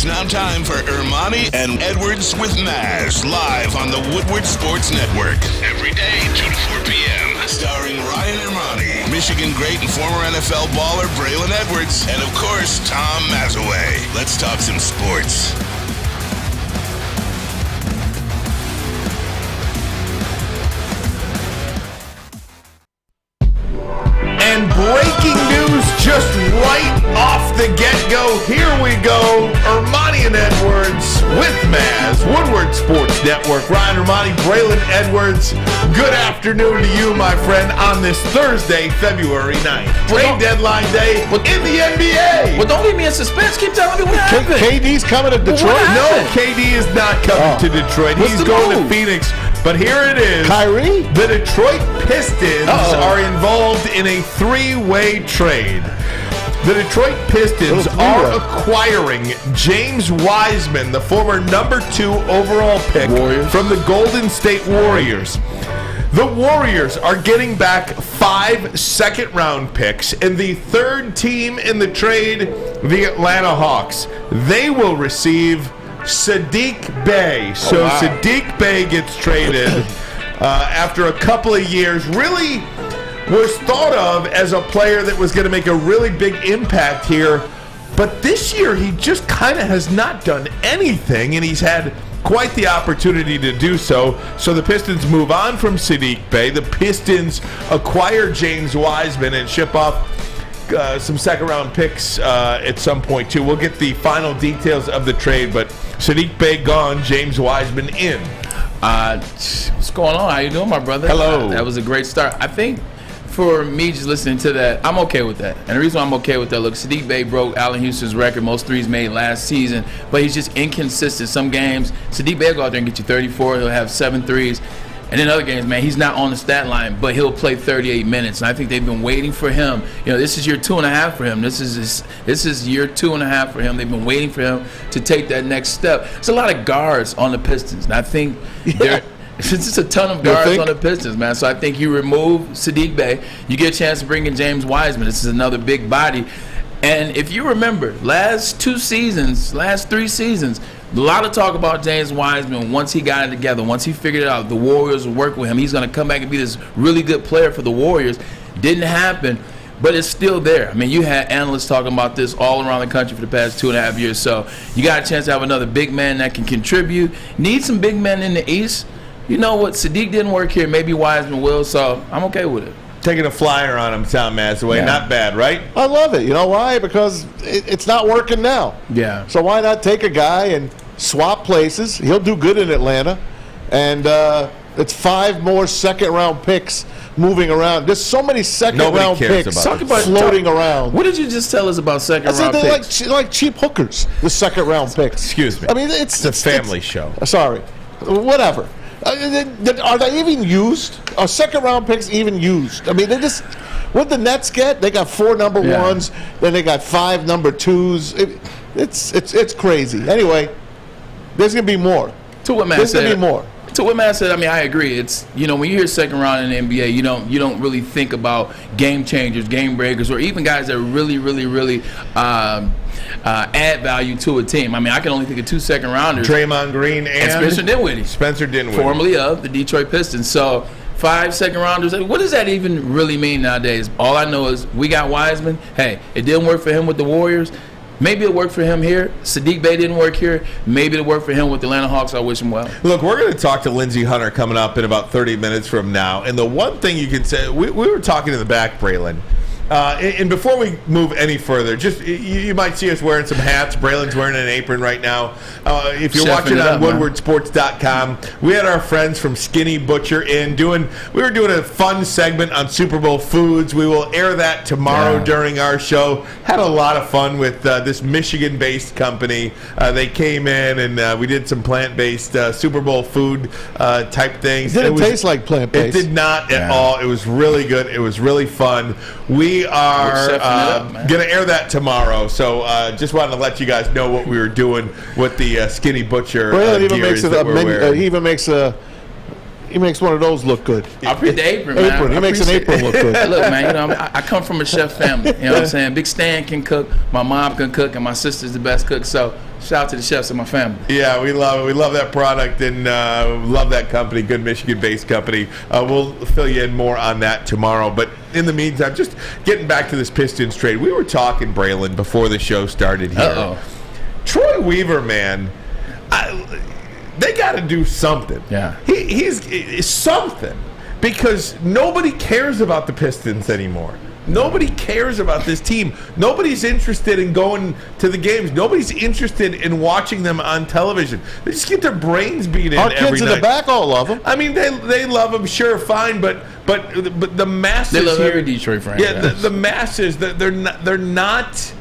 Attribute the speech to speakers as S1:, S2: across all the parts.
S1: It's now time for Ermanni and Edwards with Maz, live on the Woodward Sports Network. Every day, 2 to 4 p.m. Starring Ryan Ermanni, Michigan great and former NFL baller Braylon Edwards, and of course, Tom Mazawey. Let's talk some sports.
S2: And breaking news just right off the get-go. Here we go. Ermanni and Edwards with Maz, Woodward Sports Network. Ryan Ermanni, Braylon Edwards. Good afternoon to you, my friend, on this Thursday, February 9th. Trade deadline day in the NBA.
S3: Well, don't leave me in suspense. Keep telling me what happened.
S4: KD's coming to Detroit?
S2: No, KD is not coming to Detroit. He's going to Phoenix. But here it is.
S4: Kyrie?
S2: The Detroit Pistons are involved in a three-way trade. The Detroit Pistons are acquiring James Wiseman, the former number 2 overall pick from the Golden State Warriors. The Warriors are getting back 5 second-round picks, and the third team in the trade, the Atlanta Hawks. They will receive Saddiq Bey. So Saddiq Bey gets traded after a couple of years. Really was thought of as a player that was going to make a really big impact here. But this year he just kind of has not done anything, and he's had quite the opportunity to do so. So the Pistons move on from Saddiq Bey. The Pistons acquire James Wiseman and ship off some second-round picks at some point, too. We'll get the final details of the trade, but Saddiq Bey gone, James Wiseman in.
S3: What's going on? How you doing, my brother?
S2: Hello.
S3: That was a great start. I think for me, just listening to that, I'm okay with that. And the reason why I'm okay with that, look, Saddiq Bey broke Allen Houston's record, most threes made last season, but he's just inconsistent. Some games, Saddiq Bey will go out there and get you 34. He'll have 7 threes. And in other games, man, he's not on the stat line, but he'll play 38 minutes. And I think they've been waiting for him. You know, this is year 2.5 for him. This is year 2.5 for him. They've been waiting for him to take that next step. There's a lot of guards on the Pistons, and I think there's just a ton of guards on the Pistons, man. So I think you remove Saddiq Bey, you get a chance to bring in James Wiseman. This is another big body. And if you remember, last 3 seasons, a lot of talk about James Wiseman. Once he got it together, once he figured it out, the Warriors will work with him. He's going to come back and be this really good player for the Warriors. Didn't happen, but it's still there. I mean, you had analysts talking about this all around the country for the past 2.5 years. So you got a chance to have another big man that can contribute. Need some big men in the East. You know what? Saddiq didn't work here. Maybe Wiseman will, so I'm okay with it.
S2: Taking a flyer on him, Tom Mazawey. Yeah. Not bad, right?
S4: I love it. You know why? Because it's not working now.
S3: Yeah.
S4: So why not take a guy and swap places? He'll do good in Atlanta. And it's 5 more second-round picks moving around. There's so many second-round picks floating around.
S3: What did you just tell us about second-round picks?
S4: They're like cheap hookers, the second-round picks.
S2: Excuse me.
S4: I mean,
S2: it's a family show.
S4: Sorry. Whatever. Are they even used? Are second-round picks even used? I mean, they just – what the Nets get? They got 4 number ones, then they got 5 number 2s. It's crazy. Anyway, there's going to be more.
S3: To what Matt
S4: there's
S3: said.
S4: There's going to be more.
S3: To what Matt said, I mean, I agree. It's, you know, when you hear second round in the NBA, you don't really think about game changers, game breakers, or even guys that really add value to a team. I mean, I can only think of 2 second rounders.
S2: Draymond Green and
S3: Spencer Dinwiddie. Formerly of the Detroit Pistons. So 5 second rounders. What does that even really mean nowadays? All I know is we got Wiseman. Hey, it didn't work for him with the Warriors. Maybe it'll work for him here. Saddiq Bey didn't work here. Maybe it'll work for him with the Atlanta Hawks. I wish him well.
S2: Look, we're going to talk to Lindsey Hunter coming up in about 30 minutes from now. And the one thing you can say, we were talking in the back, Braylon. And before we move any further, just you might see us wearing some hats. Braylon's wearing an apron right now. If you're watching on woodwardsports.com, we had our friends from Skinny Butcher in we were doing a fun segment on Super Bowl foods. We will air that tomorrow during our show. Had a lot of fun with this Michigan-based company. They came in and we did some plant-based Super Bowl food type things.
S4: It didn't taste like plant-based.
S2: It did not at all. It was really good. It was really fun. We are going to air that tomorrow, so just wanted to let you guys know what we were doing with the Skinny Butcher
S4: Braylon even makes
S2: he even makes
S4: He makes one of those look good.
S3: I appreciate the apron, man.
S4: He makes an apron look good.
S3: Look, man, you know, I come from a chef family. You know what I'm saying? Big Stan can cook, my mom can cook, and my sister's the best cook. So shout out to the chefs in my family.
S2: Yeah, we love it. We love that product and love that company, good Michigan-based company. We'll fill you in more on that tomorrow. But in the meantime, just getting back to this Pistons trade, we were talking, Braylon, before the show started here.
S3: Uh-oh.
S2: Troy Weaver, man, they got to do something.
S3: Yeah.
S2: He's something, because nobody cares about the Pistons anymore. Nobody cares about this team. Nobody's interested in going to the games. Nobody's interested in watching them on television. They just get their brains beat in
S4: Our
S2: every
S4: kids in
S2: night.
S4: the back all love them.
S2: I mean, they love them, sure, fine, but the masses
S3: They love
S2: here,
S3: every Detroit franchise.
S2: Yeah, the masses, they're not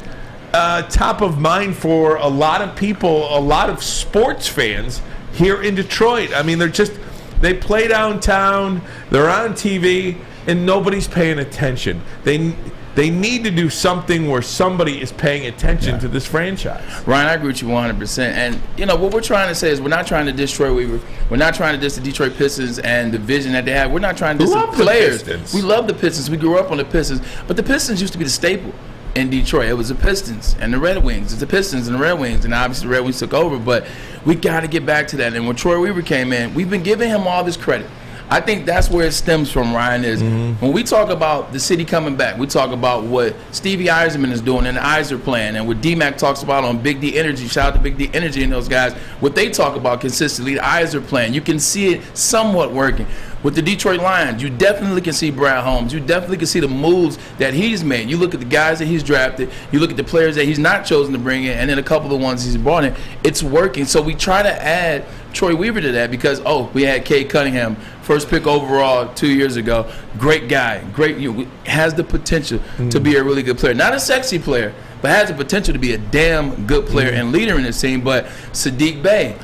S2: top of mind for a lot of people, a lot of sports fans here in Detroit. I mean, they play downtown, they're on TV, and nobody's paying attention. They need to do something where somebody is paying attention to this franchise.
S3: Ryan, I agree with you 100%. And, you know, what we're trying to say is we're not trying to diss Troy Weaver. We're not trying to diss the Detroit Pistons and the vision that they have. We're not trying to diss the players. We love the Pistons. We grew up on the Pistons. But the Pistons used to be the staple in Detroit. It was the Pistons and the Red Wings. It's the Pistons and the Red Wings. And obviously the Red Wings took over. But we got to get back to that. And when Troy Weaver came in, we've been giving him all this credit. I think that's where it stems from, Ryan, is when we talk about the city coming back, we talk about what Stevie Eiserman is doing in the Eiser plan and what D-Mac talks about on Big D Energy. Shout out to Big D Energy and those guys. What they talk about consistently, the Eiser plan. You can see it somewhat working. With the Detroit Lions, you definitely can see Brad Holmes. You definitely can see the moves that he's made. You look at the guys that he's drafted. You look at the players that he's not chosen to bring in, and then a couple of the ones he's brought in. It's working. So we try to add Troy Weaver to that because, we had Cade Cunningham, first pick overall 2 years ago. Great guy. Great. Has the potential to be a really good player. Not a sexy player, but has the potential to be a damn good player and leader in this team. But Saddiq Bey,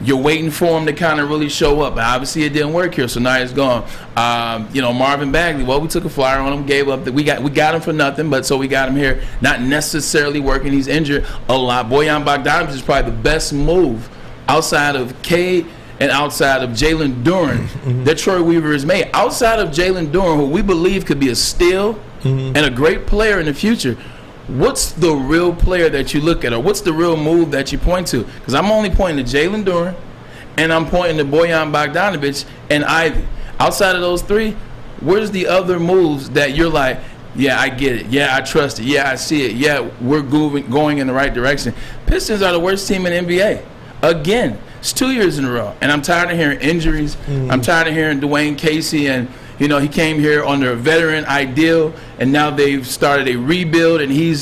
S3: you're waiting for him to kind of really show up. Obviously, it didn't work here, so now he's gone. Marvin Bagley, we took a flyer on him, gave up. We got him for nothing, but so we got him here. Not necessarily working. He's injured a lot. Bojan Bogdanovic is probably the best move outside of Cade and outside of Jalen Duren that Troy Weaver has made. Outside of Jalen Duren, who we believe could be a steal and a great player in the future, what's the real player that you look at, or what's the real move that you point to? Because I'm only pointing to Jalen Duren, and I'm pointing to Bojan Bogdanovic and Ivy. Outside of those three, where's the other moves that you're like, yeah, I get it. Yeah, I trust it. Yeah, I see it. Yeah, we're going in the right direction. Pistons are the worst team in the NBA. Again, it's 2 years in a row, and I'm tired of hearing injuries. I'm tired of hearing Dwayne Casey, and he came here on their veteran ideal, and now they've started a rebuild, and you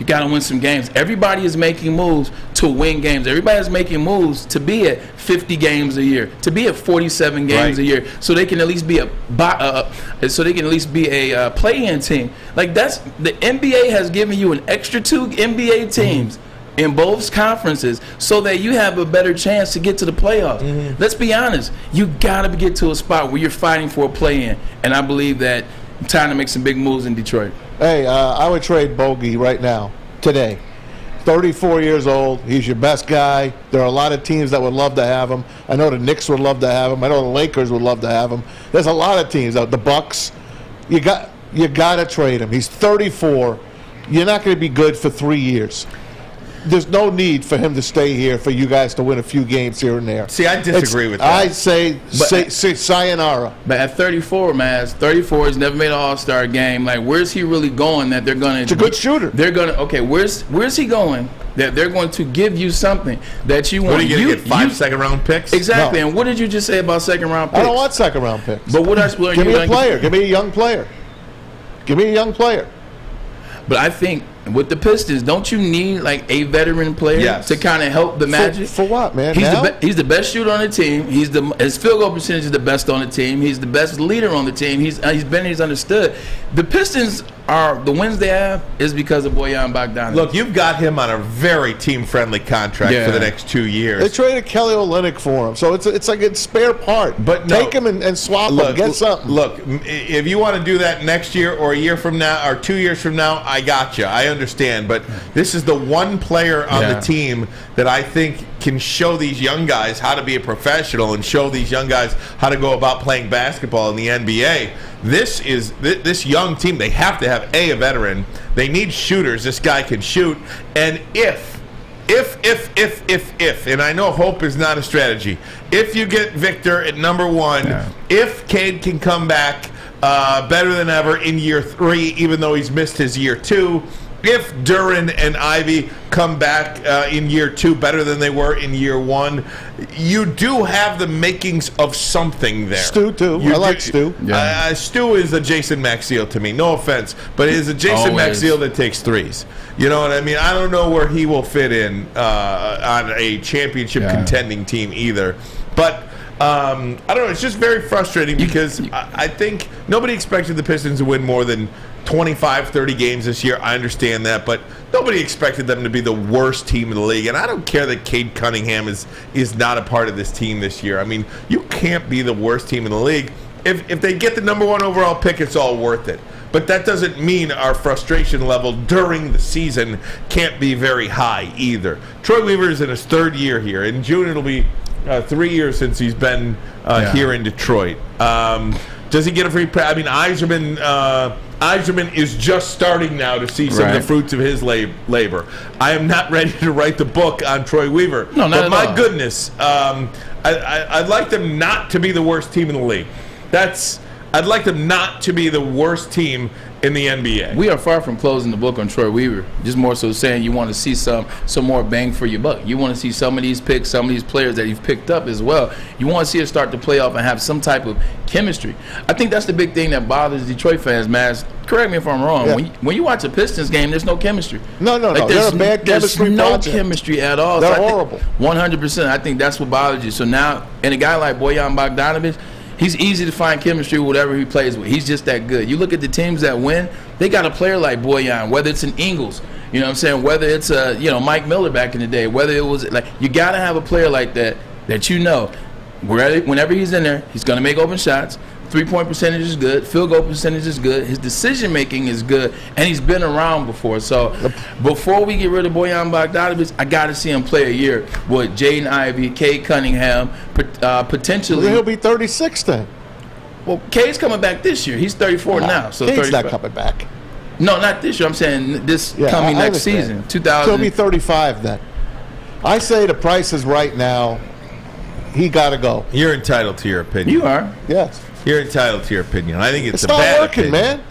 S3: got to win some games. Everybody is making moves to win games. Everybody is making moves to be at 50 games a year, to be at 47 games a year, so they can at least be a play-in team. Like the NBA has given you an extra 2 NBA teams in both conferences so that you have a better chance to get to the playoffs. Let's be honest. You got to get to a spot where you're fighting for a play-in, and I believe that time to make some big moves in Detroit.
S4: Hey, I would trade Bogey right now, today. 34 years old. He's your best guy. There are a lot of teams that would love to have him. I know the Knicks would love to have him. I know the Lakers would love to have him. There's a lot of teams out. The Bucks. You got to trade him. He's 34. You're not going to be good for 3 years. There's no need for him to stay here for you guys to win a few games here and there.
S2: See, I disagree with that.
S4: I say sayonara.
S3: But at 34, he's never made an All-Star game. Like, where's he really going that they're going to...
S4: It's a good shooter.
S3: They're going to... Okay, where's he going that they're going to give you something that you want?
S2: What are you going to get, 5 second-round picks?
S3: Exactly.
S4: No.
S3: And what did you just say about second-round picks?
S4: I don't want second-round picks.
S3: But what else?
S4: Give me a player. Give me a young player. Give me a young player.
S3: But I think with the Pistons, don't you need like a veteran player to kind of help the Magic?
S4: For what, man?
S3: He's the best shooter on the team. His field goal percentage is the best on the team. He's the best leader on the team. He's understood. The Pistons the wins they have is because of Bojan Bogdanovic.
S2: Look, you've got him on a very team-friendly contract for the next 2 years.
S4: They traded Kelly Olynyk for him, so it's like a spare part. But take him and swap him, get something.
S2: Look, if you want to do that next year or a year from now or 2 years from now, I got you. I understand. But this is the one player on the team that I think can show these young guys how to be a professional and show these young guys how to go about playing basketball in the NBA. This young team, they have to have a veteran. They need shooters. This guy can shoot. And if, and I know hope is not a strategy, if you get Victor at number 1, if Cade can come back better than ever in year 3, even though he's missed his year 2, if Duren and Ivy come back in year 2 better than they were in year 1, you do have the makings of something there.
S4: Stu, too. I like Stu.
S2: Stu is a Jason Maxiell to me. No offense, but it is a Jason Maxiell that takes threes. You know what I mean? I don't know where he will fit in on a championship contending team either. But I don't know. It's just very frustrating because I think nobody expected the Pistons to win more than 25, 30 games this year. I understand that, but nobody expected them to be the worst team in the league. And I don't care that Cade Cunningham is not a part of this team this year. I mean, you can't be the worst team in the league. If they get the number 1 overall pick, it's all worth it. But that doesn't mean our frustration level during the season can't be very high either. Troy Weaver is in his 3rd year here. In June, it'll be 3 years since he's been here in Detroit. Does he get a free pass? I mean, Iserman is just starting now to see some of the fruits of his labor. I am not ready to write the book on Troy Weaver.
S3: No, not at all.
S2: My goodness, I'd like them not to be the worst team in the league. I'd like them not to be the worst team in the NBA.
S3: We are far from closing the book on Troy Weaver. Just more so saying you want to see some more bang for your buck. You want to see some of these picks, some of these players that you've picked up as well. You want to see it start to play off and have some type of chemistry. I think that's the big thing that bothers Detroit fans, man. Correct me if I'm wrong. Yeah. When you watch a Pistons game, there's no chemistry.
S4: No. They're a bad chemistry project.
S3: There's no chemistry at all.
S4: They're horrible.
S3: 100%. I think that's what bothers you. So now, and a guy like Bojan Bogdanovic, he's easy to find chemistry with whatever he plays with. He's just that good. You look at the teams that win, they got a player like Bojan, whether it's an Ingles, you know what I'm saying, whether it's Mike Miller back in the day, whether it was like, you got to have a player like that you know, whenever he's in there, he's going to make open shots. 3-point percentage is good. Field goal percentage is good. His decision making is good, and he's been around before. So before we get rid of Bojan Bogdanovic, I got to see him play a year with Jaden Ivey, Cade Cunningham, potentially.
S4: Well, he'll be 36 then.
S3: Well, Cade's coming back this year. He's 34 now. So
S4: Cade's not coming back.
S3: No, not this year. I'm saying this coming next season. 2000.
S4: So he'll be 35 then. I say the price is right now. He got to go.
S2: You're entitled to your opinion.
S3: You are.
S4: Yes.
S2: You're entitled to your opinion. I think it's a
S4: not
S2: bad
S4: working,
S2: opinion.
S4: man.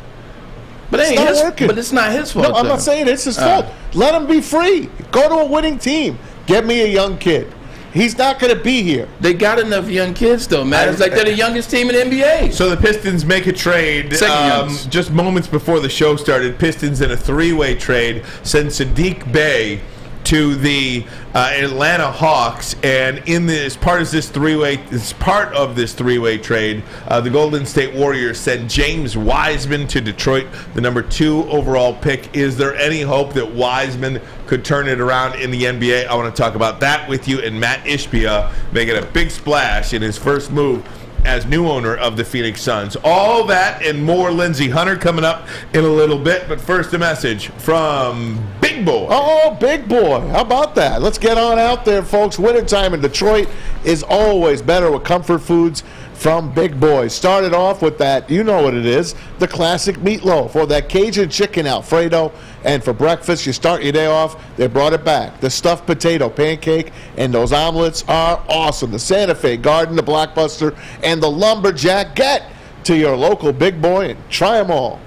S3: But it's not his fault.
S4: No, I'm not saying it's his fault. Let him be free. Go to a winning team. Get me a young kid. He's not going to be here.
S3: They got enough young kids, though, man. It's like they're the youngest team in the NBA.
S2: So the Pistons make a trade just moments before the show started. Pistons in a 3-way trade send Saddiq Bey to the Atlanta Hawks, and as part of this three-way trade, the Golden State Warriors sent James Wiseman to Detroit, the number 2 overall pick. Is there any hope that Wiseman could turn it around in the NBA? I want to talk about that with you, and Matt Ishbia making a big splash in his first move as new owner of the Phoenix Suns. All that and more. Lindsey Hunter coming up in a little bit, but first a message from Big Boy.
S4: Oh, Big Boy. How about that? Let's get on out there, folks. Wintertime in Detroit is always better with comfort foods from Big Boy. Started off with that, you know what it is, the classic meatloaf or that Cajun chicken Alfredo. And for breakfast, you start your day off, they brought it back. The stuffed potato pancake and those omelets are awesome. The Santa Fe Garden, the Blockbuster, and the Lumberjack. Get to your local Big Boy and try them all.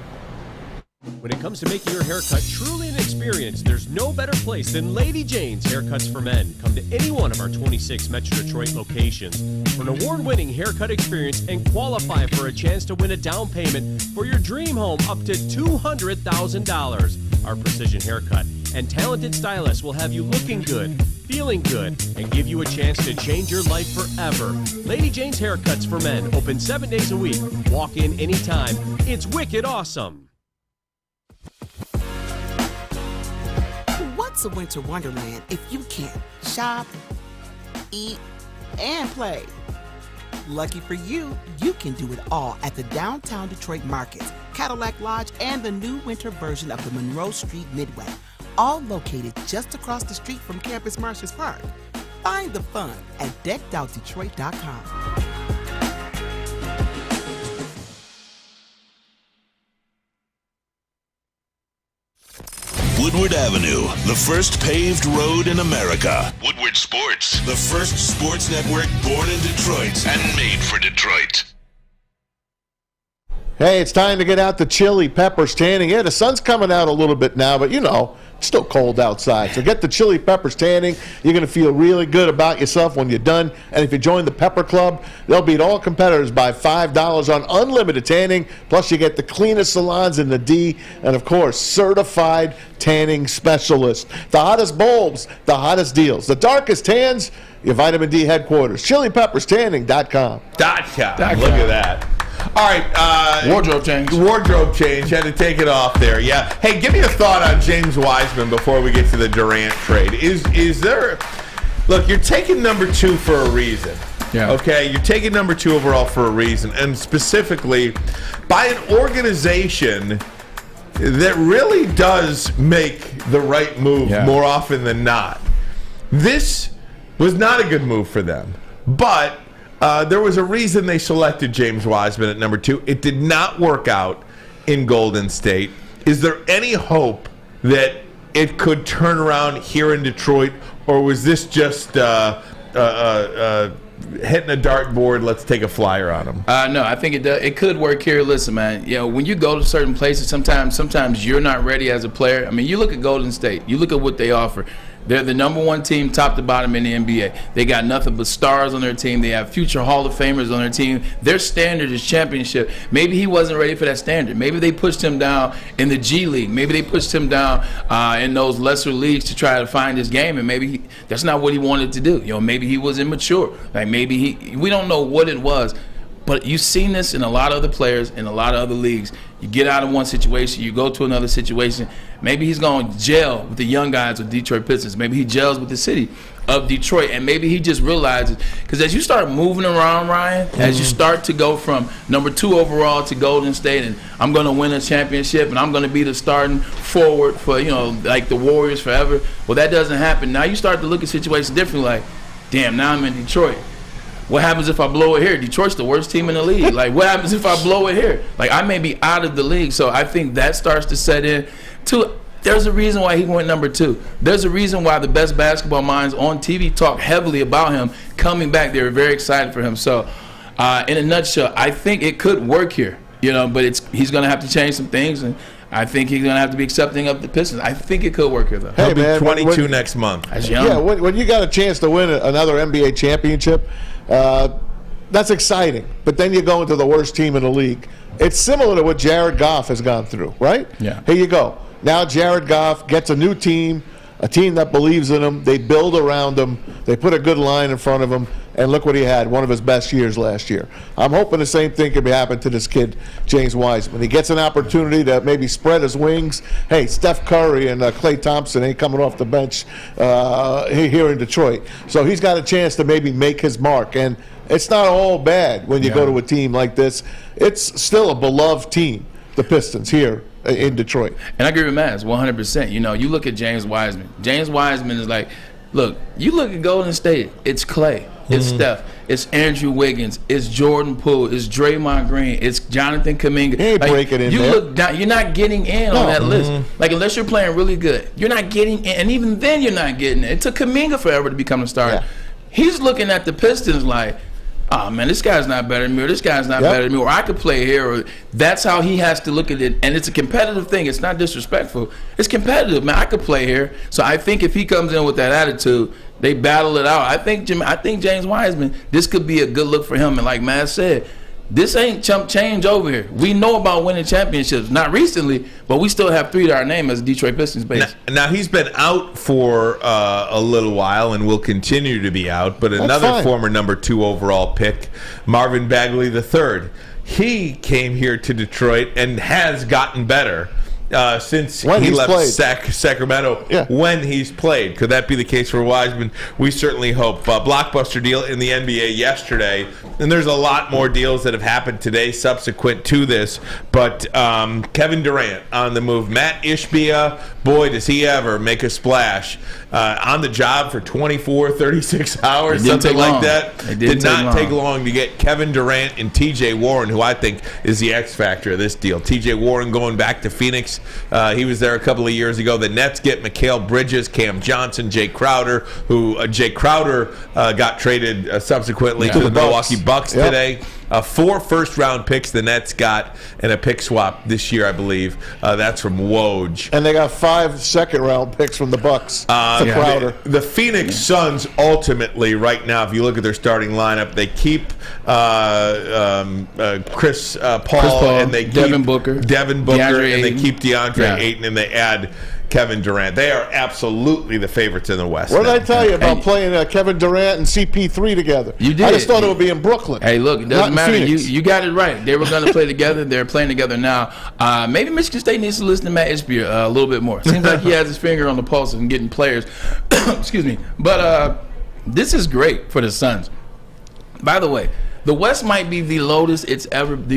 S5: When it comes to making your haircut truly an experience, there's no better place than Lady Jane's Haircuts for Men. Come to any one of our 26 Metro Detroit locations for an award-winning haircut experience and qualify for a chance to win a down payment for your dream home up to $200,000. Our precision haircut and talented stylists will have you looking good, feeling good, and give you a chance to change your life forever. Lady Jane's Haircuts for Men, open 7 days a week. Walk in anytime. It's wicked awesome.
S6: It's a winter wonderland if you can shop, eat, and play. Lucky for you, you can do it all at the Downtown Detroit Market, Cadillac Lodge, and the new winter version of the Monroe Street Midway, all located just across the street from Campus Martius Park. Find the fun at deckedoutdetroit.com.
S1: Woodward Avenue, the first paved road in America. Woodward Sports, the first sports network born in Detroit and made for Detroit.
S4: Hey, it's time to get out the chili peppers tanning. Yeah, the sun's coming out a little bit now, but it's still cold outside. So get the chili peppers tanning. You're going to feel really good about yourself when you're done. And if you join the Pepper Club, they'll beat all competitors by $5 on unlimited tanning. Plus, you get the cleanest salons in the D, and of course, certified tanning specialist. The hottest bulbs, the hottest deals, the darkest tans. Your vitamin D headquarters, chilipepperstanning.com.
S2: Look at that. All right.
S3: Wardrobe change.
S2: Had to take it off there. Yeah. Hey, give me a thought on James Wiseman before we get to the Durant trade. Is there? Look, you're taking number 2 for a reason.
S3: Yeah.
S2: Okay. You're taking number 2 overall for a reason, and specifically by an organization that really does make the right move more often than not. This was not a good move for them, but there was a reason they selected James Wiseman at number 2. It did not work out in Golden State. Is there any hope that it could turn around here in Detroit, or was this just hitting a dartboard, let's take a flyer on him?
S3: No, I think it could work here. Listen, man, when you go to certain places, sometimes you're not ready as a player. I mean, you look at Golden State, you look at what they offer. They're the number 1 team, top to bottom in the NBA. They got nothing but stars on their team. They have future Hall of Famers on their team. Their standard is championship. Maybe he wasn't ready for that standard. Maybe they pushed him down in the G League. Maybe they pushed him down in those lesser leagues to try to find his game, and maybe that's not what he wanted to do. Maybe he was immature. Like maybe we don't know what it was. But you've seen this in a lot of other players in a lot of other leagues. You get out of one situation, you go to another situation. Maybe he's going to gel with the young guys with Detroit Pistons. Maybe he gels with the city of Detroit. And maybe he just realizes, because as you start moving around, Ryan, as you start to go from number 2 overall to Golden State, and I'm going to win a championship, and I'm going to be the starting forward for, like the Warriors forever. Well, that doesn't happen. Now you start to look at situations differently, like, damn, now I'm in Detroit. What happens if I blow it here? Detroit's the worst team in the league. Like, what happens if I blow it here? Like, I may be out of the league. So I think that starts to set in. There's a reason why he went number 2. There's a reason why the best basketball minds on TV talk heavily about him coming back. They were very excited for him. So, in a nutshell, I think it could work here. But he's going to have to change some things, and I think he's going to have to be accepting of the Pistons. I think it could work here, though.
S2: He'll be 22 next month.
S3: That's young.
S4: Yeah, when you got a chance to win another NBA championship, that's exciting. But then you go into the worst team in the league. It's similar to what Jared Goff has gone through, right?
S3: Yeah.
S4: Here you go. Now Jared Goff gets a new team, a team that believes in him. They build around him. They put a good line in front of him. And look what he had, one of his best years last year. I'm hoping the same thing could happen to this kid, James Wiseman. He gets an opportunity to maybe spread his wings. Hey, Steph Curry and Klay Thompson ain't coming off the bench here in Detroit. So he's got a chance to maybe make his mark. And it's not all bad when you go to a team like this. It's still a beloved team, the Pistons, here in Detroit.
S3: And I agree with Maz 100%. You look at James Wiseman. James Wiseman is like, look, you look at Golden State, it's Klay, it's Steph, it's Andrew Wiggins, it's Jordan Poole, it's Draymond Green, it's Jonathan Kuminga.
S4: He ain't breaking in
S3: you
S4: there.
S3: Look down, you're not getting in on that list. Like, unless you're playing really good, you're not getting in. And even then, you're not getting in. It took Kuminga forever to become a starter.
S4: Yeah.
S3: He's looking at the Pistons like, oh, man, this guy's not better than me, or this guy's not better than me, or I could play here. Or that's how he has to look at it. And it's a competitive thing. It's not disrespectful. It's competitive, man. I could play here. So I think if he comes in with that attitude, they battle it out. I think James Wiseman, this could be a good look for him. And like Matt said, this ain't chump change over here. We know about winning championships. Not recently, but we still have 3 to our name as a Detroit Pistons base.
S2: Now he's been out for a little while and will continue to be out. But another former number 2 overall pick, Marvin Bagley III, he came here to Detroit and has gotten better since
S4: When
S2: he
S4: he's
S2: left
S4: played.
S2: Sacramento.
S4: Yeah.
S2: When he's played. Could that be the case for Wiseman? We certainly hope. Blockbuster deal in the NBA yesterday, and there's a lot more deals that have happened today subsequent to this, but Kevin Durant on the move. Matt Ishbia, boy, does he ever make a splash. On the job for 24, 36 hours, something like that.
S3: It
S2: did not take long to get Kevin Durant and TJ Warren, who I think is the X factor of this deal. TJ Warren going back to Phoenix. He was there a couple of years ago. The Nets get Mikal Bridges, Cam Johnson, Jay Crowder, who Jay Crowder got traded subsequently to the Milwaukee Bucks today. 4 first-round picks the Nets got, and a pick swap this year, I believe. That's from Woj.
S4: And they got 5 second-round picks from the Bucks for Crowder.
S2: The Phoenix Suns ultimately, right now, if you look at their starting lineup, they keep Chris Paul, and they keep
S3: Devin Booker,
S2: and
S3: DeAndre
S2: they keep DeAndre
S3: Ayton.
S2: Ayton, and they add Kevin Durant. They are absolutely the favorites in the West.
S4: What did
S2: now.
S4: I tell you about playing Kevin Durant and CP3 together?
S3: You did.
S4: I just thought it would be in Brooklyn.
S3: Hey, look, it
S4: not
S3: doesn't
S4: in
S3: matter.
S4: Phoenix.
S3: You got it right. They were going to play together. They're playing together now. Maybe Michigan State needs to listen to Matt Ishbia a little bit more. Seems like he has his finger on the pulse and getting players. Excuse me. But this is great for the Suns. By the way, the West might be the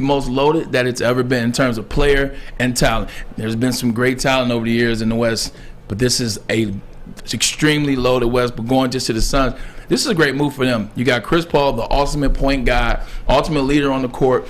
S3: most loaded that it's ever been in terms of player and talent. There's been some great talent over the years in the West, but this is a extremely loaded West. But going just to the Suns, this is a great move for them. You got Chris Paul, the ultimate point guard, ultimate leader on the court.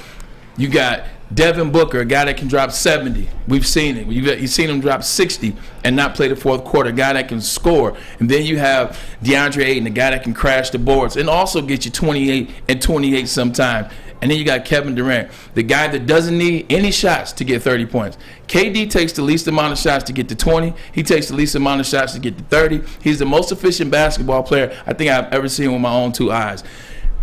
S3: You got Devin Booker, a guy that can drop 70. We've seen it. You've seen him drop 60 and not play the fourth quarter, a guy that can score. And then you have DeAndre Ayton, a guy that can crash the boards and also get you 28 and 28 sometime. And then you got Kevin Durant, the guy that doesn't need any shots to get 30 points. KD takes the least amount of shots to get to 20. He takes the least amount of shots to get to 30. He's the most efficient basketball player I think I've ever seen with my own 2 eyes.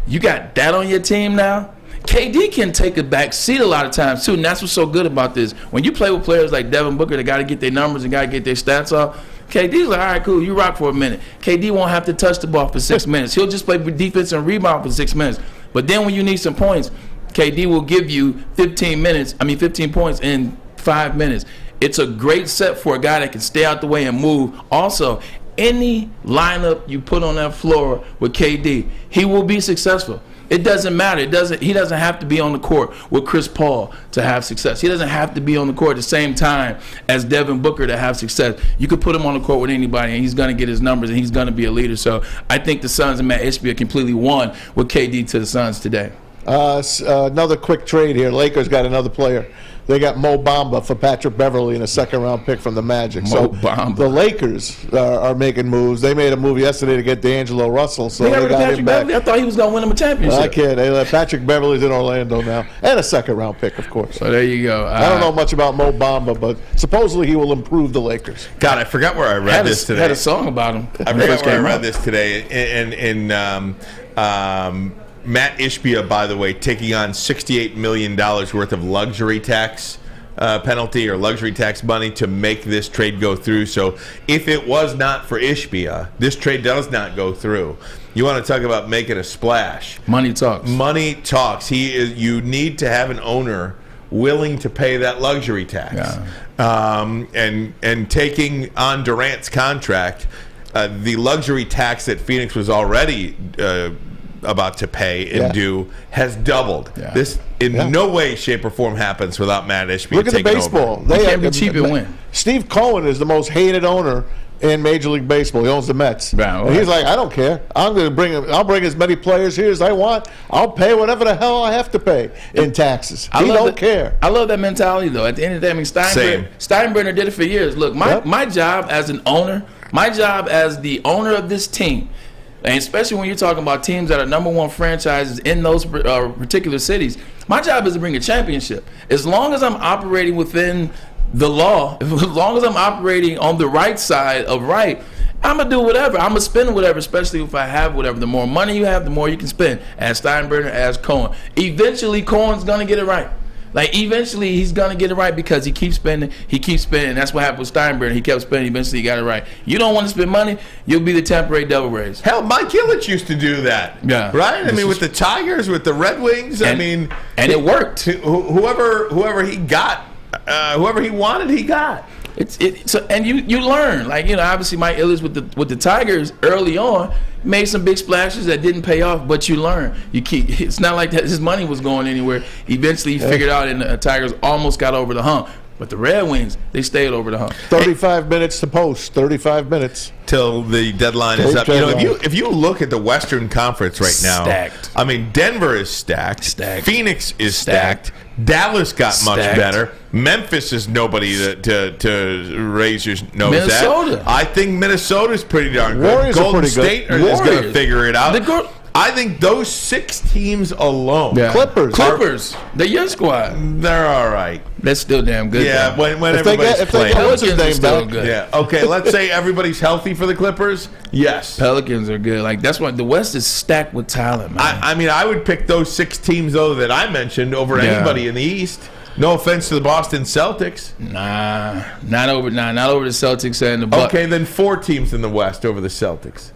S3: You got that on your team now? KD can take a back seat a lot of times, too, and that's what's so good about this. When you play with players like Devin Booker, they got to get their numbers and got to get their stats off, KD's like, all right, cool, you rock for a minute. KD won't have to touch the ball for 6 minutes. He'll just play defense and rebound for 6 minutes. But then when you need some points, KD will give you 15 points in 5 minutes. It's a great set for a guy that can stay out the way and move. Also, any lineup you put on that floor with KD, he will be successful. It doesn't matter. He doesn't have to be on the court with Chris Paul to have success. He doesn't have to be on the court at the same time as Devin Booker to have success. You could put him on the court with anybody, and he's going to get his numbers, and he's going to be a leader. So I think the Suns and Matt Ishbia completely won with KD to the Suns today.
S4: Another quick trade here. Lakers got another player. They got Mo Bamba for Patrick Beverly and a second-round pick from the Magic. The Lakers are making moves. They made a move yesterday to get D'Angelo Russell. So
S3: they got Patrick Beverly? I thought he was going to win them a championship.
S4: I kid. Patrick Beverly's in Orlando now. And a second-round pick, of course.
S3: So there you go.
S4: I don't know much about Mo Bamba, but supposedly he will improve the Lakers.
S2: God, I forgot where I read this today.
S3: Had a song about him.
S2: I forgot where I read this today. Matt Ishbia, by the way, taking on $68 million worth of luxury tax penalty or luxury tax money to make this trade go through. So if it was not for Ishbia, this trade does not go through. You want to talk about making a splash.
S3: Money talks.
S2: Money talks. You need to have an owner willing to pay that luxury tax. Yeah. And taking on Durant's contract, the luxury tax that Phoenix was already about to pay and do has doubled. Yeah. This in no way, shape, or form happens without Matt Ishbia.
S4: Look at the baseball.
S3: Over. They can't be cheap and win.
S4: Steve Cohen is the most hated owner in Major League Baseball. He owns the Mets. Right. And he's like, I don't care. I'll bring as many players here as I want. I'll pay whatever the hell I have to pay in taxes. He don't care.
S3: I love that mentality, though. At the end of the day, I mean, Steinbrenner did it for years. Look, my job as an owner, my job as the owner of this team, and especially when you're talking about teams that are #1 franchises in those particular cities, my job is to bring a championship. As long as I'm operating within the law, as long as I'm operating on the right side of right, I'm going to do whatever. I'm going to spend whatever, especially if I have whatever. The more money you have, the more you can spend. As Steinbrenner, as Cohen. Eventually, Cohen's going to get it right. Like, eventually, he's going to get it right because he keeps spending. That's what happened with Steinbrenner. He kept spending. Eventually, he got it right. You don't want to spend money, you'll be the Tampa Bay Devil Rays.
S2: Hell, Mike Ilitch used to do that.
S3: Yeah.
S2: Right? I mean, with the Tigers, with the Red Wings,
S3: and it worked.
S2: Whoever he got whoever he wanted, he got.
S3: And you learn, like, obviously Mike Ilitch with the Tigers early on made some big splashes that didn't pay off, but you learn. It's not like that his money was going anywhere. Eventually he figured out, and the Tigers almost got over the hump. But the Red Wings, they stayed over the hump.
S4: 35 minutes to post. 35 minutes
S2: till the deadline is up. If you look at the Western Conference right now,
S3: stacked.
S2: I mean, Denver is stacked. Phoenix is stacked. Dallas got much better. Memphis is nobody to raise your nose
S3: Minnesota.
S2: at. I think Minnesota's pretty darn good.
S4: Warriors
S2: Golden
S4: are pretty
S2: State
S4: good.
S2: is going to figure it out. I think those 6 teams alone.
S3: Yeah.
S2: Clippers.
S3: They're your squad.
S2: They're all right.
S3: They're still damn good.
S2: Yeah,
S3: though.
S2: when everybody's playing.
S3: Pelicans are still good.
S2: Yeah. Okay, let's say everybody's healthy for the Clippers. Yes.
S3: Pelicans are good. Like, that's why the West is stacked with talent, man.
S2: I mean, I would pick those 6 teams, though, that I mentioned over anybody in the East. No offense to the Boston Celtics.
S3: Nah, not over the Celtics and the Bucks.
S2: Okay, then 4 teams in the West over the Celtics.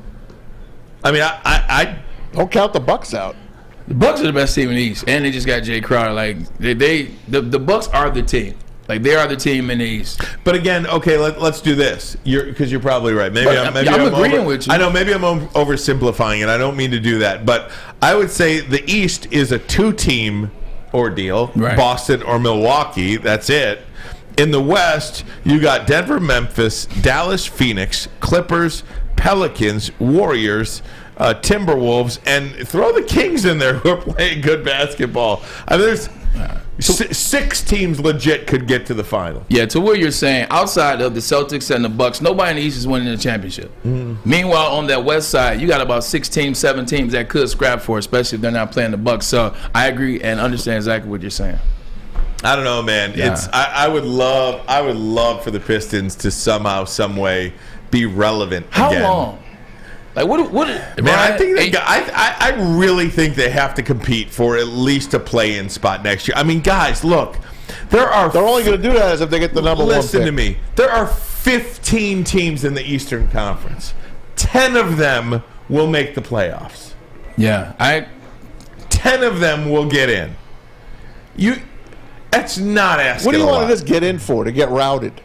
S2: I mean, I
S4: don't count the Bucks out.
S3: The Bucks are the best team in the East, and they just got Jay Crowder. Like the Bucks are the team. Like, they are the team in the East.
S2: But again, okay, let's do this. Because you're probably right. Maybe I'm
S3: agreeing with you.
S2: I know maybe I'm oversimplifying it. I don't mean to do that, but I would say the East is a 2-team ordeal.
S3: Right.
S2: Boston or Milwaukee. That's it. In the West, you got Denver, Memphis, Dallas, Phoenix, Clippers, Pelicans, Warriors, Timberwolves, and throw the Kings in there who are playing good basketball. I mean, there's 6 teams legit could get to the final.
S3: Yeah, to what you're saying, outside of the Celtics and the Bucks, nobody in the East is winning the championship. Meanwhile, on that West side, you got about 6 teams, 7 teams that could scrap for it, especially if they're not playing the Bucks. So I agree and understand exactly what you're saying.
S2: I don't know, man.
S3: Yeah.
S2: I would love for the Pistons to somehow, some way be relevant
S3: How
S2: again.
S3: long? Like, what?
S2: Man, I think I really think they have to compete for at least a play-in spot next year. I mean, guys, look, they're only
S4: going to do that if they get the number 1 pick.
S2: Listen to me. There are 15 teams in the Eastern Conference. 10 of them will make the playoffs.
S3: Yeah,
S2: 10 of them will get in. That's not asking.
S4: What do you
S2: a
S4: want
S2: lot.
S4: to just get in for? To get routed?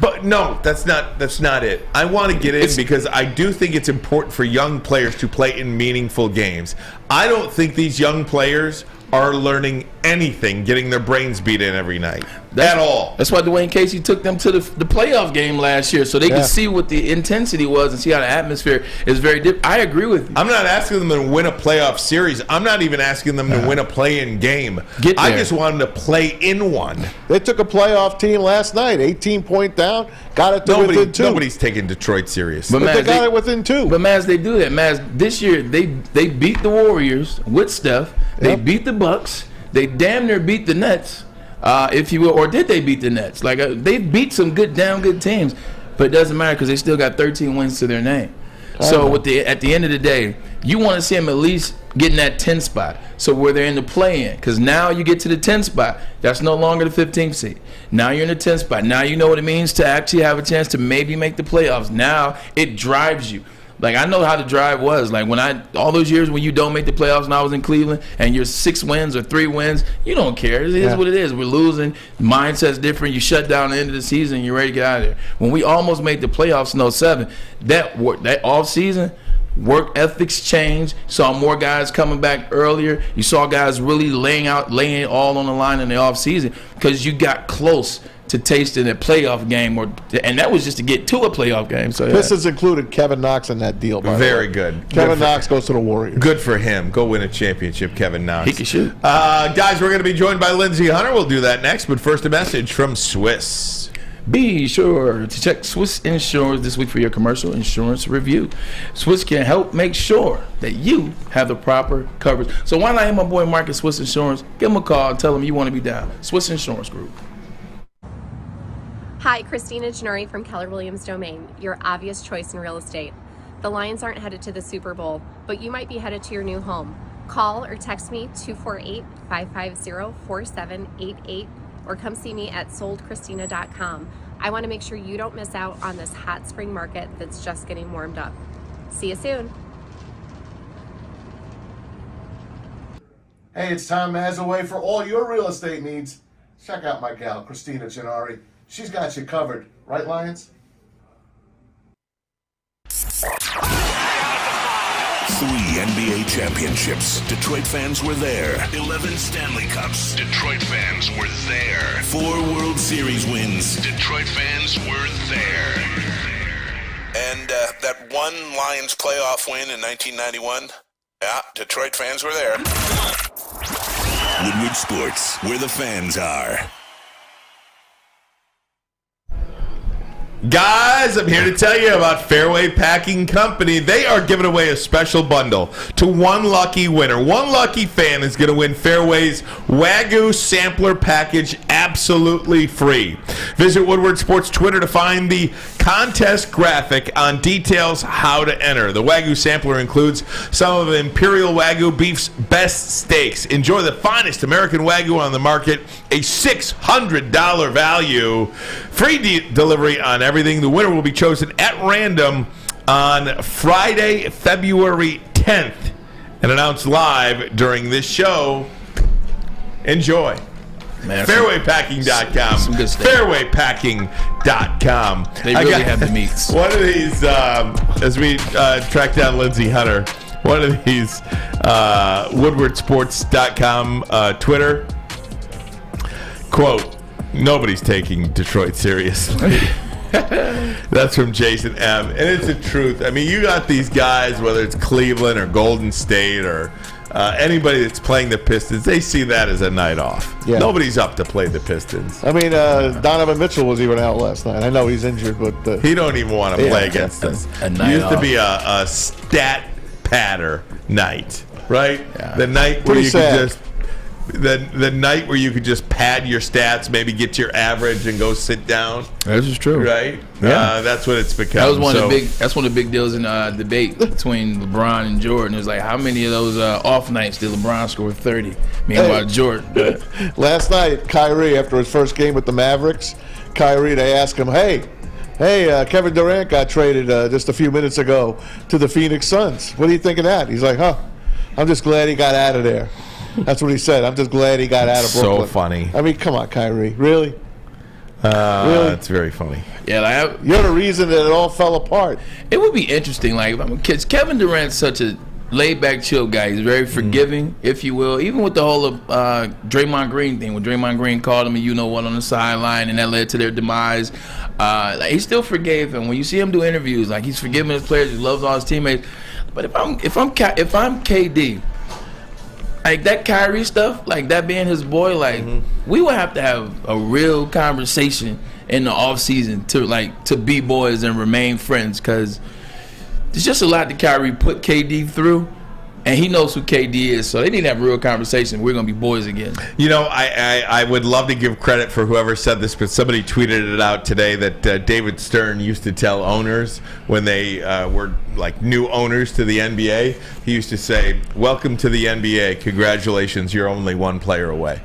S2: But no, that's not it. I want to get in because I do think it's important for young players to play in meaningful games. I don't think these young players are learning anything, getting their brains beat in every night at all.
S3: That's why Dwayne Casey took them to the playoff game last year, so they could see what the intensity was and see how the atmosphere is very different. I agree with you.
S2: I'm not asking them to win a playoff series. I'm not even asking them to win a play-in game. I just want them to play in one.
S4: They took a playoff team last night, 18-point down, got it to within 2.
S2: Nobody's taking Detroit serious.
S4: But they got it within 2.
S3: But, Maz, they do that. Maz, this year, they beat the Warriors with Steph. They beat the Bucks. They damn near beat the Nets, if you will. Or did they beat the Nets? Like, they beat some damn good teams. But it doesn't matter because they still got 13 wins to their name. So at the end of the day, you want to see them at least getting that 10 spot. So where they're in the play-in. Because now you get to the 10 spot. That's no longer the 15th seed. Now you're in the 10 spot. Now you know what it means to actually have a chance to maybe make the playoffs. Now it drives you. Like, I know how the drive was. Like, all those years when you don't make the playoffs and I was in Cleveland and you're 6 wins or 3 wins, you don't care. It is what it is. We're losing. Mindset's different. You shut down the end of the season, you're ready to get out of there. When we almost made the playoffs in 2007, that offseason, work ethics changed. Saw more guys coming back earlier. You saw guys really laying it all on the line in the offseason because you got close to tasting a playoff game, and that was just to get to a playoff game. So
S4: Pistons included Kevin Knox in that deal.
S2: Very good.
S4: Kevin Knox goes to the Warriors.
S2: Good for him. Go win a championship, Kevin Knox.
S3: He can shoot.
S2: Guys, we're going to be joined by Lindsey Hunter. We'll do that next, but first a message from Swiss.
S3: Be sure to check Swiss Insurance this week for your commercial insurance review. Swiss can help make sure that you have the proper coverage. So why not have my boy Mark at Swiss Insurance? Give him a call and tell him you want to be down. Swiss Insurance Group.
S7: Hi, Christina Gennari from Keller Williams Domain, your obvious choice in real estate. The Lions aren't headed to the Super Bowl, but you might be headed to your new home. Call or text me 248-550-4788 or come see me at soldchristina.com. I want to make sure you don't miss out on this hot spring market that's just getting warmed up. See you soon.
S8: Hey, it's Tom Mazawey for all your real estate needs.
S4: check out my gal, Christina Gennari. She's got you covered. Right, Lions?
S1: 3 NBA championships. Detroit fans were there. 11 Stanley Cups. Detroit fans were there. 4 World Series wins. Detroit fans were there. And that one Lions playoff win in 1991? Yeah, Detroit fans were there. Woodward Sports, where the fans are.
S2: Guys, I'm here to tell you about Fairway Packing Company. They are giving away a special bundle to one lucky winner. One lucky fan is going to win Fairway's Wagyu Sampler Package absolutely free. Visit Woodward Sports Twitter to find the contest graphic on details how to enter. The Wagyu Sampler includes some of Imperial Wagyu beef's best steaks. Enjoy the finest American Wagyu on the market, a $600 value. Free delivery on everything. The winner will be chosen at random on Friday, February 10th and announced live during this show. Enjoy. Man, Fairwaypacking.com.
S3: Some good stuff.
S2: Fairwaypacking.com.
S3: They really have the meats.
S2: One of these, as we track down Lindsey Hunter, one of these WoodwardSports.com Twitter, quote, "Nobody's taking Detroit seriously." That's from Jason M. And it's the truth. I mean, you got these guys, whether it's Cleveland or Golden State or anybody that's playing the Pistons, they see that as a night off. Yeah. Nobody's up to play the Pistons.
S4: I mean, Donovan Mitchell was even out last night. I know he's injured, but
S2: he don't even want to play against us. It used to be a stat patter night, right? Yeah. The night where you could just the night where you could just pad your stats, maybe get your average and go sit down.
S3: This is true,
S2: right? Yeah, that's what it's become.
S3: That was one of the big. That's one of the big deals in debate between LeBron and Jordan. It was like, how many of those off nights did LeBron score 30? Meanwhile, Jordan.
S4: Last night, Kyrie, after his first game with the Mavericks, they asked him, Hey, Kevin Durant got traded just a few minutes ago to the Phoenix Suns. What do you think of that? He's like, I'm just glad he got out of there. That's what he said. I'm just glad he got out of Brooklyn.
S2: So funny.
S4: I mean, come on, Kyrie. Really? Really?
S2: It's very funny.
S3: Yeah,
S4: you're the reason that it all fell apart.
S3: It would be interesting. Like, because Kevin Durant's such a laid-back, chill guy. He's very forgiving, if you will. Even with the whole Draymond Green thing, when Draymond Green called him a you-know-what on the sideline, and that led to their demise, he still forgave him. When you see him do interviews, like, he's forgiving his players. He loves all his teammates. But if I'm KD, like that Kyrie stuff, like that being his boy, like we would have to have a real conversation in the off season to be boys and remain friends, because there's just a lot that Kyrie put KD through, and he knows who KD is, so they need to have a real conversation. We're gonna be boys again.
S2: You know, I would love to give credit for whoever said this, but somebody tweeted it out today that David Stern used to tell owners when they were like new owners to the NBA. He used to say, "Welcome to the NBA. Congratulations, you're only one player away."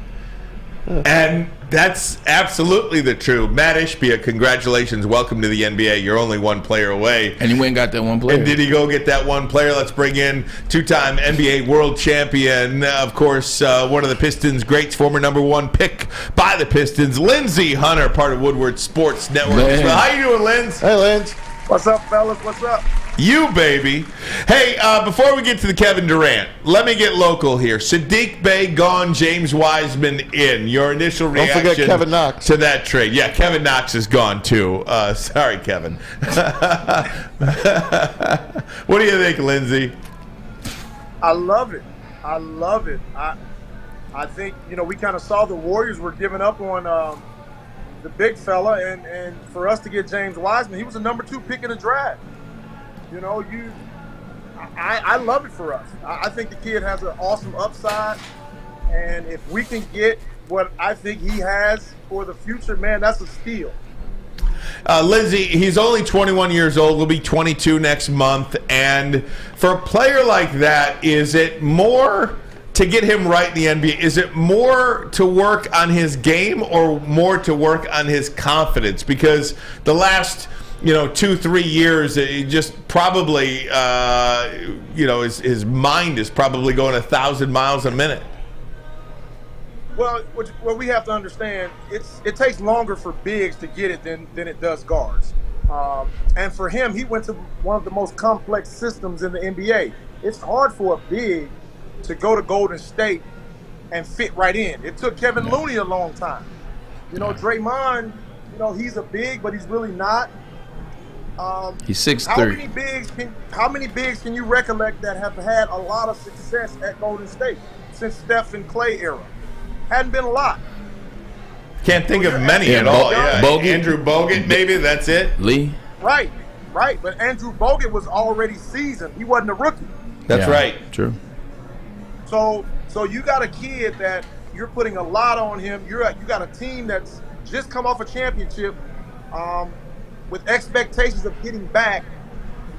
S2: And that's absolutely the truth. Matt Ishbia, congratulations. Welcome to the NBA. You're only one player away.
S3: And he went and got that one player.
S2: And did he go get that one player? Let's bring in two-time NBA world champion, of course, one of the Pistons' greats, former #1 pick by the Pistons, Lindsey Hunter, part of Woodward Sports Network.
S3: Man.
S2: How you doing, Linz?
S4: Hey, Linz.
S8: What's up, fellas? What's up?
S2: You, baby. Hey, before we get to the Kevin Durant, let me get local here. Saddiq Bey gone, James Wiseman in. Your initial reaction
S4: Don't forget Kevin Knox.
S2: to that trade. Yeah, Kevin Knox is gone, too. Sorry, Kevin. What do you think, Lindsey?
S8: I love it. I love it. I think, we kind of saw the Warriors were giving up on the big fella, and for us to get James Wiseman, he was a #2 pick in the draft. I love it for us. I think the kid has an awesome upside, and if we can get what I think he has for the future, man, that's a steal.
S2: Lindsey, he's only 21 years old. Will be 22 next month. And for a player like that, is it more to get him right in the NBA? Is it more to work on his game or more to work on his confidence? Because the last 2-3 years, it just probably, his mind is probably going 1,000 miles a minute.
S8: Well, what we have to understand, it takes longer for bigs to get it than it does guards. And for him, he went to one of the most complex systems in the NBA. It's hard for a big to go to Golden State and fit right in. It took Kevin Looney a long time. Draymond, he's a big, but he's really not.
S3: He's 6'3".
S8: How many bigs can you recollect that have had a lot of success at Golden State since Steph and Clay era? Hadn't been a lot.
S2: Can't think of many at all. Yeah. Andrew Bogut, maybe that's it.
S3: Lee.
S8: Right. But Andrew Bogut was already seasoned. He wasn't a rookie.
S2: That's right.
S3: True.
S8: So you got a kid that you're putting a lot on him. You got a team that's just come off a championship with expectations of getting back.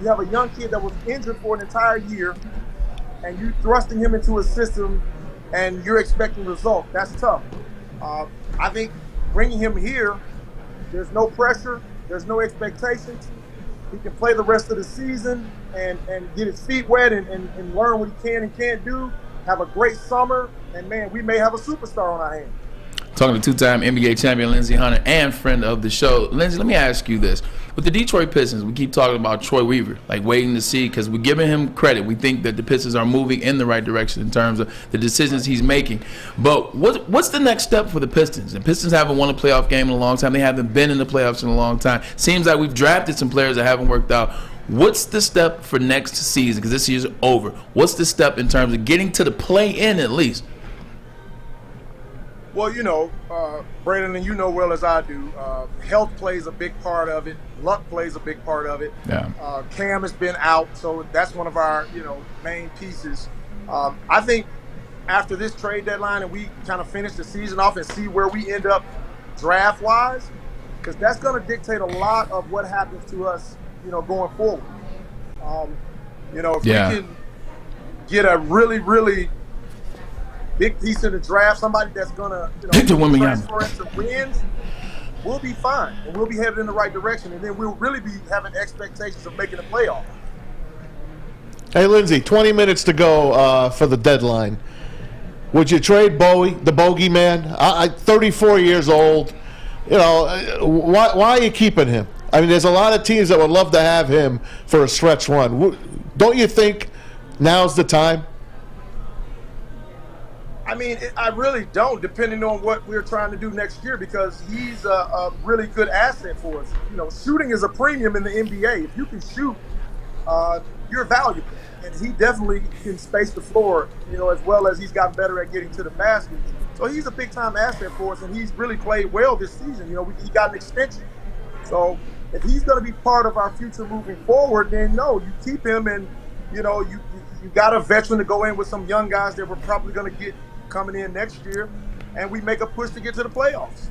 S8: You have a young kid that was injured for an entire year, and you thrusting him into a system, and you're expecting results. That's tough. I think bringing him here, there's no pressure, there's no expectations. He can play the rest of the season and get his feet wet and learn what he can and can't do. Have a great summer, and man, we may have a superstar on our hands.
S3: Talking to two-time NBA champion Lindsey Hunter and friend of the show. Lindsey, let me ask you this. With the Detroit Pistons, we keep talking about Troy Weaver, like waiting to see, because we're giving him credit. We think that the Pistons are moving in the right direction in terms of the decisions he's making. But what's the next step for the Pistons? The Pistons haven't won a playoff game in a long time. They haven't been in the playoffs in a long time. Seems like we've drafted some players that haven't worked out. What's the step for next season? Because this year's over. What's the step in terms of getting to the play-in at least?
S8: Well, Braylon, and you know well as I do, health plays a big part of it. Luck plays a big part of it.
S3: Yeah.
S8: Cam has been out, so that's one of our, main pieces. I think after this trade deadline and we kind of finish the season off and see where we end up draft-wise, because that's going to dictate a lot of what happens to us, going forward. If we can get a really, really big piece in the draft, somebody that's gonna transfer into wins, we'll be fine and we'll be headed in the right direction, and then we'll really be having expectations of making a playoff.
S4: Hey Lindsey, 20 minutes to go for the deadline. Would you trade Bowie, the bogeyman? 34 years old. Why are you keeping him? I mean, there's a lot of teams that would love to have him for a stretch run. Don't you think now's the time?
S8: I mean, I really don't, depending on what we're trying to do next year, because he's a really good asset for us. Shooting is a premium in the NBA. If you can shoot, you're valuable. And he definitely can space the floor, as well as he's gotten better at getting to the basket. So he's a big-time asset for us, and he's really played well this season. He got an extension. So if he's going to be part of our future moving forward, then no, you keep him, and, you got a veteran to go in with some young guys that we're probably going to get coming in next year, and we make a push to get to the playoffs.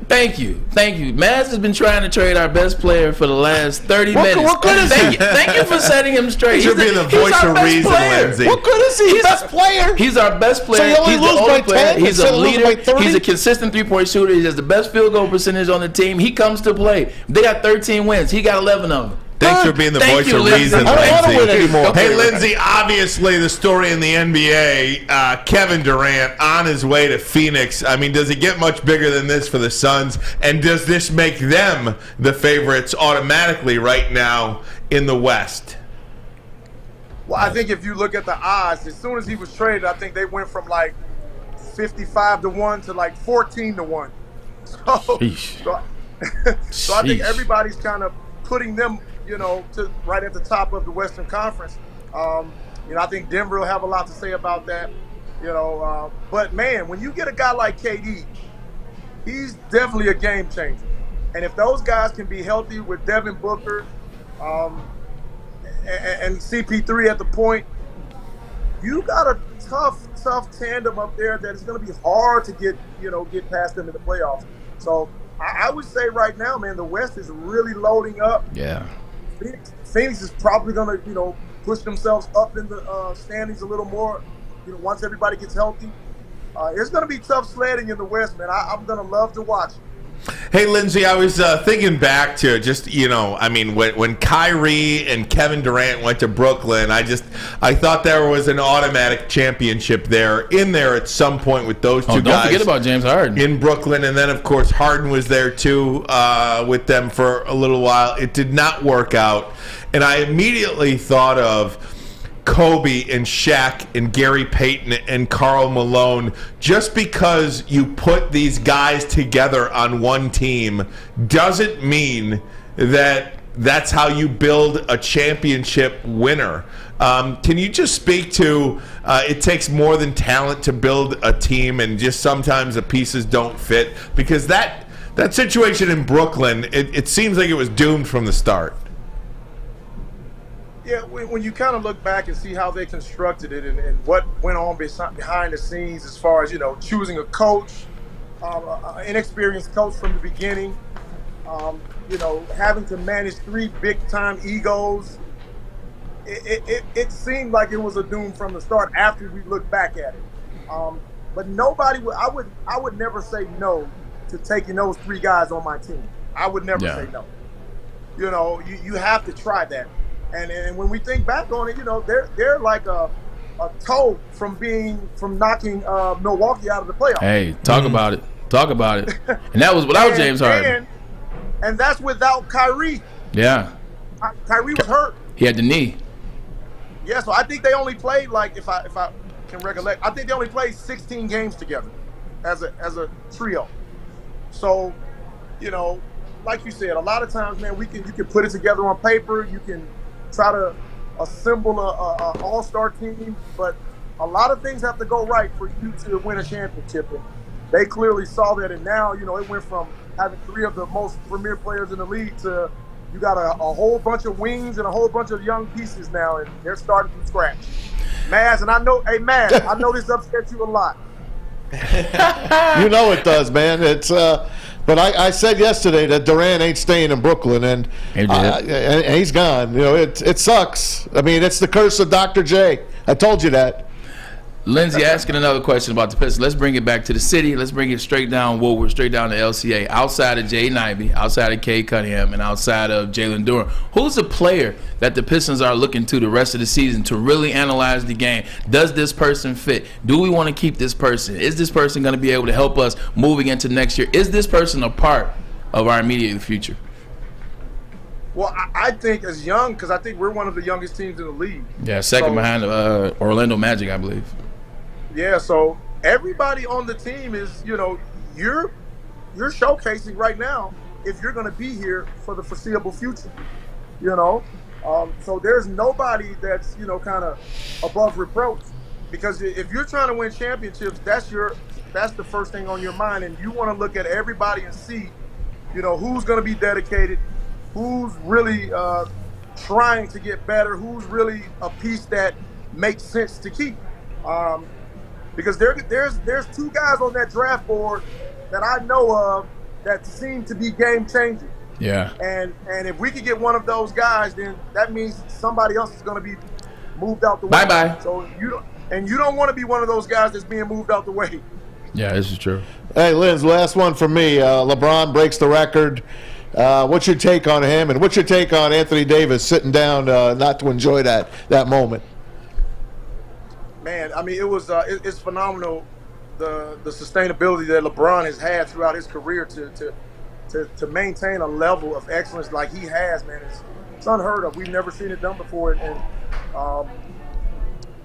S3: Thank you. Maz has been trying to trade our best player for the last 30 minutes.
S4: What good is he?
S3: Thank you for setting him straight.
S2: You're being the voice of reason, Lindsey.
S4: What good is he? He's best player.
S3: He's our best player.
S4: So
S3: he's the only player.
S4: 10,
S3: he's a leader. He's a consistent three-point shooter. He has the best field goal percentage on the team. He comes to play. They got 13 wins. He got 11 of them.
S2: Thanks for being the voice of reason,
S4: I don't want to win anymore.
S2: Hey, Lindsey, obviously the story in the NBA, Kevin Durant on his way to Phoenix. I mean, does it get much bigger than this for the Suns? And does this make them the favorites automatically right now in the West?
S8: Well, I think if you look at the odds, as soon as he was traded, I think they went from like 55-1 to like 14-1. So I think everybody's kind of putting them, to right at the top of the Western Conference. I think Denver will have a lot to say about that. But man, when you get a guy like KD, he's definitely a game changer. And if those guys can be healthy with Devin Booker and CP3 at the point, you got a tough tandem up there that is going to be hard to get past them in the playoffs. So I would say right now, man, the West is really loading up.
S3: Yeah.
S8: Phoenix is probably going to, push themselves up in the standings a little more, once everybody gets healthy. It's going to be tough sledding in the West, man. I'm going to love to watch it.
S2: Hey, Lindsey, I was thinking back to just, when Kyrie and Kevin Durant went to Brooklyn, I thought there was an automatic championship in there at some point with those two guys.
S3: Don't forget about James Harden.
S2: In Brooklyn, and then, of course, Harden was there, too, with them for a little while. It did not work out, and I immediately thought of Kobe and Shaq and Gary Payton and Karl Malone. Just because you put these guys together on one team doesn't mean that that's how you build a championship winner. Can you just speak to it takes more than talent to build a team, and just sometimes the pieces don't fit? Because that situation in Brooklyn, it seems like it was doomed from the start.
S8: Yeah, when you kind of look back and see how they constructed it and what went on behind the scenes as far as, choosing a coach, an inexperienced coach from the beginning, having to manage 3 big-time egos, it seemed like it was a doom from the start after we look back at it. But nobody would, I would never say no to taking those 3 guys on my team. I would never say no. You have to try that. And when we think back on it, they're like a toe from knocking Milwaukee out of the playoffs.
S3: Hey, talk about it. Talk about it. And that was without James Harden.
S8: And that's without Kyrie.
S3: Yeah.
S8: Kyrie was hurt.
S3: He had the knee.
S8: Yeah, so I think they only played, like, if I can recollect, I think they only played 16 games together as a trio. So, like you said, a lot of times, man, you can put it together on paper. You can try to assemble a all-star team, but a lot of things have to go right for you to win a championship. And they clearly saw that, and now, it went from having 3 of the most premier players in the league to you got a whole bunch of wings and a whole bunch of young pieces now, and they're starting from scratch. Maz, and I know this upsets you a lot.
S4: It does, man. It's but I said yesterday that Durant ain't staying in Brooklyn, and he's gone. It sucks. I mean, it's the curse of Dr. J. I told you that.
S3: Lindsey asking another question about the Pistons. Let's bring it back to the city. Let's bring it straight down Woodward, straight down to LCA. Outside of Jaden Ivey, outside of Cade Cunningham, and outside of Jalen Duren, who's the player that the Pistons are looking to the rest of the season to really analyze the game? Does this person fit? Do we want to keep this person? Is this person going to be able to help us moving into next year? Is this person a part of our immediate future?
S8: Well, I think as young, because I think we're one of the youngest teams in the league.
S3: Yeah, second behind Orlando Magic, I believe.
S8: Yeah, so everybody on the team is, you're showcasing right now if you're going to be here for the foreseeable future, So there's nobody that's, kind of above reproach, because if you're trying to win championships, that's the first thing on your mind, and you want to look at everybody and see, who's going to be dedicated, who's really trying to get better, who's really a piece that makes sense to keep. Because there's 2 guys on that draft board that I know of that seem to be game changing.
S3: Yeah.
S8: And if we could get one of those guys, then that means somebody else is going to be moved out the way.
S3: Bye.
S8: So you don't want to be one of those guys that's being moved out the way.
S3: Yeah, this is true.
S4: Hey, Linz, last one for me. LeBron breaks the record. What's your take on him, and what's your take on Anthony Davis sitting down not to enjoy that moment?
S8: Man, I mean, it's phenomenal, the sustainability that LeBron has had throughout his career to maintain a level of excellence like he has, man. It's unheard of. We've never seen it done before, and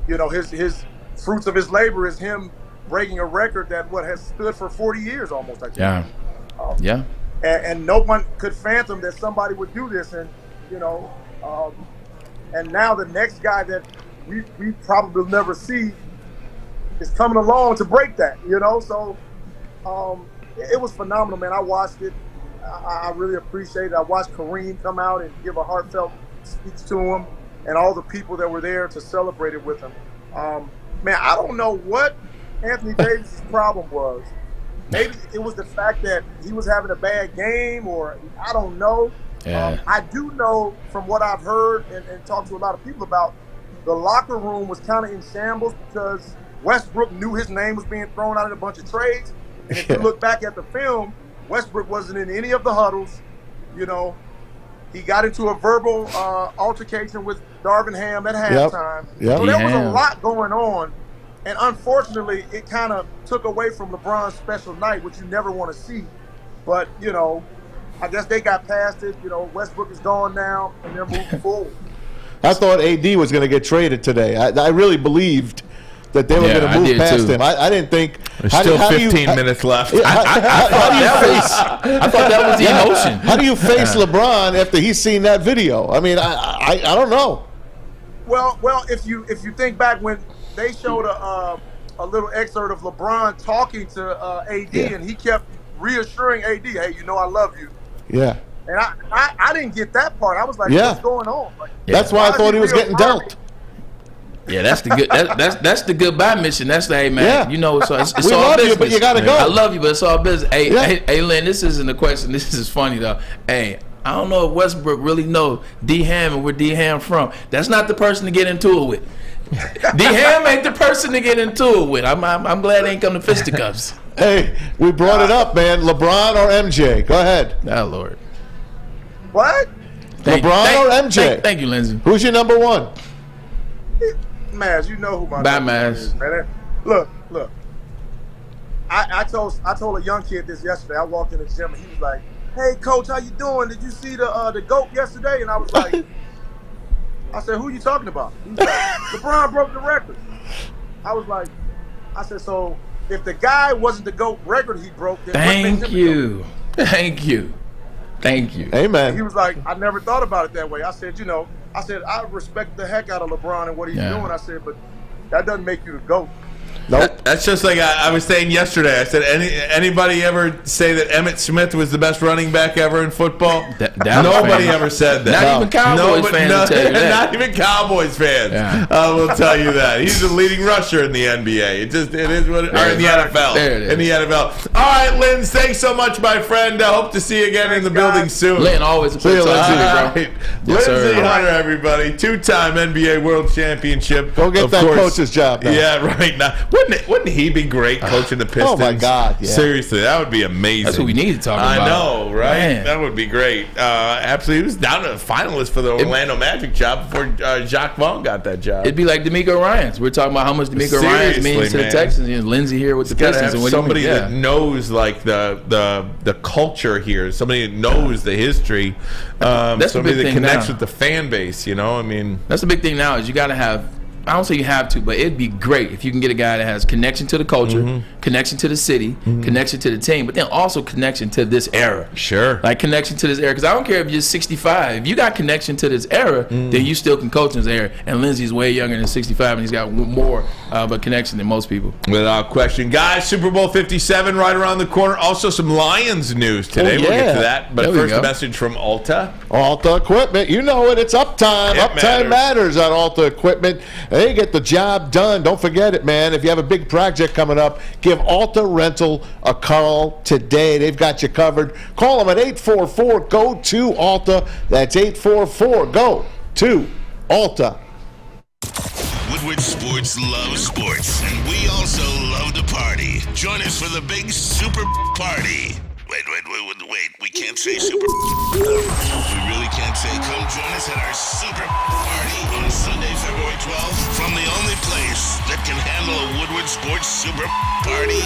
S8: his fruits of his labor is him breaking a record that has stood for 40 years almost. I think.
S3: Yeah.
S8: And no one could fathom that somebody would do this, and and now the next guy that we probably never see is coming along to break that, So it was phenomenal, man. I watched it. I really appreciate it. I watched Kareem come out and give a heartfelt speech to him, and all the people that were there to celebrate it with him. Man, I don't know what Anthony Davis' problem was. Maybe it was the fact that he was having a bad game, or I don't know.
S3: Yeah.
S8: I do know from what I've heard and talked to a lot of people about, the locker room was kind of in shambles because Westbrook knew his name was being thrown out in a bunch of trades. And if you look back at the film, Westbrook wasn't in any of the huddles. You know, he got into a verbal altercation with Darvin Ham at halftime.
S4: Yep.
S8: So there was a lot going on. And unfortunately, it kind of took away from LeBron's special night, which you never want to see. But, you know, I guess they got past it. You know, Westbrook is gone now, and they're moving forward.
S4: I thought AD was going to get traded today. I really believed that they were going to move past him. I didn't think.
S2: There's still 15 minutes left.
S3: I thought that was the emotion.
S4: How do you face LeBron after he's seen that video? I mean, I don't know.
S8: Well, if you think back when they showed a little excerpt of LeBron talking to AD, and he kept reassuring AD, "Hey, you know I love you."
S4: Yeah.
S8: And I didn't get that part. I was like, "What's going on?" Like,
S4: that's why I thought he was getting dealt.
S3: Yeah, that's the good. That's the goodbye mission. That's the, hey man,
S4: Yeah.
S3: you know, it's all
S4: We
S3: business.
S4: love you, but you gotta go.
S3: I love you, but it's all business. Hey, Lynn, this isn't a question. This is funny though. Hey, I don't know if Westbrook really knows D Ham and where D Ham from. That's not the person to get into it with. D Ham ain't the person to get into it with. I'm glad they ain't come to fisticuffs.
S4: Hey, we brought it up, man. LeBron or MJ? Go ahead.
S3: Oh Lord.
S8: What?
S4: LeBron or MJ?
S3: Thank you, Lindsey.
S4: Who's your number one?
S8: Maz, you know who my
S3: Bye,
S8: number
S3: Maz.
S8: is, man. Look. I told a young kid this yesterday. I walked in the gym and he was like, "Hey, coach, how you doing? Did you see the GOAT yesterday?" And I was like, I said, "Who you talking about?" He was like, "LeBron broke the record." I was like, I said, "So if the guy wasn't the GOAT record he broke, then what makes him the GOAT?"
S3: Thank you.
S4: Amen.
S8: He was like, "I never thought about it that way." I said, I respect the heck out of LeBron and what he's doing. I said, but that doesn't make you the GOAT.
S4: Nope.
S2: That's just like I was saying yesterday. I said, anybody ever say that Emmitt Smith was the best running back ever in football? Nobody ever said that.
S3: Not even Cowboys fans will tell you that.
S2: Not even Cowboys fans will tell you that. He's the leading rusher in the NBA. It is what or in the NFL.
S3: There it is.
S2: In the NFL. All right, Lynn, thanks so much, my friend. I hope to see you again in the building soon.
S3: Lynn, always a pleasure.
S2: Lindsey
S3: Yes,
S2: Hunter, everybody. 2-time NBA World Championship.
S4: Go get that coach's job now.
S2: Yeah, right now. Wouldn't he be great coaching the Pistons?
S4: Oh, my God. Yeah.
S2: Seriously, that would be amazing.
S3: That's what we need to talk about.
S2: I know, right?
S3: Man.
S2: That would be great. Absolutely. He was down to the finalist for the Orlando Magic job before Jacques Vaughn got that job.
S3: It'd be like D'Amico Ryans. We're talking about how much D'Amico Ryans means to the Texans. And Lindsey here with the Pistons.
S2: And somebody that knows like the culture here, somebody that knows the history,
S3: That's
S2: somebody that connects
S3: now.
S2: with the fan base. You know, I mean,
S3: that's the big thing now is you got to have. I don't say you have to, but it'd be great if you can get a guy that has connection to the culture, connection to the city, connection to the team, but then also connection to this era.
S2: Sure.
S3: Like connection to this era. Because I don't care if you're 65. If you got connection to this era, then you still can coach in this era. And Lindsey's way younger than 65, and he's got more of a connection than most people.
S2: Without question. Guys, Super Bowl 57 right around the corner. Also some Lions news today. We'll get to that. But first, a message from Alta.
S4: Alta Equipment. You know it. It's uptime. Uptime matters at Alta Equipment. They get the job done. Don't forget it, man. If you have a big project coming up, give Alta Rental a call today. They've got you covered. Call them at 844-GO-TO-ALTA. That's 844-GO-TO-ALTA.
S1: Woodward Sports loves sports, and we also love to party. Join us for the big Super Party. Wait, we can't say Super. We really can't say. Come join us at our Super Party on Sunday, February 12th, from the only place that can handle a Woodward Sports Super Party.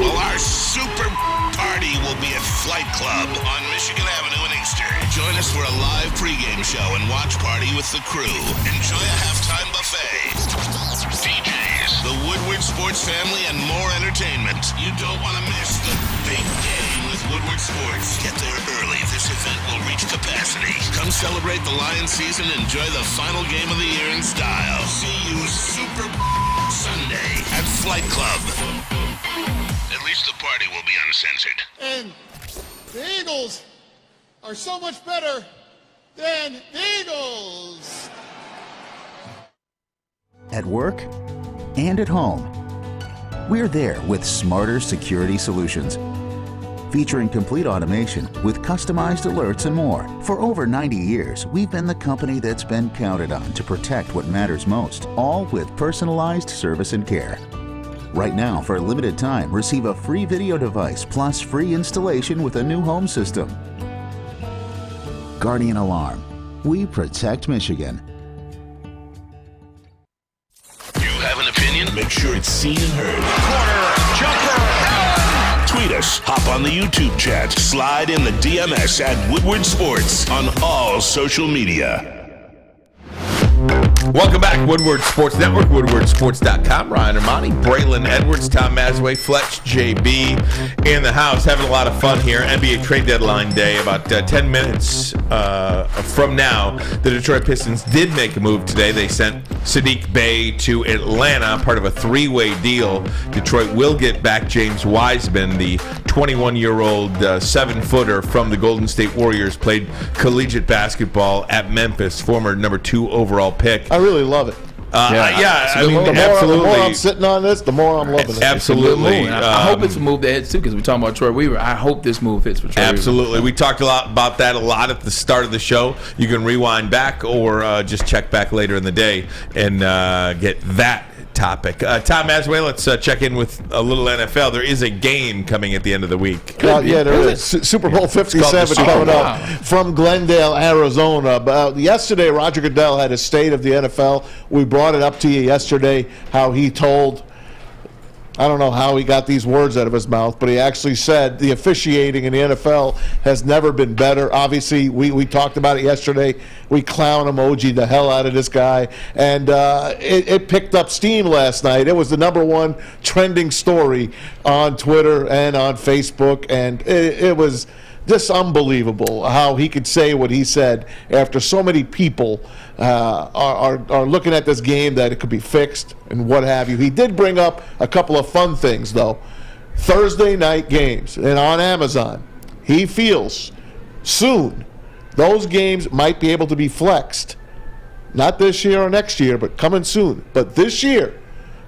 S1: Well, our Super Party will be at Flight Club on Michigan Avenue in Inkster. Join us for a live pregame show and watch party with the crew. Enjoy a halftime buffet, DJs, the Woodward Sports family, and more entertainment. You don't want to miss the big game with Woodward Sports. Get there early. This event will reach capacity. Come celebrate the Lions season and enjoy the final game of the year in style. See you Super Sunday at Flight Club. At least the party will be uncensored.
S9: And the Eagles are so much better than the Eagles.
S10: At work and at home, we're there with smarter security solutions. Featuring complete automation with customized alerts and more. For over 90 years, we've been the company that's been counted on to protect what matters most, all with personalized service and care. Right now, for a limited time, receive a free video device plus free installation with a new home system. Guardian Alarm. We protect Michigan.
S1: You have an opinion? Make sure it's seen and heard. Corner, jumper, tweet us, hop on the YouTube chat, slide in the DMS at Woodward Sports on all social media.
S2: Welcome back, Woodward Sports Network, woodwardsports.com. Ryan Ermanni, Braylon Edwards, Tom Mazawey, Fletch, JB in the house. Having a lot of fun here. NBA trade deadline day. About 10 minutes from now, the Detroit Pistons did make a move today. They sent Saddiq Bey to Atlanta, part of a three-way deal. Detroit will get back James Wiseman, the 21-year-old 7-footer from the Golden State Warriors, played collegiate basketball at Memphis, former number 2 overall pick.
S4: I really love it.
S2: I mean,
S4: the
S2: absolutely.
S4: more I'm sitting on this, the more I'm loving it.
S2: Absolutely.
S3: I hope it's a move that hits too, because we're talking about Troy Weaver. I hope this move hits for Troy Weaver.
S2: Absolutely. We talked about that a lot at the start of the show. You can rewind back or just check back later in the day and get that topic. Tom Mazawey, let's check in with a little NFL. There is a game coming at the end of the week.
S4: There is. Super Bowl 57 coming up from Glendale, Arizona. Yesterday, Roger Goodell had a state of the NFL. We brought it up to you yesterday, how he told, I don't know how he got these words out of his mouth, but he actually said the officiating in the NFL has never been better. Obviously, we talked about it yesterday. We clown emoji the hell out of this guy. And it picked up steam last night. It was the #1 trending story on Twitter and on Facebook. And it was just unbelievable how he could say what he said after so many people are looking at this game, that it could be fixed and what have you. He did bring up a couple of fun things, though. Thursday night games and on Amazon, he feels soon those games might be able to be flexed. Not this year or next year, but coming soon. But this year,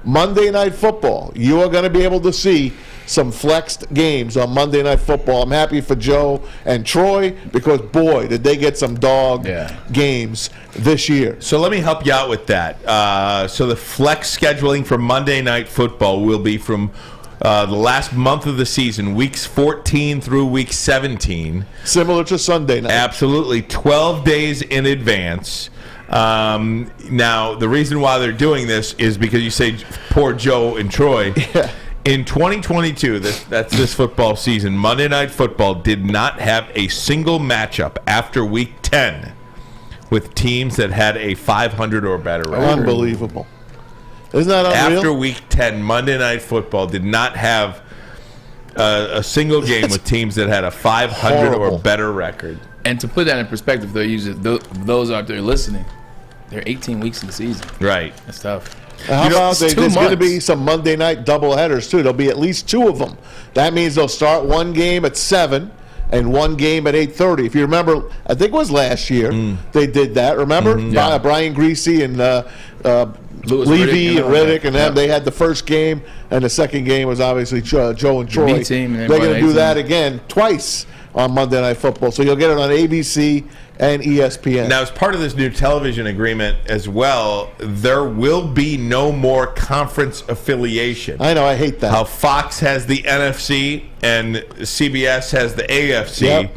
S4: Monday Night Football, you are going to be able to see some flexed games on Monday Night Football. I'm happy for Joe and Troy, because, boy, did they get some dog games this year.
S2: So let me help you out with that. So the flex scheduling for Monday Night Football will be from the last month of the season, weeks 14 through week 17.
S4: Similar to Sunday night.
S2: Absolutely. 12 days in advance. Now, the reason why they're doing this is because you say poor Joe and Troy.
S4: Yeah.
S2: In 2022, that's this football season, Monday Night Football did not have a single matchup after Week 10 with teams that had a 500 or better record.
S4: Unbelievable. Isn't that unreal?
S2: After Week 10, Monday Night Football did not have a single game with teams that had a 500 or better record.
S3: And to put that in perspective, those out there listening, they're 18 weeks in the season.
S2: Right.
S3: That's tough.
S4: How about there's going to be some Monday night doubleheaders, too. There'll be at least 2 of them. That means they'll start one game at 7 and one game at 8:30. If you remember, I think it was last year they did that. Remember?
S3: Yeah.
S4: Brian Greasy and Levy and Riddick and them, they had the first game, and the second game was obviously Joe and Troy. They're going to do that again twice on Monday Night Football. So you'll get it on ABC and ESPN.
S2: Now, as part of this new television agreement as well, there will be no more conference affiliation.
S4: I know, I hate that.
S2: How Fox has the NFC and CBS has the AFC.
S4: Yep.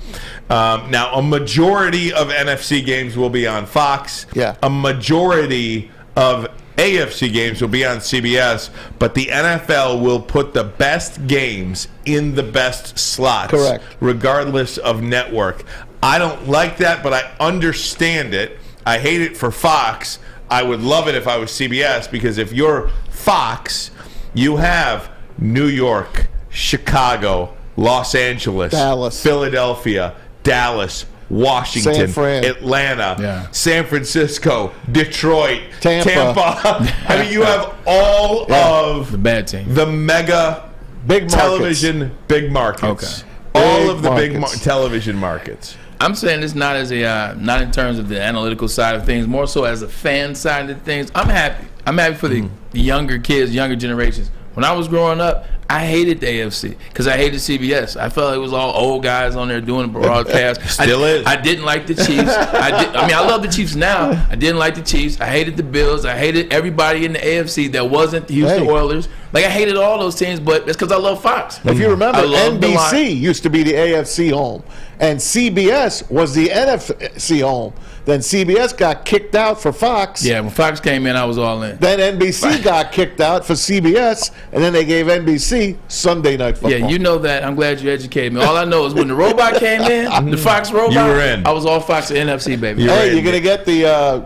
S2: Now, a majority of NFC games will be on Fox.
S4: Yeah.
S2: A majority of AFC games will be on CBS, but the NFL will put the best games in the best slots.
S4: Correct.
S2: Regardless of network. I don't like that, but I understand it. I hate it for Fox. I would love it if I was CBS, because if you're Fox, you have New York, Chicago, Los Angeles,
S4: Dallas,
S2: Philadelphia, Dallas, Washington,
S4: Atlanta,
S2: San Francisco, Detroit,
S4: Tampa.
S2: I mean, you have all of
S3: the bad team,
S2: the mega
S4: big
S2: television big markets.
S3: Okay.
S2: All of the big television markets.
S3: I'm saying this not as not in terms of the analytical side of things, more so as a fan side of things. I'm happy. I'm happy for the younger kids, younger generations. When I was growing up, I hated the AFC because I hated CBS. I felt like it was all old guys on there doing the broadcast.
S2: Still is.
S3: I didn't like the Chiefs. I love the Chiefs now. I didn't like the Chiefs. I hated the Bills. I hated everybody in the AFC that wasn't the Houston Oilers Like, I hated all those teams, but it's because I love Fox.
S4: If you remember,
S3: love
S4: NBC used to be the AFC home, and CBS was the NFC home. Then CBS got kicked out for Fox.
S3: Yeah, when Fox came in, I was all in.
S4: Then NBC got kicked out for CBS, and then they gave NBC Sunday Night Football.
S3: Yeah, you know that. I'm glad you educated me. All I know is when the robot came in, the Fox robot,
S2: you were in.
S3: I was all Fox and NFC, baby.
S4: Hey, you're going to get the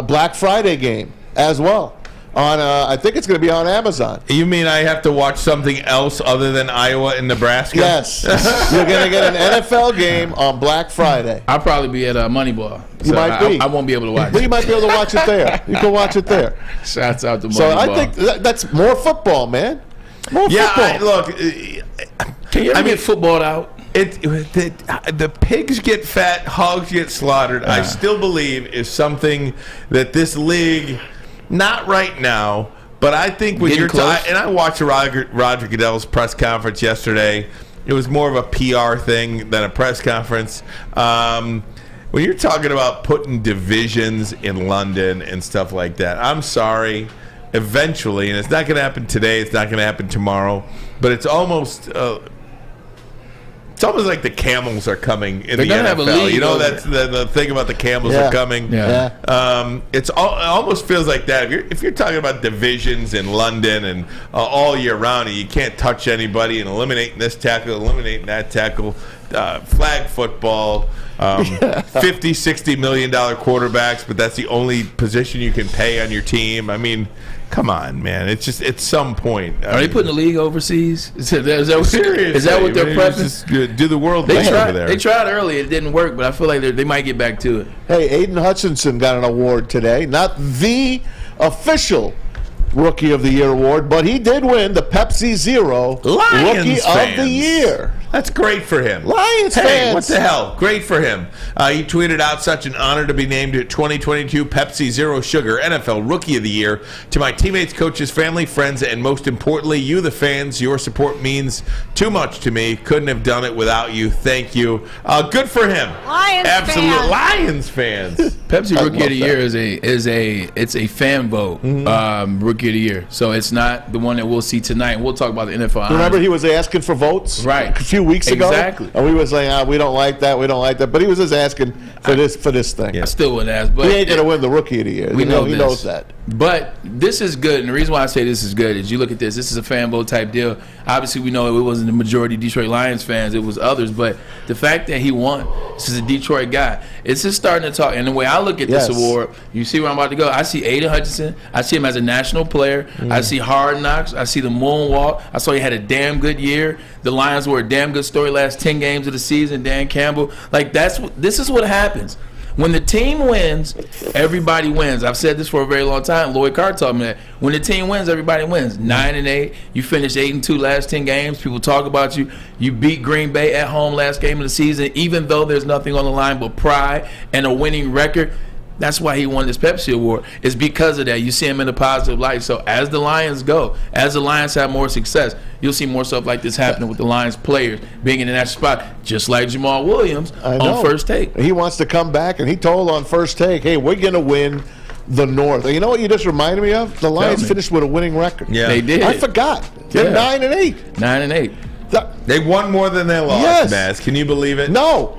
S4: Black Friday game as well. On, I think it's going to be on Amazon.
S2: You mean I have to watch something else other than Iowa and Nebraska?
S4: Yes. You're going to get an NFL game on Black Friday.
S3: I'll probably be at Moneyball.
S4: You might be.
S3: I won't be able to watch
S4: But
S3: it.
S4: you might be able to watch it there. You can watch it there.
S3: Shouts out to Moneyball.
S4: So I think that's more football, man. More football.
S2: Look.
S3: Can you ever get footballed out?
S2: The pigs get fat, hogs get slaughtered. I still believe is something that this league, not right now, but I think when you're and I watched Roger Goodell's press conference yesterday. It was more of a PR thing than a press conference. When you're talking about putting divisions in London and stuff like that, I'm sorry. Eventually, and it's not going to happen today. It's not going to happen tomorrow. But it's almost like the Camels are coming in the NFL. You know, that's the thing about the Camels are coming.
S3: Yeah.
S2: It almost feels like that. If you're talking about divisions in London and all year round, and you can't touch anybody and eliminating this tackle, eliminating that tackle, flag football, $50, $60 million quarterbacks, but that's the only position you can pay on your team. I mean, come on, man. It's just at some point.
S3: Are they putting the league overseas? Is that what they're prepping?
S2: Just do the world thing over there.
S3: They tried early. It didn't work, but I feel like they might get back to it.
S4: Hey, Aiden Hutchinson got an award today. Not the official Rookie of the Year award, but he did win the Pepsi Zero Rookie of the Year.
S2: That's great for him.
S4: Lions fans.
S2: What the hell? Great for him. He tweeted out, such an honor to be named 2022 Pepsi Zero Sugar NFL Rookie of the Year. To my teammates, coaches, family, friends, and most importantly, you, the fans, your support means too much to me. Couldn't have done it without you. Thank you. Good for him.
S11: Lions
S2: Lions fans.
S3: Pepsi Rookie of the Year is a fan vote Rookie of the Year. So it's not the one that we'll see tonight. We'll talk about the NFL.
S4: Remember, he was asking for votes
S3: a
S4: few weeks ago.
S3: Exactly.
S4: And we were saying, we don't like that, we don't like that. But he was just asking for this thing.
S3: I still wouldn't ask. But
S4: he ain't going to win the Rookie of the Year.
S3: He
S4: knows that.
S3: But this is good. And the reason why I say this is good is you look at this. This is a fan vote type deal. Obviously, we know it wasn't the majority Detroit Lions fans. It was others. But the fact that he won, this is a Detroit guy. It's just starting to talk. And the way I look at this award, you see where I'm about to go. I see Aiden Hutchinson. I see him as a national player. I see Hard Knocks. I see the moonwalk. I saw he had a damn good year. The Lions were a damn good story last 10 games of the season. Dan Campbell. Like, this is what happens. When the team wins, everybody wins. I've said this for a very long time. Lloyd Carr told me that. When the team wins, everybody wins. 9-8. You finished 8-2 last 10 games. People talk about you. You beat Green Bay at home last game of the season, even though there's nothing on the line but pride and a winning record. That's why he won this Pepsi Award. It's because of that. You see him in a positive light. So as the Lions go, as the Lions have more success, you'll see more stuff like this happening with the Lions players being in that spot, just like Jamaal Williams on First Take.
S4: He wants to come back, and he told on First Take, hey, we're going to win the North. And you know what you just reminded me of? The Lions finished with a winning record.
S2: Yeah,
S3: they did.
S4: I forgot. They're 9-8.
S3: 9-8.
S2: They won more than they lost, Maz. Can you believe it?
S4: No.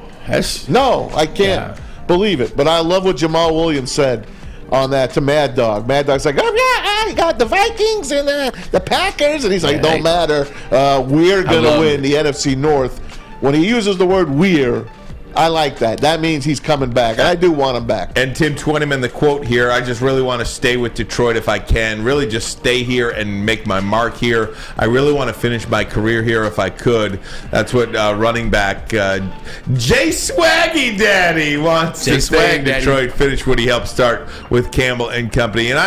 S4: No, I can't believe it. But I love what Jamaal Williams said on that to Mad Dog. Mad Dog's like, I got the Vikings and the Packers. And he's like, don't matter. We're going to win the NFC North. When he uses the word we're, I like that. That means he's coming back. I do want him back.
S2: And Tim Twentyman, the quote here, I just really want to stay with Detroit if I can. Really just stay here and make my mark here. I really want to finish my career here if I could. That's what running back Jay Swaggy Daddy wants to stay in Detroit, finish what he helped start with Campbell and company. And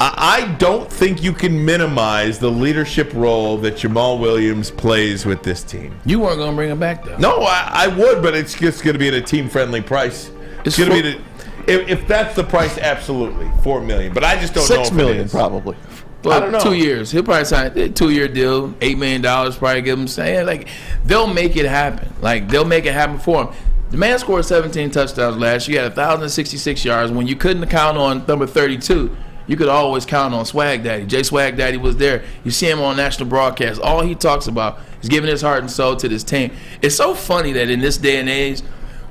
S2: I don't think you can minimize the leadership role that Jamaal Williams plays with this team.
S3: You weren't going to bring him back, though.
S2: No, I would, but it's just going to be at a team-friendly price. It's going to be if that's the price, absolutely, $4 million. But I just don't know.
S4: $6 million, probably.
S3: Well,
S2: I don't know.
S3: 2 years. He'll probably sign a 2-year deal, $8 million. Probably give him saying like they'll make it happen. Like they'll make it happen for him. The man scored 17 touchdowns last year. He had 1,066 yards. When you couldn't count on number 32. you could always count on Swag Daddy. Jay Swag Daddy was there. You see him on national broadcast. All he talks about is giving his heart and soul to this team. It's so funny that in this day and age,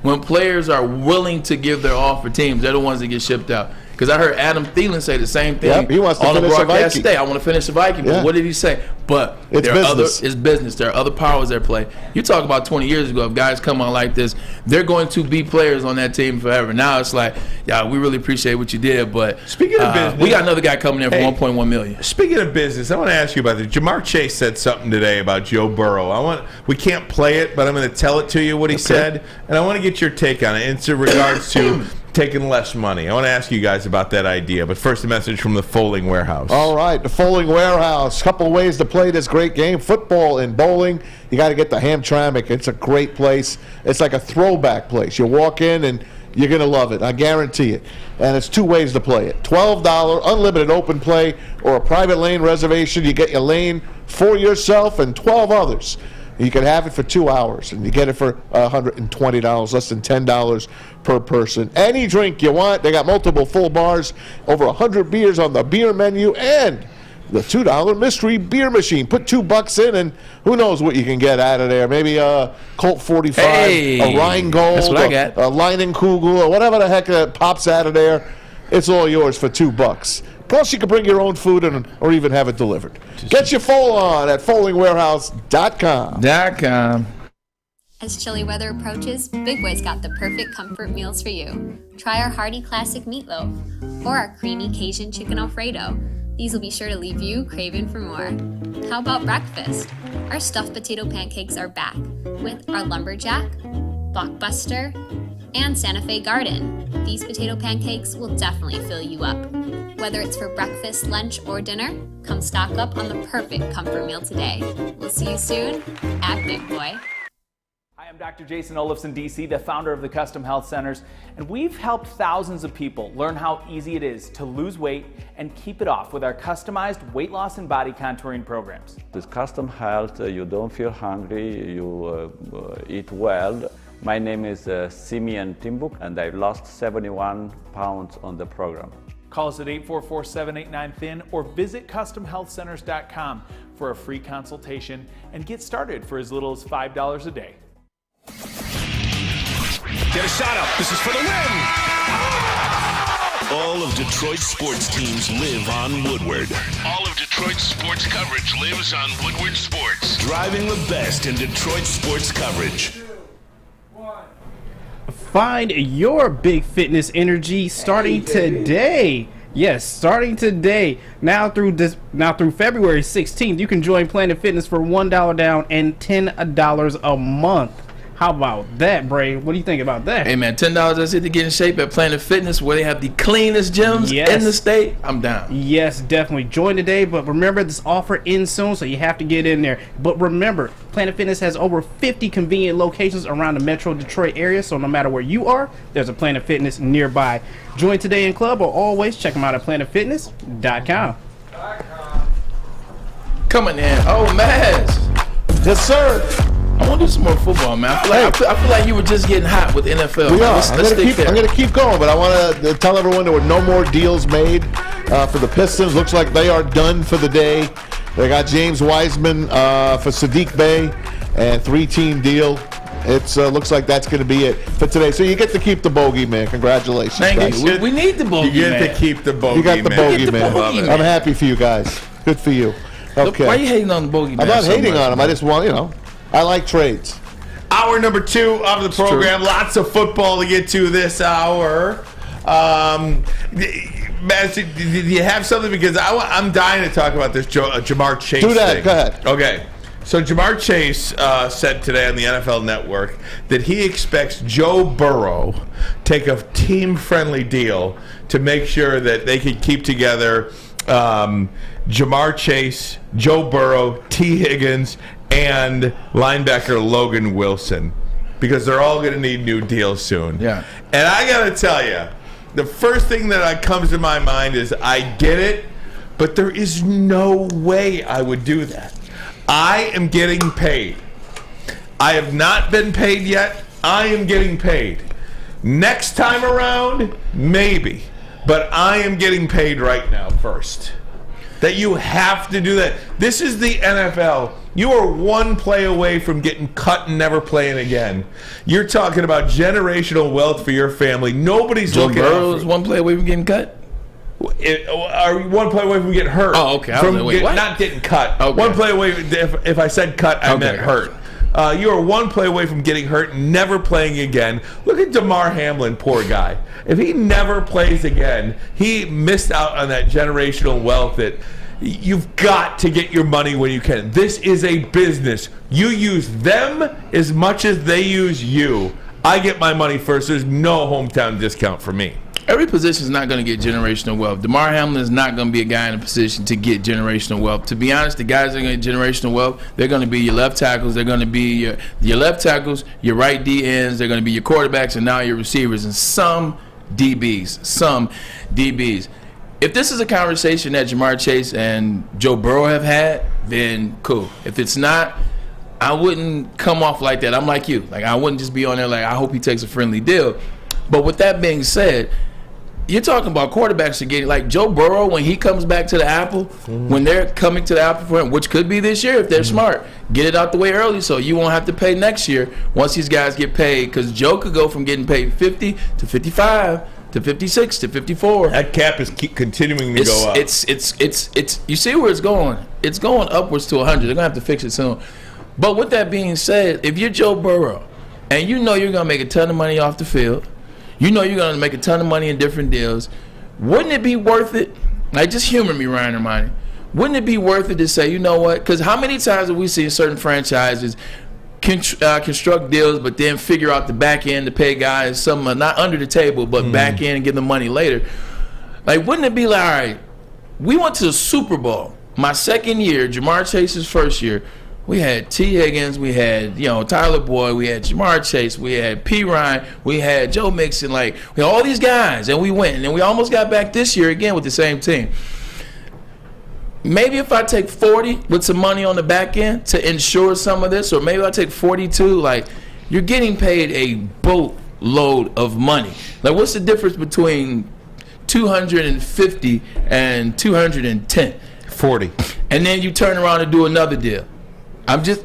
S3: when players are willing to give their all for teams, they're the ones that get shipped out. Because I heard Adam Thielen say the same thing.
S4: Yep, he wants to
S3: on the
S4: finish a
S3: broadcast
S4: Viking.
S3: today. I want to finish the Viking.
S4: Yeah.
S3: But what did he say? But
S4: it's business.
S3: It's business. There are other powers at play. You talk about 20 years ago, if guys come on like this, they're going to be players on that team forever. Now it's like, yeah, we really appreciate what you did, but
S2: speaking of business,
S3: we got another guy coming in for $1.1 million.
S2: Speaking of business, I want to ask you about this. Jamar Chase said something today about Joe Burrow. We can't play it, but I'm going to tell it to you what he said, and I want to get your take on it. It's in regards to taking less money. I want to ask you guys about that idea, but first a message from the Folding Warehouse.
S4: All right, the Folding Warehouse. Couple of ways to play this great game. Football and bowling. You got to get the Hamtramck. It's a great place. It's like a throwback place. You walk in and you're going to love it. I guarantee it. And it's 2 ways to play it. $12 unlimited open play or a private lane reservation. You get your lane for yourself and 12 others. You can have it for 2 hours, and you get it for $120, less than $10 per person. Any drink you want. They got multiple full bars, over 100 beers on the beer menu, and the $2 mystery beer machine. Put $2 in, and who knows what you can get out of there. Maybe a Colt 45, a Rheingold,
S3: that's what I got.
S4: a Leinenkugel, or whatever the heck that pops out of there. It's all yours for $2. Plus, you can bring your own food or even have it delivered. Get your fold on at foldingwarehouse.com.
S11: As chilly weather approaches, Big Boy's got the perfect comfort meals for you. Try our hearty classic meatloaf or our creamy Cajun chicken Alfredo. These will be sure to leave you craving for more. How about breakfast? Our stuffed potato pancakes are back with our lumberjack, blockbuster, and Santa Fe Garden. These potato pancakes will definitely fill you up. Whether it's for breakfast, lunch, or dinner, come stock up on the perfect comfort meal today. We'll see you soon at Big Boy.
S12: Hi, I'm Dr. Jason Olafson, DC, the founder of the Custom Health Centers, and we've helped thousands of people learn how easy it is to lose weight and keep it off with our customized weight loss and body contouring programs.
S13: With Custom Health, you don't feel hungry, you eat well. My name is Simeon Timbuk, and I lost 71 pounds on the program.
S12: Call us at 844-789-THIN or visit CustomHealthCenters.com for a free consultation and get started for as little as $5 a day.
S1: Get a shot up. This is for the win. All of Detroit's sports teams live on Woodward. All of Detroit's sports coverage lives on Woodward Sports. Driving the best in Detroit sports coverage.
S14: Find your big fitness energy starting today. Yes, starting today. Now through February 16th, you can join Planet Fitness for $1 down and $10 a month. How about that, Bray? What do you think about that?
S3: Hey, man, $10, that's it to get in shape at Planet Fitness, where they have the cleanest gyms in the state. I'm down.
S14: Yes, definitely. Join today, but remember, this offer ends soon, so you have to get in there. But remember, Planet Fitness has over 50 convenient locations around the Metro Detroit area, so no matter where you are, there's a Planet Fitness nearby. Join today in club, or always check them out at planetfitness.com.
S3: Coming in. Oh, Maz.
S4: Yes, sir.
S3: I want to do some more football, man. I feel like you were just getting hot with NFL.
S4: We are.
S3: Let's
S4: I'm going to keep going, but I want to tell everyone there were no more deals made for the Pistons. Looks like they are done for the day. They got James Wiseman for Saddiq Bey and 3-team deal. It looks like that's going to be it for today. So you get to keep the bogey, man. Congratulations,
S3: Thank you. We need the bogey,
S2: You
S3: man.
S2: get to keep the bogey,
S4: You got the bogey, man.
S3: man.
S4: I'm happy for you guys. Good for you. Okay.
S3: Why are you hating on the bogey, man?
S4: I'm not
S3: so
S4: hating
S3: much,
S4: on him.
S3: man?
S4: I just want, I like trades.
S2: Hour number 2 of the program. Lots of football to get to this hour. Matt, do you have something? Because I'm dying to talk about this Jamar Chase
S4: Do that.
S2: thing.
S4: Go ahead.
S2: Okay. So Jamar Chase said today on the NFL Network that he expects Joe Burrow take a team-friendly deal to make sure that they can keep together Jamar Chase, Joe Burrow, T. Higgins, and linebacker Logan Wilson, because they're all going to need new deals soon.
S3: Yeah.
S2: And I got to tell you, the first thing that comes to my mind is I get it, but there is no way I would do that. I am getting paid. I have not been paid yet. I am getting paid. Next time around, maybe. but I am getting paid right now first. That you have to do that. This is the NFL. You are one play away from getting cut and never playing again. You're talking about generational wealth for your family. Nobody's
S3: Joe
S2: looking
S3: Burrow
S2: out
S3: is one play away from getting cut?
S2: Are one play away from getting hurt?
S3: Oh, okay.
S2: Not getting cut.
S3: Okay.
S2: One play away. If I said cut, I meant hurt. You are one play away from getting hurt and never playing again. Look at DeMar Hamlin, poor guy. If he never plays again, he missed out on that generational wealth that you've got to get your money when you can. This is a business. You use them as much as they use you. I get my money first. There's no hometown discount for me.
S3: Every position is not going to get generational wealth. DeMar Hamlin is not going to be a guy in a position to get generational wealth. To be honest, the guys that are going to get generational wealth, they're going to be your left tackles. They're going to be your left tackles, your right D ends. They're going to be your quarterbacks, and now your receivers, and some DBs. If this is a conversation that Jamar Chase and Joe Burrow have had, then cool. If it's not, I wouldn't come off like that. I'm like you. Like, I wouldn't just be on there like, I hope he takes a friendly deal. But with that being said, you're talking about quarterbacks are getting, like Joe Burrow, when he comes back to the Apple, when they're coming to the Apple for him, which could be this year if they're smart, get it out the way early so you won't have to pay next year once these guys get paid. Because Joe could go from getting paid 50 to 55 to 56 to 54.
S2: That cap is continuing to go up.
S3: It's you see where it's going? It's going upwards to 100. They're going to have to fix it soon. But with that being said, if you're Joe Burrow and you know you're going to make a ton of money off the field, you know you're going to make a ton of money in different deals, wouldn't it be worth it? Like, just humor me, Ryan Ermanni. Wouldn't it be worth it to say, you know what? Because how many times have we seen certain franchises construct deals but then figure out the back end to pay guys some not under the table but back end and give them money later? Like, wouldn't it be like, all right, we went to the Super Bowl my second year, Jamar Chase's first year. We had T. Higgins, we had, Tyler Boyd, we had Jamar Chase, we had P. Ryan, we had Joe Mixon, like, we had all these guys, and we went, and then we almost got back this year again with the same team. Maybe if I take 40 with some money on the back end to insure some of this, or maybe I take 42, like, you're getting paid a boatload of money. Like, what's the difference between 250 and 210?
S2: 40.
S3: And then you turn around and do another deal. I'm just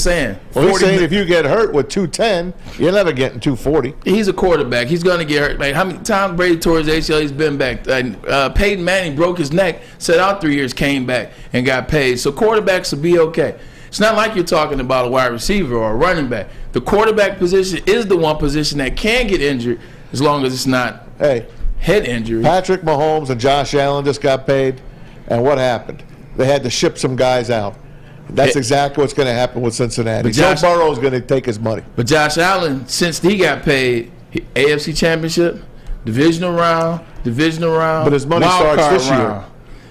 S3: saying.
S4: Well, he's saying if you get hurt with 210, you're never getting 240.
S3: He's a quarterback. He's going to get hurt. Like, how many times Brady tore his ACL? He's been back. Peyton Manning broke his neck, sat out 3 years, came back, and got paid. So quarterbacks will be okay. It's not like you're talking about a wide receiver or a running back. The quarterback position is the one position that can get injured as long as it's not head injury.
S4: Patrick Mahomes and Josh Allen just got paid, and what happened? They had to ship some guys out. That's exactly what's going to happen with Cincinnati. Joe Burrow is going to take his money.
S3: But Josh Allen, since he got paid, AFC Championship, divisional round.
S4: But his money starts this year.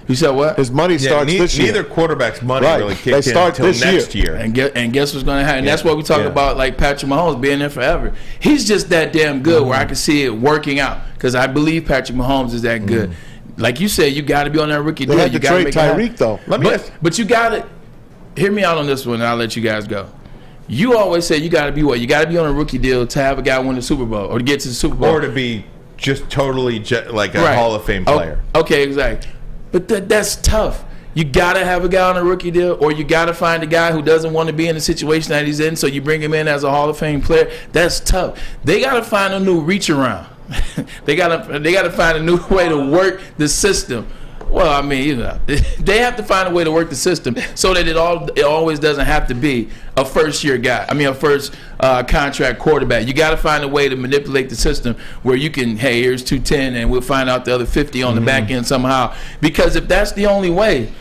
S3: You said what?
S4: His money starts this year.
S2: Neither quarterback's money really kicks in until next year.
S3: And guess what's going to happen? That's why we talk about, like, Patrick Mahomes being there forever. He's just that damn good where I can see it working out because I believe Patrick Mahomes is that good. Like you said, you got to be on that rookie deal.
S4: They had to trade Tyreek, though.
S3: But you got to hear me out on this one, and I'll let you guys go. You always say you got to be what? You got to be on a rookie deal to have a guy win the Super Bowl or to get to the Super Bowl.
S2: Or to be just totally like a Hall of Fame player.
S3: Okay, exactly. But that's tough. You got to have a guy on a rookie deal, or you got to find a guy who doesn't want to be in the situation that he's in, so you bring him in as a Hall of Fame player. That's tough. They got to find a new reach around. They got to find a new way to work the system. Well, I mean, they have to find a way to work the system so that it always doesn't have to be a first-year guy. I mean, a first contract quarterback. You got to find a way to manipulate the system where you can, hey, here's 210, and we'll find out the other 50 on the back end somehow. Because if that's the only way,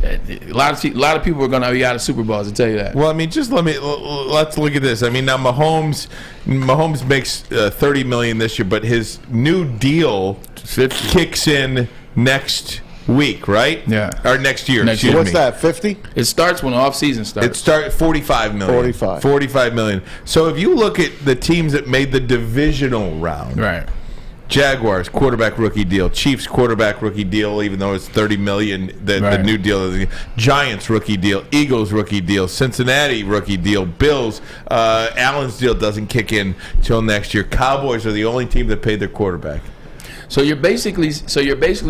S3: a lot of people are going to be out of Super Bowls, I'll tell you that.
S2: Well, I mean, let's look at this. I mean, now Mahomes makes $30 million this year, but his new deal kicks in next week, right?
S3: Yeah.
S2: Or next year.
S4: What's that, 50?
S3: It starts when the off-season starts.
S2: It starts $45 million. $45 million. So if you look at the teams that made the divisional round,
S3: right?
S2: Jaguars quarterback rookie deal, Chiefs quarterback rookie deal, even though it's $30 million. The new deal, Giants rookie deal, Eagles rookie deal, Cincinnati rookie deal, Bills. Allen's deal doesn't kick in till next year. Cowboys are the only team that paid their quarterback.
S3: So you're basically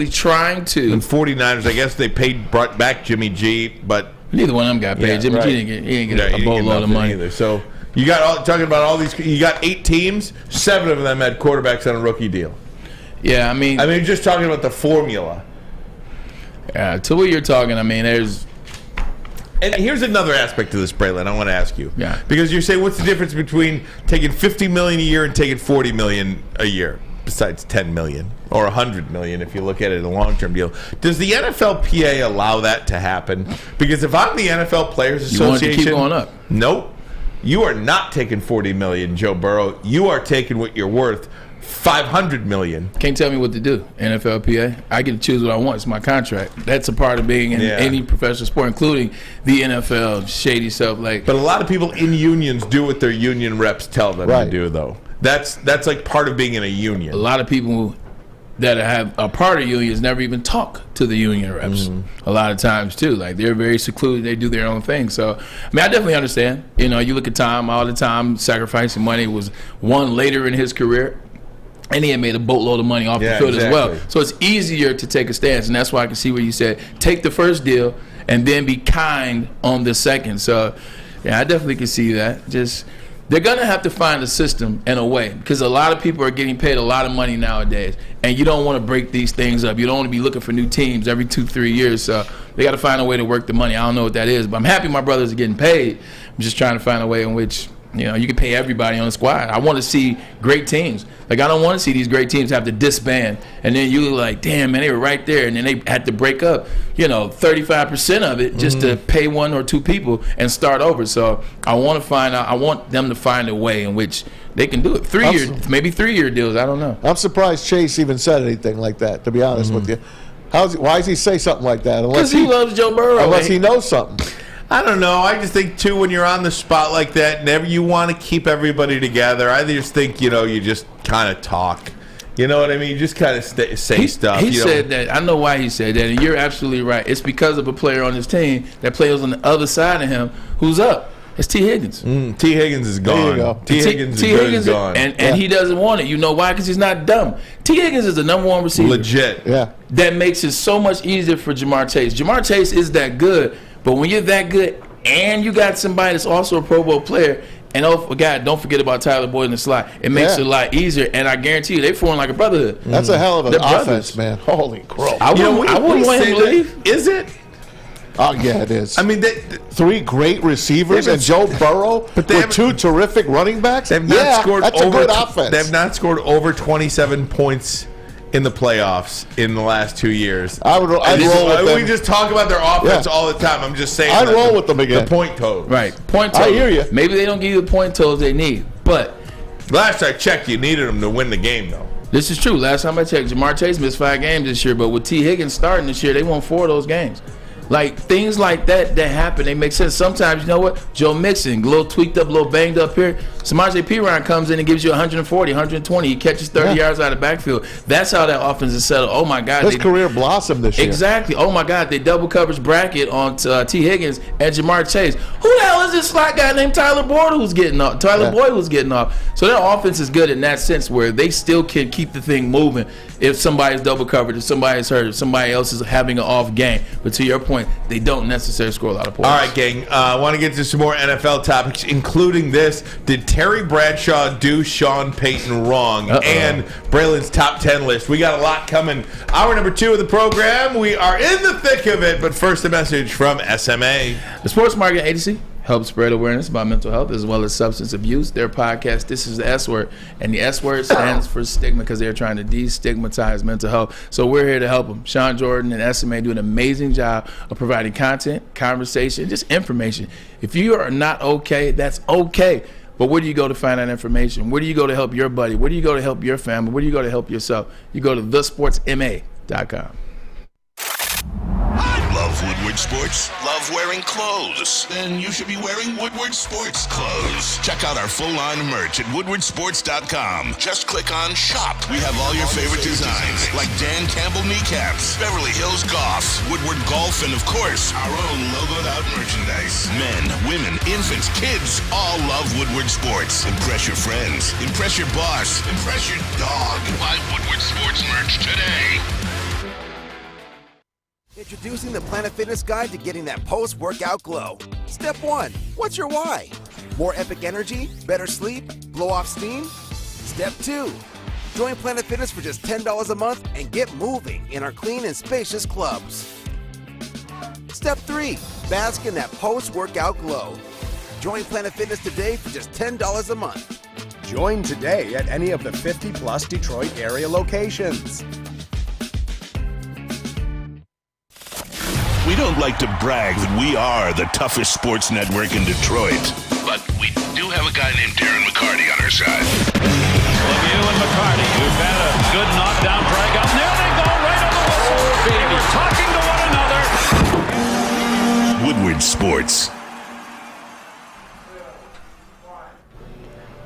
S3: trying to.
S2: And 49ers, I guess they brought back Jimmy G, but
S3: neither one of them got paid.
S2: Yeah,
S3: Jimmy
S2: right.
S3: G didn't get a boatload of money
S2: either. So you got talking about all these. You got 8 teams. 7 of them had quarterbacks on a rookie deal.
S3: Yeah, I mean,
S2: just talking about the formula.
S3: Yeah, to what you're talking, I mean, there's.
S2: And here's another aspect of this, Braylon, I want to ask you.
S3: Yeah.
S2: Because you're saying, what's the difference between taking $50 million a year and taking $40 million a year, besides $10 million or $100 million if you look at it in a long-term deal? Does the NFLPA allow that to happen? Because if I'm the NFL Players Association,
S3: you want it to keep going up.
S2: Nope. You are not taking $40 million, Joe Burrow. You are taking what you're worth. $500 million.
S3: Can't tell me what to do, NFLPA. I get to choose what I want. It's my contract. That's a part of being in any professional sport, including the NFL. Shady stuff like.
S2: But a lot of people in unions do what their union reps tell them to do, though. That's like part of being in a union.
S3: A lot of people that have a part of unions never even talk to the union reps. A lot of times too, like they're very secluded. They do their own thing. So I mean, I definitely understand. You know, you look at Tom all the time sacrificing money. Was one later in his career. And he had made a boatload of money off the field as well. So it's easier to take a stance. And that's why I can see where you said, take the first deal and then be kind on the second. So, yeah, I definitely can see that. Just they're going to have to find a system and a way. Because a lot of people are getting paid a lot of money nowadays. And you don't want to break these things up. You don't want to be looking for new teams every 2-3 years. So they got to find a way to work the money. I don't know what that is. But I'm happy my brothers are getting paid. I'm just trying to find a way in which, you know, you can pay everybody on the squad. I want to see great teams. Like, I don't want to see these great teams have to disband. And then you're like, damn, man, they were right there. And then they had to break up, 35% of it just to pay 1 or 2 people and start over. So I want them to find a way in which they can do it. Maybe 3-year deals. I don't know.
S4: I'm surprised Chase even said anything like that, to be honest with you. Why does he say something like that?
S3: Because he loves Joe Burrow.
S4: Unless he knows something.
S2: I don't know. I just think, too, when you're on the spot like that, never you want to keep everybody together. I just think, you just kind of talk. You know what I mean? You just kind of say stuff.
S3: He said that. I know why he said that, and you're absolutely right. It's because of a player on his team that plays on the other side of him who's up. It's T. Higgins.
S2: T. Higgins is gone. There you go. T. Higgins is gone.
S3: And he doesn't want it. You know why? Because he's not dumb. T. Higgins is the #1 receiver.
S2: Legit.
S4: Yeah.
S3: That makes it so much easier for Jamar Chase. Jamar Chase is that good. But when you're that good and you got somebody that's also a Pro Bowl player, and don't forget about Tyler Boyd in the slot. It makes it a lot easier, and I guarantee you, they form like a brotherhood.
S4: That's a hell of an offense, man. Holy crap!
S3: I wouldn't want him to leave.
S2: Is it?
S4: Oh, yeah, it is.
S2: I mean,
S4: 3 great receivers and Joe Burrow with 2 terrific running backs.
S2: They've not scored
S4: that's a good offense.
S2: They've not scored over 27 points in the playoffs in the last 2 years.
S4: I'd roll with them.
S2: We just talk about their offense all the time. I'm just saying.
S4: I'd roll with them again.
S2: The point totals.
S3: Right. Point totals.
S4: I hear you.
S3: Maybe they don't give you the point totals they need. But
S2: last I checked, you needed them to win the game, though.
S3: This is true. Last time I checked, Jamar Chase missed 5 games this year. But with T. Higgins starting this year, they won 4 of those games. Like, things like that happen, they make sense. Sometimes, you know what? Joe Mixon, a little tweaked up, a little banged up here. Samaje Perine comes in and gives you 140, 120. He catches 30 yards out of the backfield. That's how that offense is settled. Oh, my God.
S4: His career blossomed this year.
S3: Exactly. Oh, my God. They double coverage bracket on T. Higgins and Jamar Chase. Who the hell is this slot guy named Tyler Boyd who's getting off? Boyd who's getting off. So their offense is good in that sense where they still can keep the thing moving if somebody's double covered, if somebody's hurt, if somebody else is having an off game. But to your point, they don't necessarily score a lot of points.
S2: All right, gang. I want to get to some more NFL topics, including this. Did Terry Bradshaw do Sean Payton wrong? And Braylon's top 10 list. We got a lot coming. Hour number 2 of the program. We are in the thick of it. But first, a message from SMA.
S3: The Sports Marketing Agency helps spread awareness about mental health as well as substance abuse. Their podcast, This is the S Word, and the S Word stands for stigma because they're trying to destigmatize mental health. So we're here to help them. Sean Jordan and SMA do an amazing job of providing content, conversation, just information. If you are not okay, that's okay. But where do you go to find that information? Where do you go to help your buddy? Where do you go to help your family? Where do you go to help yourself? You go to thesportsma.com.
S1: I love Woodward Sports? Love wearing clothes? Then you should be wearing Woodward Sports clothes. Check out our full line of merch at woodwardsports.com. Just click on Shop. We have all your favorite designs, like Dan Campbell kneecaps, Beverly Hills Golf, Woodward Golf, and of course, our own logoed out merchandise. Men, women, infants, kids all love Woodward Sports. Impress your friends. Impress your boss. Impress your dog. Buy Woodward Sports merch today.
S15: Introducing the Planet Fitness Guide to getting that post-workout glow. Step 1. What's your why? More epic energy? Better sleep? Blow off steam? Step 2. Join Planet Fitness for just $10 a month and get moving in our clean and spacious clubs. Step 3. Bask in that post-workout glow. Join Planet Fitness today for just $10 a month.
S16: Join today at any of the 50-plus Detroit area locations.
S1: We don't like to brag that we are the toughest sports network in Detroit, but we do have a guy named Darren McCarty on our side.
S17: Lemieux and McCarty, who've had a good knockdown drag up. There they go, right on the whistle. They were talking to one another.
S1: Woodward Sports.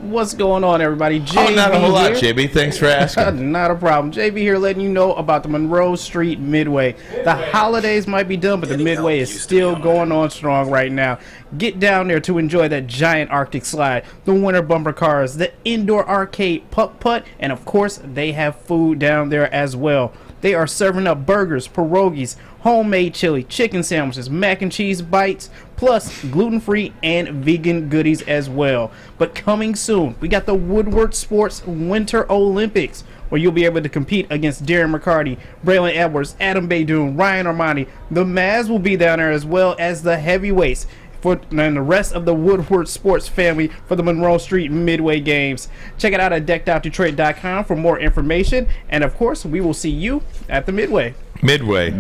S14: What's going on, everybody? JB
S2: not a whole lot,
S14: here.
S2: JB. Thanks for asking.
S14: Not a problem. JB here letting you know about the Monroe Street Midway. The holidays might be done, but the Midway is still going on strong right now. Get down there to enjoy that giant Arctic slide, the winter bumper cars, the indoor arcade putt-putt, and of course, they have food down there as well. They are serving up burgers, pierogies, homemade chili, chicken sandwiches, mac and cheese bites, plus gluten-free and vegan goodies as well. But coming soon, we got the Woodward Sports Winter Olympics, where you'll be able to compete against Darren McCarty, Braylon Edwards, Adam Baydoun, Ryan Ermanni. The Mavs will be down there as well as the heavyweights and the rest of the Woodward Sports family for the Monroe Street Midway Games. Check it out at deckedoutdetroit.com for more information. And of course, we will see you at the Midway.
S2: Midway.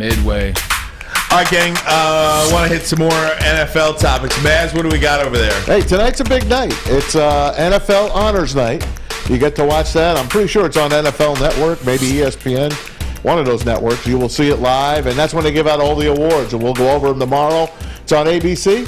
S2: All right, gang. Want to hit some more NFL topics. Maz, what do we got over there?
S4: Hey, tonight's a big night. It's NFL Honors Night. You get to watch that. I'm pretty sure it's on NFL Network, maybe ESPN, one of those networks. You will see it live, and that's when they give out all the awards, and we'll go over them tomorrow. It's on ABC,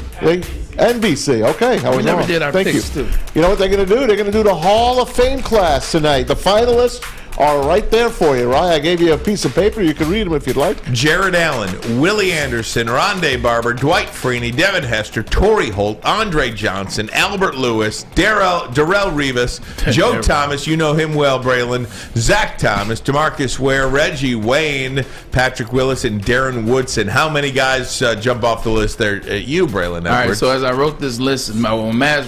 S4: NBC. Okay, how
S3: we never did our picks, too.
S4: You know what they're going to do? They're going to do the Hall of Fame class tonight. The finalists are right there for you, right? I gave you a piece of paper. You can read them if you'd like.
S2: Jared Allen, Willie Anderson, Rondé Barber, Dwight Freeney, Devin Hester, Torrey Holt, Andre Johnson, Albert Lewis, Darrell Rivas, Joe Thomas, you know him well, Braylon, Zach Thomas, DeMarcus Ware, Reggie Wayne, Patrick Willis, and Darren Woodson. How many guys jump off the list there at you, Braylon Edwards?
S3: All right, so as I wrote this list, when Matt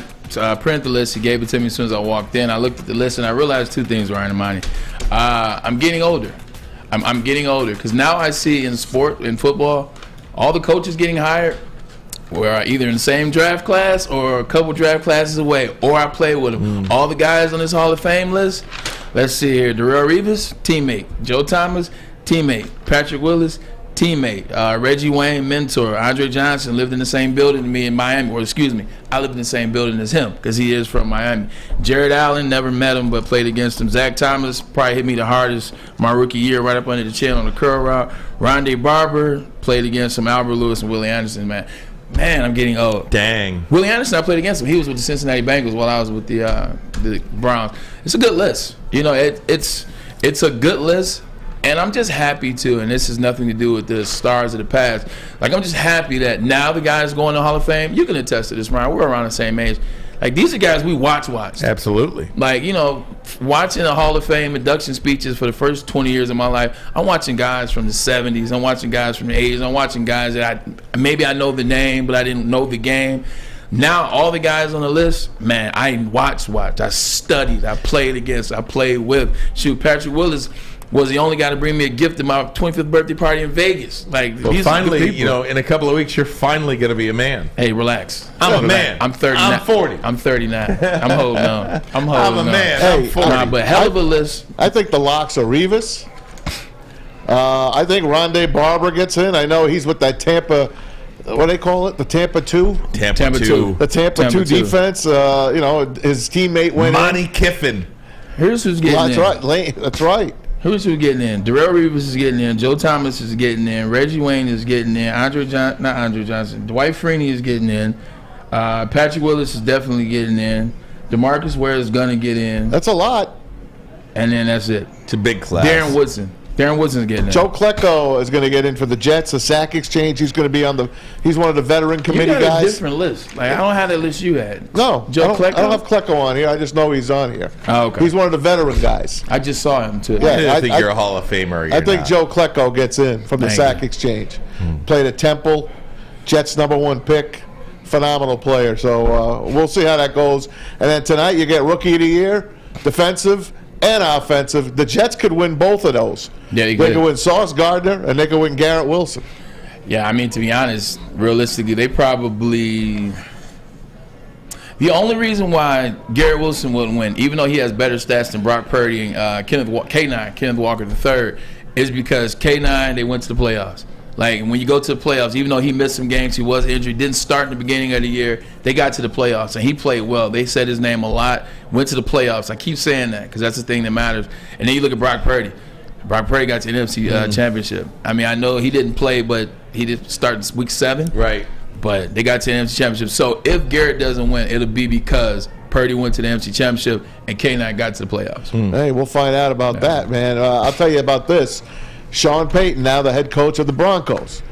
S3: printed the list, he gave it to me as soon as I walked in. I looked at the list and I realized two things, Ryan and Monty. I'm getting older. I'm getting older because now I see in football, all the coaches getting hired were either in the same draft class or a couple draft classes away, or I play with them. All the guys on this Hall of Fame list, let's see here. Darrell Rivas, teammate. Joe Thomas, teammate. Patrick Willis, teammate. Reggie Wayne, mentor. Andre Johnson lived in the same building as me in Miami. Or excuse me, I lived in the same building as him because he is from Miami. Jared Allen, never met him but played against him. Zach Thomas probably hit me the hardest my rookie year, right up under the chin on the curl route. Rondé Barber played against him. Albert Lewis and Willie Anderson, man, I'm getting old.
S2: Dang.
S3: Willie Anderson, I played against him. He was with the Cincinnati Bengals while I was with the Browns. It's a good list. You know, it's a good list. And I'm just happy to, and this has nothing to do with the stars of the past. Like, I'm just happy that now the guys going to Hall of Fame, you can attest to this, Ryan. We're around the same age. Like, these are guys we watched.
S2: Absolutely.
S3: Like, you know, watching the Hall of Fame induction speeches for the first 20 years of my life, I'm watching guys from the 70s. I'm watching guys from the 80s. I'm watching guys that maybe I know the name, but I didn't know the game. Now, all the guys on the list, man, I watched. I studied. I played against. I played with. Shoot, Patrick Willis was the only guy to bring me a gift at my 25th birthday party in Vegas. Like,
S2: well, finally, you know, in a couple of weeks, you're finally going to be a man.
S3: Hey, relax.
S2: I'm a man.
S3: I'm 39.
S2: I'm 40.
S3: I'm 39. I'm holding on. I'm
S2: a man. Hey, I'm 40.
S3: Nah, but hell of a list.
S4: I think the locks are Rivas. I think Rondé Barber gets in. I know he's with that Tampa. What do they call it? The Tampa 2?
S2: Tampa 2.
S4: The Tampa 2 defense. You know, his teammate went
S2: Monty Kiffin.
S3: Here's who's getting in.
S4: That's right.
S3: Who is getting in? Darrell Reeves is getting in. Joe Thomas is getting in. Reggie Wayne is getting in. Dwight Freeney is getting in. Patrick Willis is definitely getting in. DeMarcus Ware is going to get in.
S4: That's a lot.
S3: And then that's it.
S2: It's a big class.
S3: Darren Woodson is getting in.
S4: Joe Klecko is going to get in for the Jets. The sack exchange. He's going to be on he's one of the veteran committee
S3: guys. You got
S4: guys.
S3: a different list. Like, I don't have that list you had.
S4: No,
S3: Joe Klecko?
S4: I don't have Klecko on here. I just know he's on here.
S3: Oh, okay.
S4: He's one of the veteran guys.
S3: I just saw him, too.
S4: Yeah,
S2: I think you're a Hall of Famer.
S4: I think Joe Klecko gets in from the
S3: Thank
S4: sack
S3: you.
S4: exchange. Played at Temple. Jets #1 pick. Phenomenal player. So we'll see how that goes. And then tonight you get Rookie of the Year, defensive and offensive. The Jets could win both of those.
S3: Yeah,
S4: they could win Sauce Gardner and they could win Garrett Wilson.
S3: Yeah, I mean, to be honest, realistically, they probably – the only reason why Garrett Wilson wouldn't win, even though he has better stats than Brock Purdy and Kenneth Walker III, is because K9, they went to the playoffs. Like, when you go to the playoffs, even though he missed some games, he was injured, didn't start in the beginning of the year, they got to the playoffs, and he played well. They said his name a lot, went to the playoffs. I keep saying that because that's the thing that matters. And then you look at Brock Purdy. Brock Purdy got to the NFC Championship. I mean, I know he didn't play, but he did start in week 7.
S2: Right.
S3: But they got to the NFC Championship. So if Garrett doesn't win, it'll be because Purdy went to the NFC Championship and K9 got to the playoffs.
S4: Hey, we'll find out about that, man. I'll tell you about this. Sean Payton, now the head coach of the Broncos.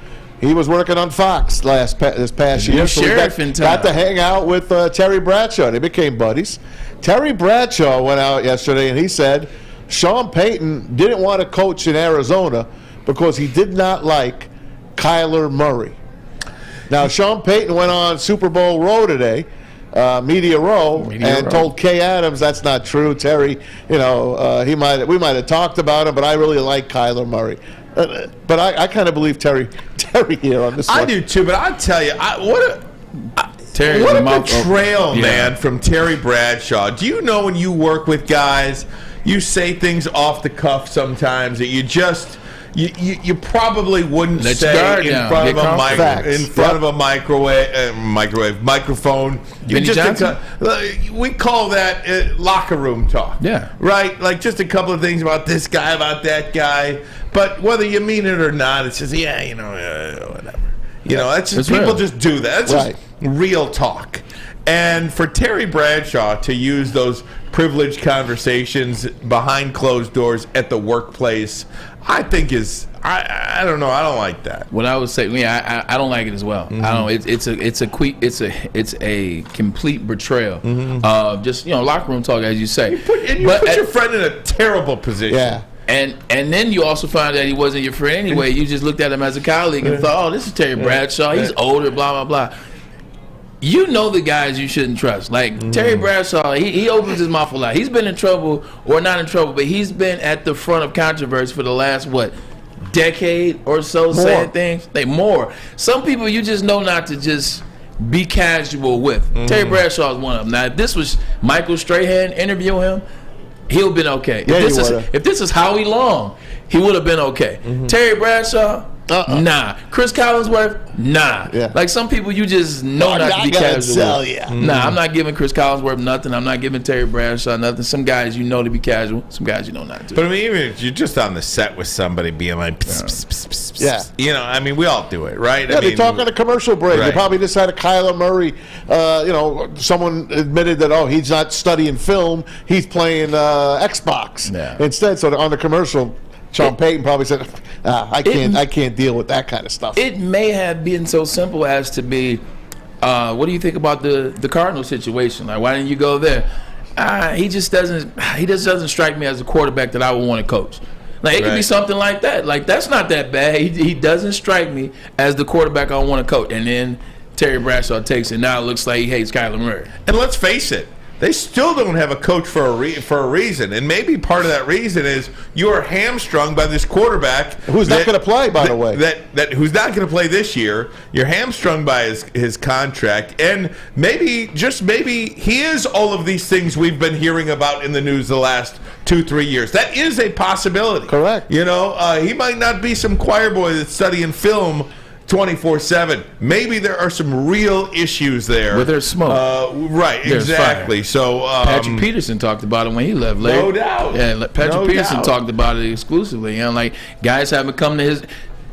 S4: He was working on Fox this past year. So got to hang out with Terry Bradshaw. They became buddies. Terry Bradshaw went out yesterday and he said Sean Payton didn't want to coach in Arizona because he did not like Kyler Murray. Now, Sean Payton went on Super Bowl Row today, Media Row, told Kay Adams that's not true. Terry, we might have talked about him, but I really like Kyler Murray. But I kind of believe Terry here on this one.
S2: I do too, but I'll tell you, what a betrayal, man, from Terry Bradshaw. Do you know when you work with guys, you say things off the cuff sometimes that you just... You probably wouldn't say in front of a microphone. We call that locker room talk.
S3: Yeah.
S2: Right? Like just a couple of things about this guy, about that guy. But whether you mean it or not, it's just, whatever. That's just, people just do that. That's just real talk. And for Terry Bradshaw to use those privileged conversations behind closed doors at the workplace, I think I don't know. I don't like that.
S3: What I would say, I don't like it as well. I don't. It's a complete betrayal of just locker room talk, as you say.
S2: You put your friend in a terrible position.
S4: Yeah.
S3: And then you also found out he wasn't your friend anyway. You just looked at him as a colleague and thought, oh, this is Terry Bradshaw. He's older, blah, blah, blah. You know the guys you shouldn't trust. Like Terry Bradshaw, he opens his mouth a lot. He's been in trouble, or not in trouble, but he's been at the front of controversy for the last, decade or so, saying things. More. Some people you just know not to just be casual with. Terry Bradshaw is one of them. Now, if this was Michael Strahan interviewing him, he'll been okay. If this is Howie Long, he would have been okay. Terry Bradshaw, nah. Chris Collinsworth, nah. Yeah. Like some people you just know not to be casual with. Nah, I'm not giving Chris Collinsworth nothing. I'm not giving Terry Bradshaw nothing. Some guys you know to be casual. Some guys you know not to.
S2: But I mean, even if you're just on the set with somebody being like, we all do it, right?
S4: Yeah, they talk on a commercial break. They probably just had a Kyler Murray. Someone admitted that he's not studying film. He's playing Xbox instead. So on the commercial, Sean Payton probably said, I can't deal with that kind of stuff.
S3: It may have been so simple as to be, what do you think about the Cardinals situation? Like, why didn't you go there? He just doesn't strike me as a quarterback that I would want to coach. Like, it could be something like that. Like, that's not that bad. He doesn't strike me as the quarterback I want to coach. And then Terry Bradshaw takes it. Now it looks like he hates Kyler Murray.
S2: And let's face it, they still don't have a coach for a reason, and maybe part of that reason is you are hamstrung by this quarterback
S4: who's not going to play. By the way,
S2: that who's not going to play this year. You're hamstrung by his contract, and maybe he is all of these things we've been hearing about in the news the last 2-3 years. That is a possibility.
S4: Correct.
S2: He might not be some choir boy that's studying film 24/7. Maybe there are some real issues there.
S3: Where there's smoke.
S2: Right,
S3: There's
S2: exactly.
S3: fire.
S2: So
S3: Patrick Peterson talked about it when he left. Larry.
S2: No doubt.
S3: Yeah, Patrick
S2: No
S3: Peterson
S2: doubt.
S3: talked about it exclusively. Like guys haven't come to his.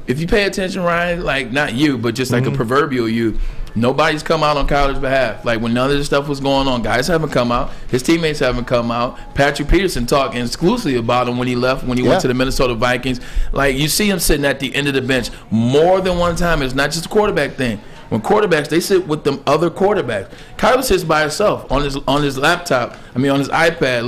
S3: If you pay attention, Ryan, like not you, but just like a proverbial you. Nobody's come out on Kyler's behalf. Like when none of this stuff was going on, guys haven't come out. His teammates haven't come out. Patrick Peterson talked exclusively about him when he left, when he went to the Minnesota Vikings. Like you see him sitting at the end of the bench more than one time. It's not just a quarterback thing. When quarterbacks, they sit with them other quarterbacks. Kyler sits by himself on his laptop. on his iPad,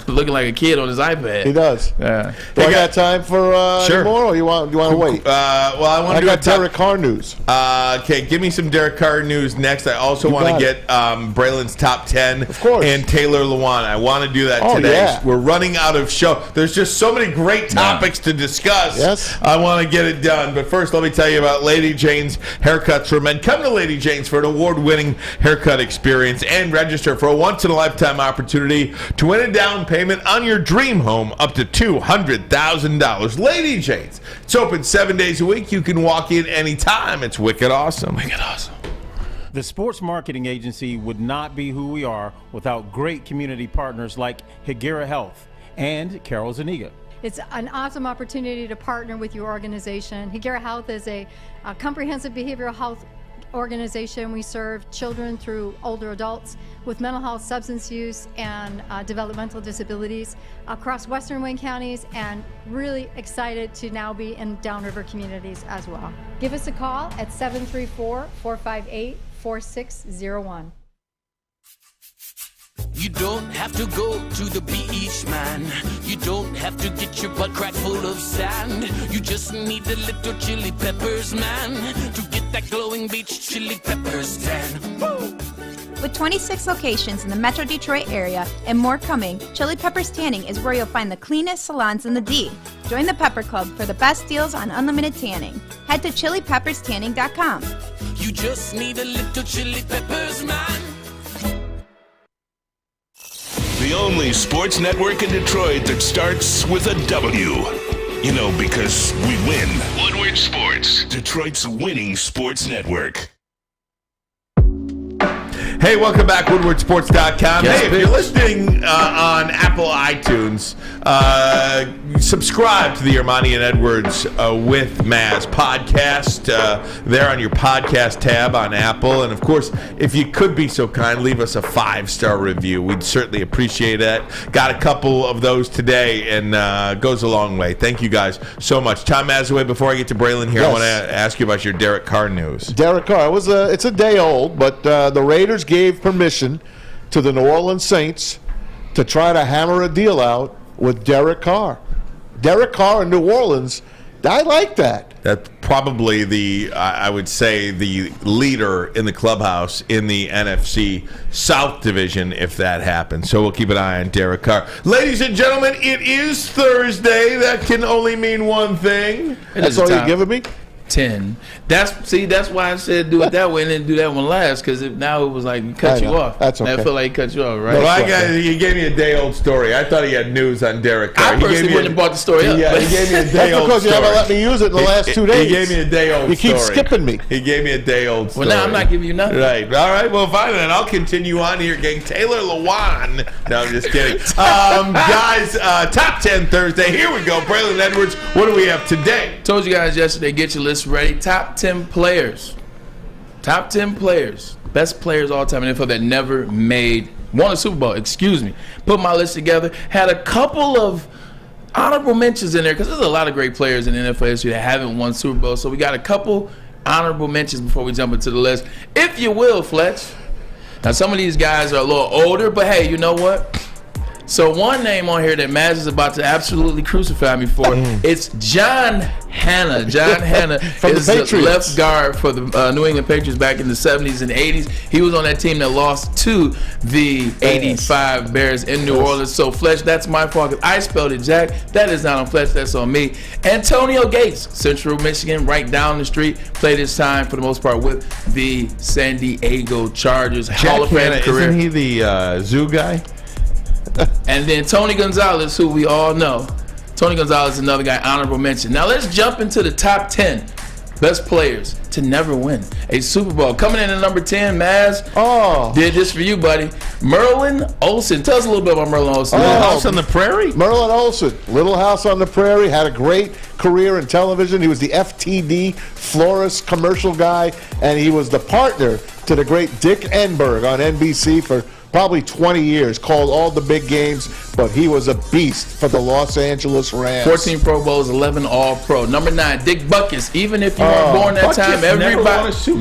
S3: looking like a kid on his iPad.
S4: He does.
S3: Yeah.
S4: Do I got time for
S2: Sure.
S4: more, or you want to wait?
S2: Well, I
S4: got Derek Carr news.
S2: Okay, give me some Derek Carr news next. I also want to
S4: got
S2: get Braylon's top 10
S4: Of course.
S2: and Taylor Lewan. I want to do that
S4: Oh,
S2: today.
S4: yeah.
S2: We're running out of show. There's just so many great topics to discuss.
S4: Yes.
S2: I want to get it done. But first, let me tell you about Lady Jane's Haircuts for Men. Come to Lady Jane's for an award-winning haircut experience and register for a once-in-a-lifetime opportunity to win a down payment on your dream home up to $200,000. Lady Jane's. It's open 7 days a week. You can walk in anytime. It's wicked awesome.
S3: Wicked awesome.
S18: The sports marketing agency would not be who we are without great community partners like Higuera Health and Carol Zuniga.
S19: It's an awesome opportunity to partner with your organization. Higuera Health is a comprehensive behavioral health organization. We serve children through older adults with mental health, substance use, and developmental disabilities across Western Wayne counties, and really excited to now be in downriver communities as well. Give us a call at 734-458-4601.
S20: You don't have to go to the beach, man. You don't have to get your butt crack full of sand. You just need a little chili peppers, man, to get that glowing beach chili peppers tan. Woo!
S21: With 26 locations in the Metro Detroit area and more coming, Chili Peppers Tanning is where you'll find the cleanest salons in the D. Join the Pepper Club for the best deals on unlimited tanning. Head to chilipepperstanning.com.
S20: You just need a little chili peppers, man.
S1: The only sports network in Detroit that starts with a W. You know, because we win. Woodward Sports, Detroit's winning sports network.
S2: Hey, welcome back, WoodwardSports.com. Hey, if you're listening on Apple iTunes, subscribe to the Ermanni and Edwards with Maz podcast there on your podcast tab on Apple. And, of course, if you could be so kind, leave us a 5-star review. We'd certainly appreciate that. Got a couple of those today, and goes a long way. Thank you guys so much. Tom Mazawey, before I get to Braylon here, I want to ask you about your Derek Carr news.
S4: Derek Carr, it's a day old, but the Raiders gave permission to the New Orleans Saints to try to hammer a deal out with Derek Carr. Derek Carr in New Orleans, I like that.
S2: That's probably I would say, the leader in the clubhouse in the NFC South Division if that happens. So we'll keep an eye on Derek Carr. Ladies and gentlemen, it is Thursday. That can only mean one thing.
S4: That's all you're giving me?
S3: 10. That's why I said do it that way and then do that one last, because now it was like cut you off.
S4: That's okay.
S3: I feel like he cut you off, right?
S2: Well, you gave me a day-old story. I thought he had news on Derek Carr.
S3: I personally wouldn't have brought the story up.
S2: Yeah, he gave me a day-old story.
S4: That's because you haven't let me use it in the last 2 days.
S2: He gave me a day-old story.
S4: You keep skipping me.
S2: He gave me a day-old story.
S3: Well, now I'm not giving you nothing.
S2: Right. All right. Well, fine then. I'll continue on here, gang. Taylor Lewan. No, I'm just kidding. Guys, Top 10 Thursday. Here we go. Braylon Edwards. What do we have today?
S3: Told you guys yesterday, get your list ready. Top 10 players. Top 10 players. Best players all time in the NFL that never won a Super Bowl. Excuse me. Put my list together. Had a couple of honorable mentions in there because there's a lot of great players in NFL history that haven't won Super Bowl. So we got a couple honorable mentions before we jump into the list. If you will, Fletch. Now, some of these guys are a little older, but hey, you know what? So one name on here that Maz is about to absolutely crucify me for, it's John Hanna. John Hanna is the left guard for the New England Patriots back in the 70s and 80s. He was on that team that lost to the 85 Bears in New Orleans. So, Fletch, that's my fault because I spelled it, Jack. That is not on Fletch. That's on me. Antonio Gates, Central Michigan, right down the street, played his time for the most part with the San Diego Chargers. Hall of Fame career.
S2: Isn't he the zoo guy?
S3: And then Tony Gonzalez, who we all know. Tony Gonzalez is another guy, honorable mention. Now let's jump into the top 10. best players to never win a Super Bowl. Coming in at number 10, Maz. Did this for you, buddy. Merlin Olsen. Tell us a little bit about Merlin Olsen.
S2: Little House on the Prairie?
S4: Merlin Olsen. Little House on the Prairie. Had a great career in television. He was the FTD florist commercial guy, and he was the partner to the great Dick Enberg on NBC for probably 20 years, called all the big games, but he was a beast for the Los Angeles Rams.
S3: 14 Pro Bowls, 11 All-Pro. Number 9, Dick Butkus. Even if you weren't born that time, everybody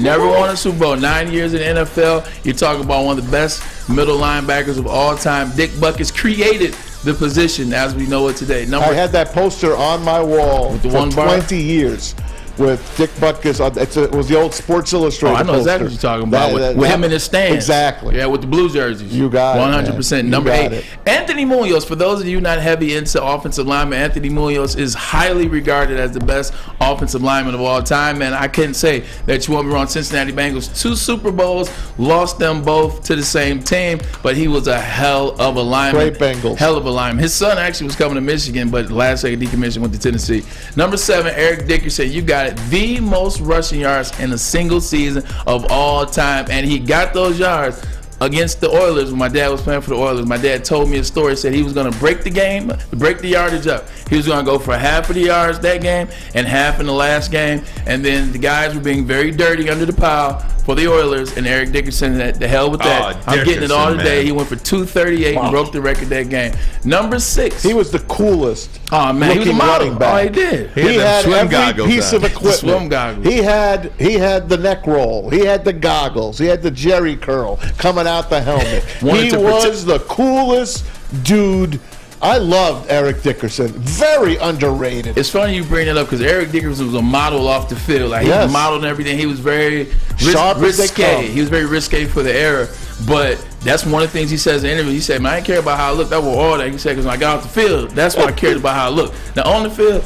S3: never won a Super Bowl. 9 years in the NFL. You're talking about one of the best middle linebackers of all time. Dick Butkus created the position as we know it today.
S4: I had that poster on my wall
S3: with the
S4: for
S3: one bar?
S4: 20 years. With Dick Butkus, it was the old Sports Illustrated.
S3: I know exactly what you're talking about. With him in his stands.
S4: Exactly.
S3: Yeah, with the blue jerseys.
S4: You got
S3: 100%.
S4: it.
S3: Number 8, Anthony Munoz. For those of you not heavy into offensive linemen, Anthony Munoz is highly regarded as the best offensive lineman of all time. And I couldn't say that you won't be wrong. Cincinnati Bengals, 2 Super Bowls, lost them both to the same team, but he was a hell of a lineman.
S4: Great Bengals.
S3: Hell of a lineman. His son actually was coming to Michigan, but last second decommissioned, went to Tennessee. Number 7, Eric Dickerson. You got it. The most rushing yards in a single season of all time, and he got those yards against the Oilers when my dad was playing for the Oilers. My dad told me a story, said he was going to break the game, break the yardage up. He was going to go for half of the yards that game and half in the last game, and then the guys were being very dirty under the pile for the Oilers, and Eric Dickerson, the hell with that. I'm getting it all today. Man. He went for 238 and broke the record that game. Number 6.
S4: He was the coolest.
S3: Oh, man. He was a model. Oh, he did.
S4: He had every piece of equipment.
S3: Swim goggles.
S4: He had the neck roll. He had the goggles. He had the Jerry curl coming out the helmet. He was the coolest dude. I loved Eric Dickerson. Very underrated.
S3: It's funny you bring it up because Eric Dickerson was a model off the field. Like, he was modeled and everything. He was very risque. He was very risque for the era. But that's one of the things he says in the interview. He said, man, I didn't care about how I looked. That was all that. He said, because when I got off the field, that's what I cared about how I looked. Now, on the field,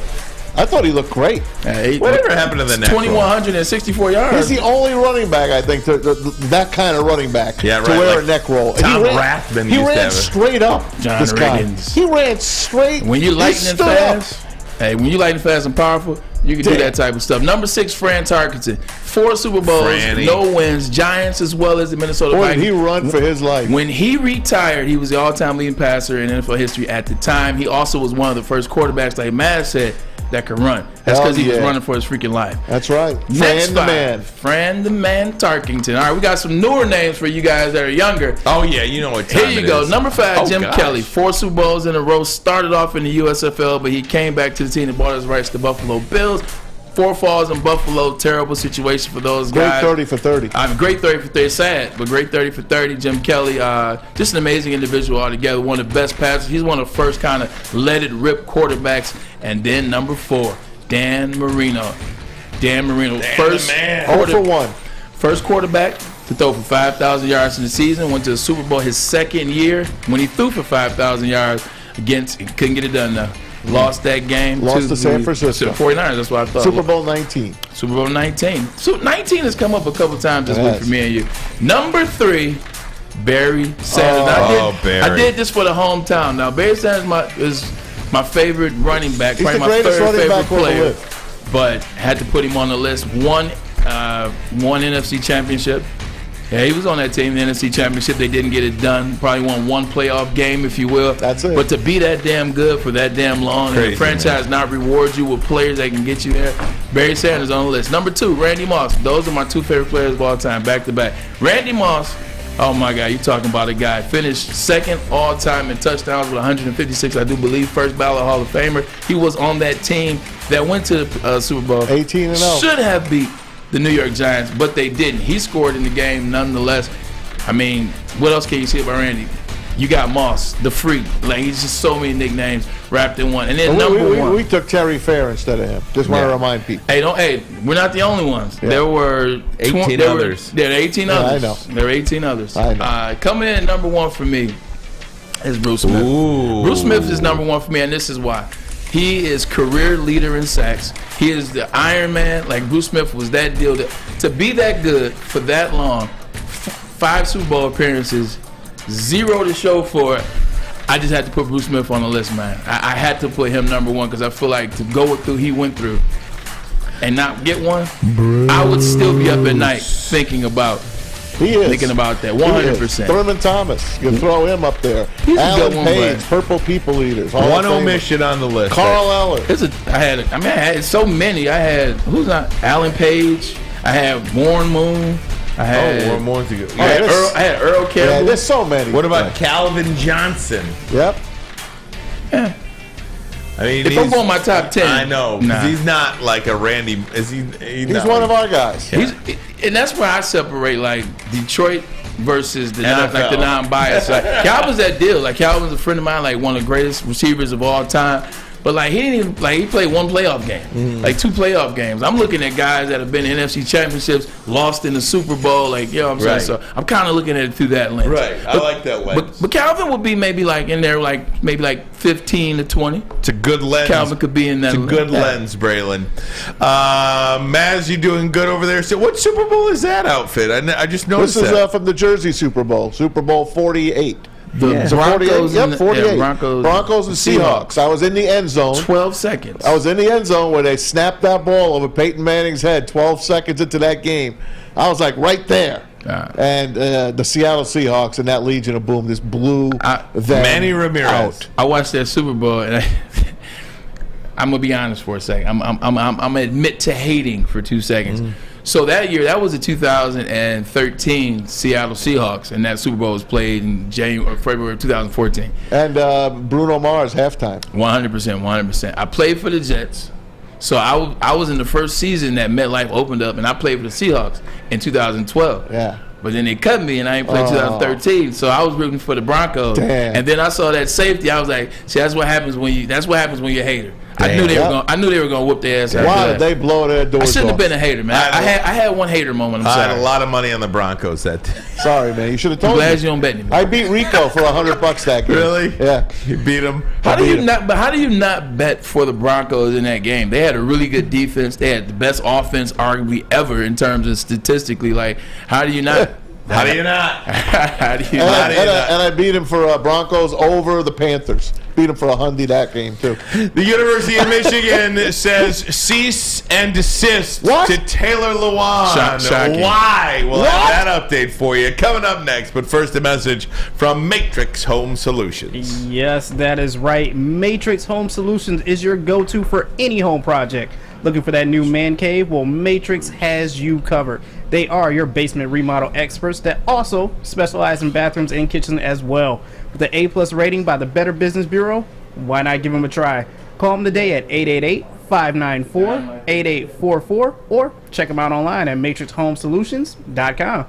S4: I thought he looked great.
S2: Whatever happened to the neck roll?
S3: 2,164 yards.
S4: He's the only running back, I think, that kind of running back to wear a neck roll.
S2: Tom Rathman
S4: he ran straight up.
S3: John
S4: this guy.
S3: Riggins.
S4: He ran straight.
S3: When you're lightning fast, when you're lightning fast and powerful, you can do that type of stuff. Number 6, Fran Tarkenton. 4 Super Bowls, no wins. Giants as well as the Minnesota Vikings.
S4: He run for his life.
S3: When he retired, he was the all-time leading passer in NFL history at the time. He also was one of the first quarterbacks, like Matt said, that could run. That's because he was running for his freaking life.
S4: That's right.
S3: Next Fran the Man Tarkenton. All right, we got some newer names for you guys that are younger.
S2: Oh, yeah, you know what time
S3: Here you go. Number 5, Jim Kelly. 4 Super Bowls in a row. Started off in the USFL, but he came back to the team and bought his rights to Buffalo Bills. 4 falls in Buffalo. Terrible situation for those guys.
S4: Great 30 for 30.
S3: Great 30 for 30. Sad, but great 30 for 30. Jim Kelly, just an amazing individual altogether. One of the best passers. He's one of the first kind of let-it-rip quarterbacks. And then number 4, Dan Marino. First
S4: 0 for 1.
S3: First quarterback to throw for 5,000 yards in the season. Went to the Super Bowl his second year when he threw for 5,000 yards against. He couldn't get it done though. Lost that game.
S4: Lost to San Francisco.
S3: To the 49ers, that's what I thought.
S4: Super Bowl 19.
S3: Super Bowl 19. So 19 has come up a couple times this week for me and you. Number 3, Barry Sanders. I did this for the hometown. Now, Barry Sanders is my favorite running back.
S4: He's
S3: probably
S4: the
S3: my
S4: greatest
S3: third
S4: running
S3: favorite
S4: back
S3: player. But had to put him on the list. One NFC championship. Yeah, he was on that team, the NFC Championship. They didn't get it done. Probably won one playoff game, if you will.
S4: That's it.
S3: But to be that damn good for that damn long, and the franchise not reward you with players that can get you there, Barry Sanders on the list. Number 2, Randy Moss. Those are my 2 favorite players of all time, back to back. Randy Moss, oh my God, you're talking about a guy. Finished second all time in touchdowns with 156, I do believe. First ballot Hall of Famer. He was on that team that went to the Super Bowl.
S4: 18-0.
S3: Should have beat the New York Giants, but they didn't. He scored in the game nonetheless. I mean, what else can you say about Randy? You got Moss, the Freak. Like, he's just so many nicknames wrapped in one. And then number 1.
S4: We took Terry Fair instead of him. Just want to remind people.
S3: Hey, we're not the only ones. Yeah. There were
S2: 18 others.
S3: There were 18 others.
S4: I know.
S3: There were 18 others.
S4: I know.
S3: Coming in at number 1 for me is Bruce Smith.
S2: Ooh.
S3: Bruce Smith is number 1 for me, and this is why. He is career leader in sacks. He is the Iron Man. Like, Bruce Smith was that deal. To be that good for that long, 5 Super Bowl appearances, 0 to show for it. I just had to put Bruce Smith on the list, man. I had to put him number 1 because I feel like to go through he went through. and not get one, I would still be up at night thinking about that. 100%.
S4: Thurman Thomas, you can throw him up there.
S3: He's a
S4: Alan
S3: good one,
S4: Page,
S3: but-
S4: Purple People Eaters. Hall
S2: One
S4: of Famer.
S2: omission on the list.
S4: Carl Eller.
S3: I had so many. I had Alan Page. I had Warren Moon. I had
S2: Warren Moon's a good.
S3: I had Earl Campbell.
S4: Yeah, there's so many.
S2: What about Calvin Johnson?
S4: Yep.
S3: Yeah.
S2: I mean,
S3: If I'm on my top 10,
S2: I know. 'Cause
S3: nah.
S2: he's not like a Randy. Is he?
S4: He's one of our guys.
S3: And that's where I separate like Detroit versus the
S2: NFL.
S3: non-biased. Like Calvin's that deal. Like Calvin's a friend of mine, like one of the greatest receivers of all time. But like he didn't even he played one playoff game, like 2 playoff games. I'm looking at guys that have been in NFC championships, lost in the Super Bowl, like you know what I'm saying.
S2: Right.
S3: So I'm kind of looking at it through that lens.
S2: Right. I like that lens.
S3: But Calvin would be maybe like in there, like maybe like 15 to 20.
S2: It's a good lens.
S3: Calvin could be in that.
S2: It's a good lens, Braylon. Maz, you doing good over there? So what Super Bowl is that outfit? I just noticed
S4: This is
S2: that.
S4: from the Jersey Super Bowl, Super Bowl 48.
S3: The
S4: So
S3: Broncos
S4: 48?
S3: and
S4: Yep, 48.
S3: Broncos
S4: and Seahawks. I was in the end zone.
S3: 12 seconds.
S4: I was in the end zone where they snapped that ball over Peyton Manning's head 12 seconds into that game. I was like right there. And the Seattle Seahawks and that Legion of Boom just blew them
S2: Manny Ramirez.
S4: out.
S3: I watched that Super Bowl, and I'm gonna be honest for a second. I'm gonna admit to hating for 2 seconds. So that year, that was the 2013 Seattle Seahawks, and that Super Bowl was played in February of 2014.
S4: And Bruno Mars halftime.
S3: 100%. I played for the Jets. So I was in the first season that MetLife opened up, and I played for the Seahawks in 2012.
S4: Yeah.
S3: But then they cut me, and I ain't played 2013. So I was rooting for the Broncos.
S4: Damn.
S3: And then I saw that safety. I was like, see, that's what happens when you're a hater. I knew they were gonna whoop their ass.
S4: Why did they blow their doors
S3: I shouldn't
S4: off?
S3: have been a hater, man. I had one hater moment. I'm
S2: I
S3: sorry.
S2: had a lot of money on the Broncos that day.
S4: Sorry, man. You should have
S3: I'm
S4: told me.
S3: glad you don't bet anymore.
S4: I beat Rico for $100 that game.
S2: Really?
S4: Yeah.
S2: You beat him.
S3: How do you not bet for the Broncos in that game? They had a really good defense. They had the best offense arguably ever in terms of statistically. Like, how do you not?
S2: How do you not?
S3: How do you
S4: And
S3: not?
S4: I beat him for Broncos over the Panthers. Beat him for $100 that game, too.
S2: The University of Michigan says cease and desist to Taylor Lewan.
S3: Shocking.
S2: Why? We'll have that update for you coming up next. But first, a message from Matrix Home Solutions.
S14: Yes, that is right. Matrix Home Solutions is your go-to for any home project. Looking for that new man cave? Well, Matrix has you covered. They are your basement remodel experts that also specialize in bathrooms and kitchens as well. With the A+ rating by the Better Business Bureau, why not give them a try? Call them today at 888-594-8844 or check them out online at matrixhomesolutions.com.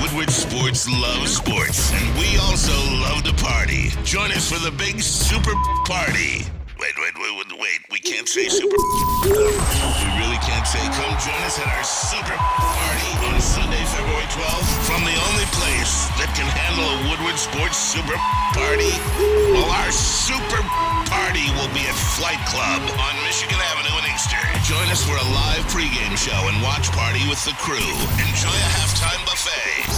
S1: Woodward Sports loves sports, and we also love to party. Join us for the big super party. Wait, we can't say super. We really can't say. Come join us at our super party on Sunday, February 12th from the only place that can handle a Woodward Sports super party. Well, our super party will be at Flight Club on Michigan Avenue in Inkster. Join us for a live pregame show and watch party with the crew. Enjoy a halftime buffet.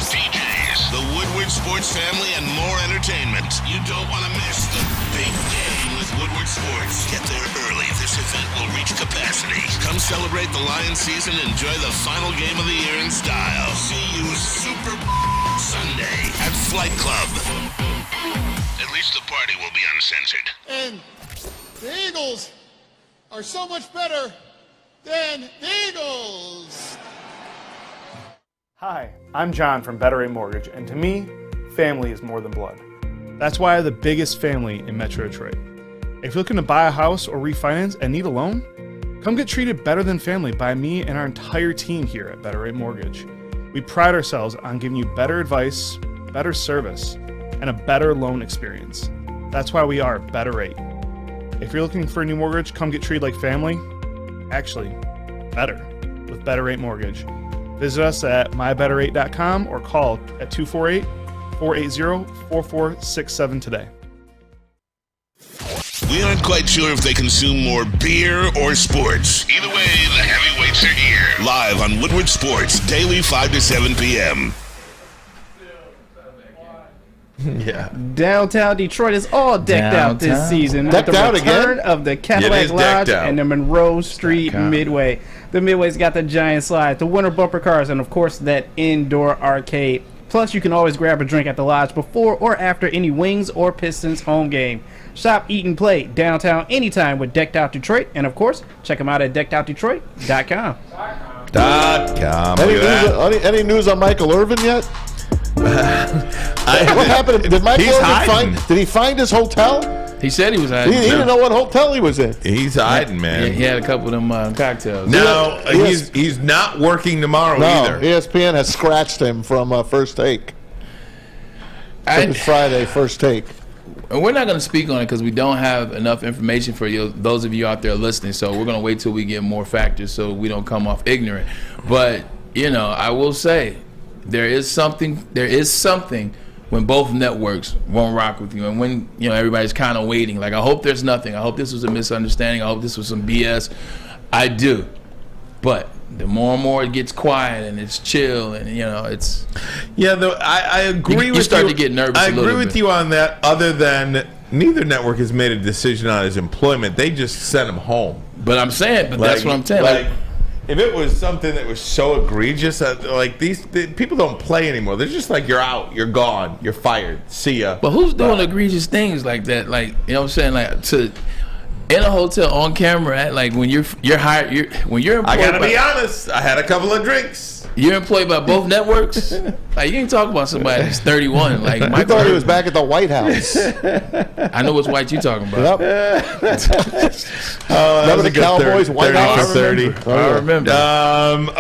S1: DJs, the Woodward Sports family, and more entertainment. You don't want to miss the big game with Woodward Sports. Get there early. This event will reach capacity. Come celebrate the Lions season and enjoy the final game of the year in style. See you Super Sunday at Flight Club. At least the party will be uncensored.
S9: And the Eagles are so much better than the Eagles.
S5: Hi, I'm John from Better Rate Mortgage, and to me, family is more than blood. That's why I have the biggest family in Metro Detroit. If you're looking to buy a house or refinance and need a loan, come get treated better than family by me and our entire team here at Better Rate Mortgage. We pride ourselves on giving you better advice, better service, and a better loan experience. That's why we are Better Rate. If you're looking for a new mortgage, come get treated like family. Actually, better with Better Rate Mortgage. Visit us at mybetterrate.com or call at 248-480-4467 today.
S1: We aren't quite sure if they consume more beer or sports. Either way, the heavyweights are here. Live on Woodward Sports, daily 5 to 7 p.m.
S2: Yeah.
S14: Downtown Detroit is all decked out this season.
S4: Decked
S14: with the
S4: out
S14: return
S4: again?
S14: of the
S2: It
S14: Cadillac
S2: is decked
S14: Lodge
S2: out.
S14: and the Monroe Street Midway. The Midway's got the giant slide, the winter bumper cars, and of course that indoor arcade. Plus, you can always grab a drink at the Lodge before or after any Wings or Pistons home game. Shop, eat, and play downtown anytime with Decked Out Detroit. And of course, check them out at deckedoutdetroit.com.
S4: Any news on Michael Irvin yet? What happened? Did Michael Irvin did he find his hotel?
S3: He said he was hiding.
S4: He didn't know what hotel he was in.
S2: He's hiding, man.
S3: He had a couple of them cocktails.
S2: No, he's not working tomorrow either.
S4: ESPN has scratched him from First Take. From his Friday First Take.
S3: And we're not going to speak on it because we don't have enough information for you, those of you out there listening. So we're going to wait till we get more factors so we don't come off ignorant. But, I will say there is something when both networks won't rock with you and when, everybody's kind of waiting. Like, I hope there's nothing. I hope this was a misunderstanding. I hope this was some BS. I do. But the more and more it gets quiet and it's chill and, it's...
S2: Yeah, I agree with you.
S3: You start to get nervous
S2: I
S3: a little
S2: agree with you on that, other than neither network has made a decision on his employment. They just sent him home.
S3: But I'm saying, that's what I'm saying.
S2: Like, if it was something that was so egregious, these people don't play anymore. They're just like, you're out, you're gone, you're fired, see ya.
S3: But who's doing egregious things like that? Like, you know what I'm saying? Like, in a hotel on camera, like when you're hired, when you're employed.
S2: I gotta be honest. I had a couple of drinks.
S3: You're employed by both networks. Like, you ain't talk about somebody that's 31. Like,
S4: I thought he was back at the White House.
S3: I know which white you talking about.
S4: Remember the Cowboys White House?
S2: 30.
S3: I remember.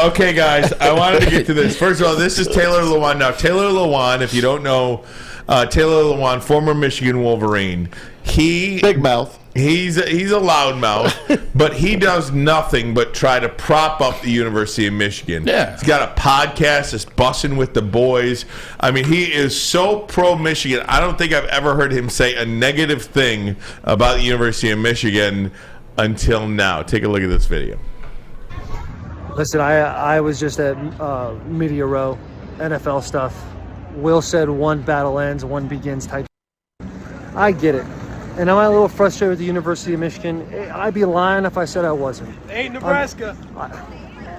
S2: Okay, guys, I wanted to get to this. First of all, this is Taylor Lewan. Now, Taylor Lewan, if you don't know, Taylor Lewan, former Michigan Wolverine.
S4: Big mouth.
S2: He's a loudmouth, but he does nothing but try to prop up the University of Michigan.
S3: Yeah.
S2: He's got a podcast that's Bussing with the Boys. I mean, he is so pro-Michigan. I don't think I've ever heard him say a negative thing about the University of Michigan until now. Take a look at this video.
S6: Listen, I was just at Media Row, NFL stuff. Will said one battle ends, one begins type. I get it. And am I a little frustrated with the University of Michigan? I'd be lying if I said I wasn't.
S22: Hey, Nebraska.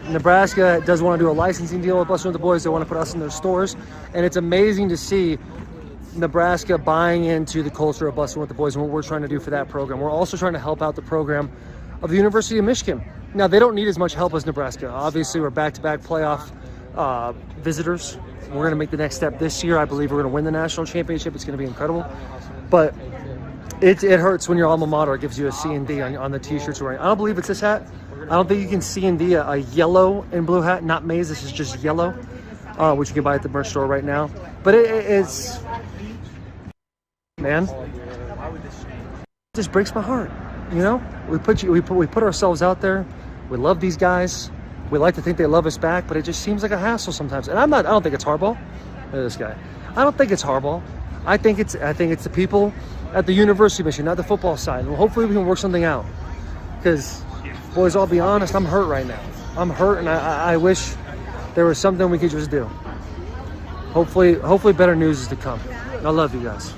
S6: Nebraska does want to do a licensing deal with Bussing with the Boys. They want to put us in their stores. And it's amazing to see Nebraska buying into the culture of Bussing with the Boys and what we're trying to do for that program. We're also trying to help out the program of the University of Michigan. Now, they don't need as much help as Nebraska. Obviously, we're back-to-back playoff visitors. We're going to make the next step this year. I believe we're going to win the national championship. It's going to be incredible. But it hurts when your alma mater gives you a C and D on the T-shirts you're wearing. I don't believe it's this hat. I don't think you can C and D a yellow and blue hat, not maize. This is just yellow, which you can buy at the merch store right now. But it's, man, it just breaks my heart. We put ourselves out there. We love these guys. We like to think they love us back, but it just seems like a hassle sometimes. And I don't think it's hardball. Look at this guy. I don't think it's hardball. I think it's the people at the University of Michigan, not the football side. Well, hopefully we can work something out. Because, boys, I'll be honest, I'm hurt right now. I'm hurt, and I wish there was something we could just do. Hopefully better news is to come. I love you guys.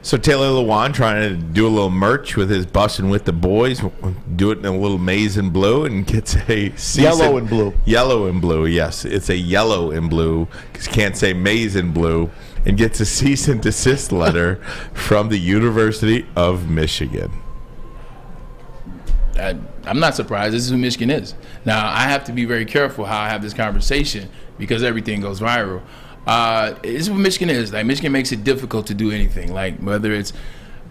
S2: So Taylor Lewan trying to do a little merch with his Bussing with the Boys, do it in a little maize and blue, and gets a
S4: yellow and blue.
S2: Yellow and blue, yes. It's a yellow and blue, because you can't say maize and blue, and gets a cease and desist letter from the University of Michigan.
S3: I'm not surprised. This is who Michigan is. Now, I have to be very careful how I have this conversation because everything goes viral. This is what Michigan is. Like, Michigan makes it difficult to do anything. Like, whether it's,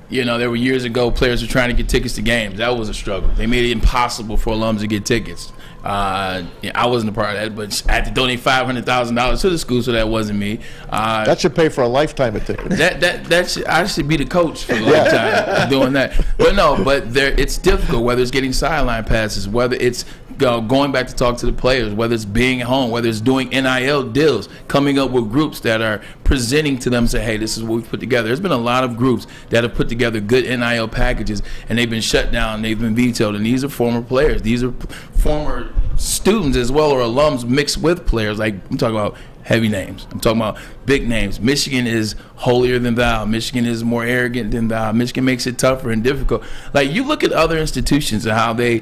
S3: there were years ago players were trying to get tickets to games. That was a struggle. They made it impossible for alums to get tickets. I wasn't a part of that, but I had to donate $500,000 to the school, so that wasn't me.
S4: That should pay for a lifetime of tickets.
S3: I should be the coach for a lifetime doing that. But it's difficult, whether it's getting sideline passes, whether it's going back to talk to the players, whether it's being at home, whether it's doing NIL deals, coming up with groups that are presenting to them, say, hey, this is what we've put together. There's been a lot of groups that have put together good NIL packages, and they've been shut down, they've been vetoed, and these are former players. These are former students as well, or alums mixed with players. Like, I'm talking about heavy names. I'm talking about big names. Michigan is holier than thou. Michigan is more arrogant than thou. Michigan makes it tougher and difficult. Like, you look at other institutions and how they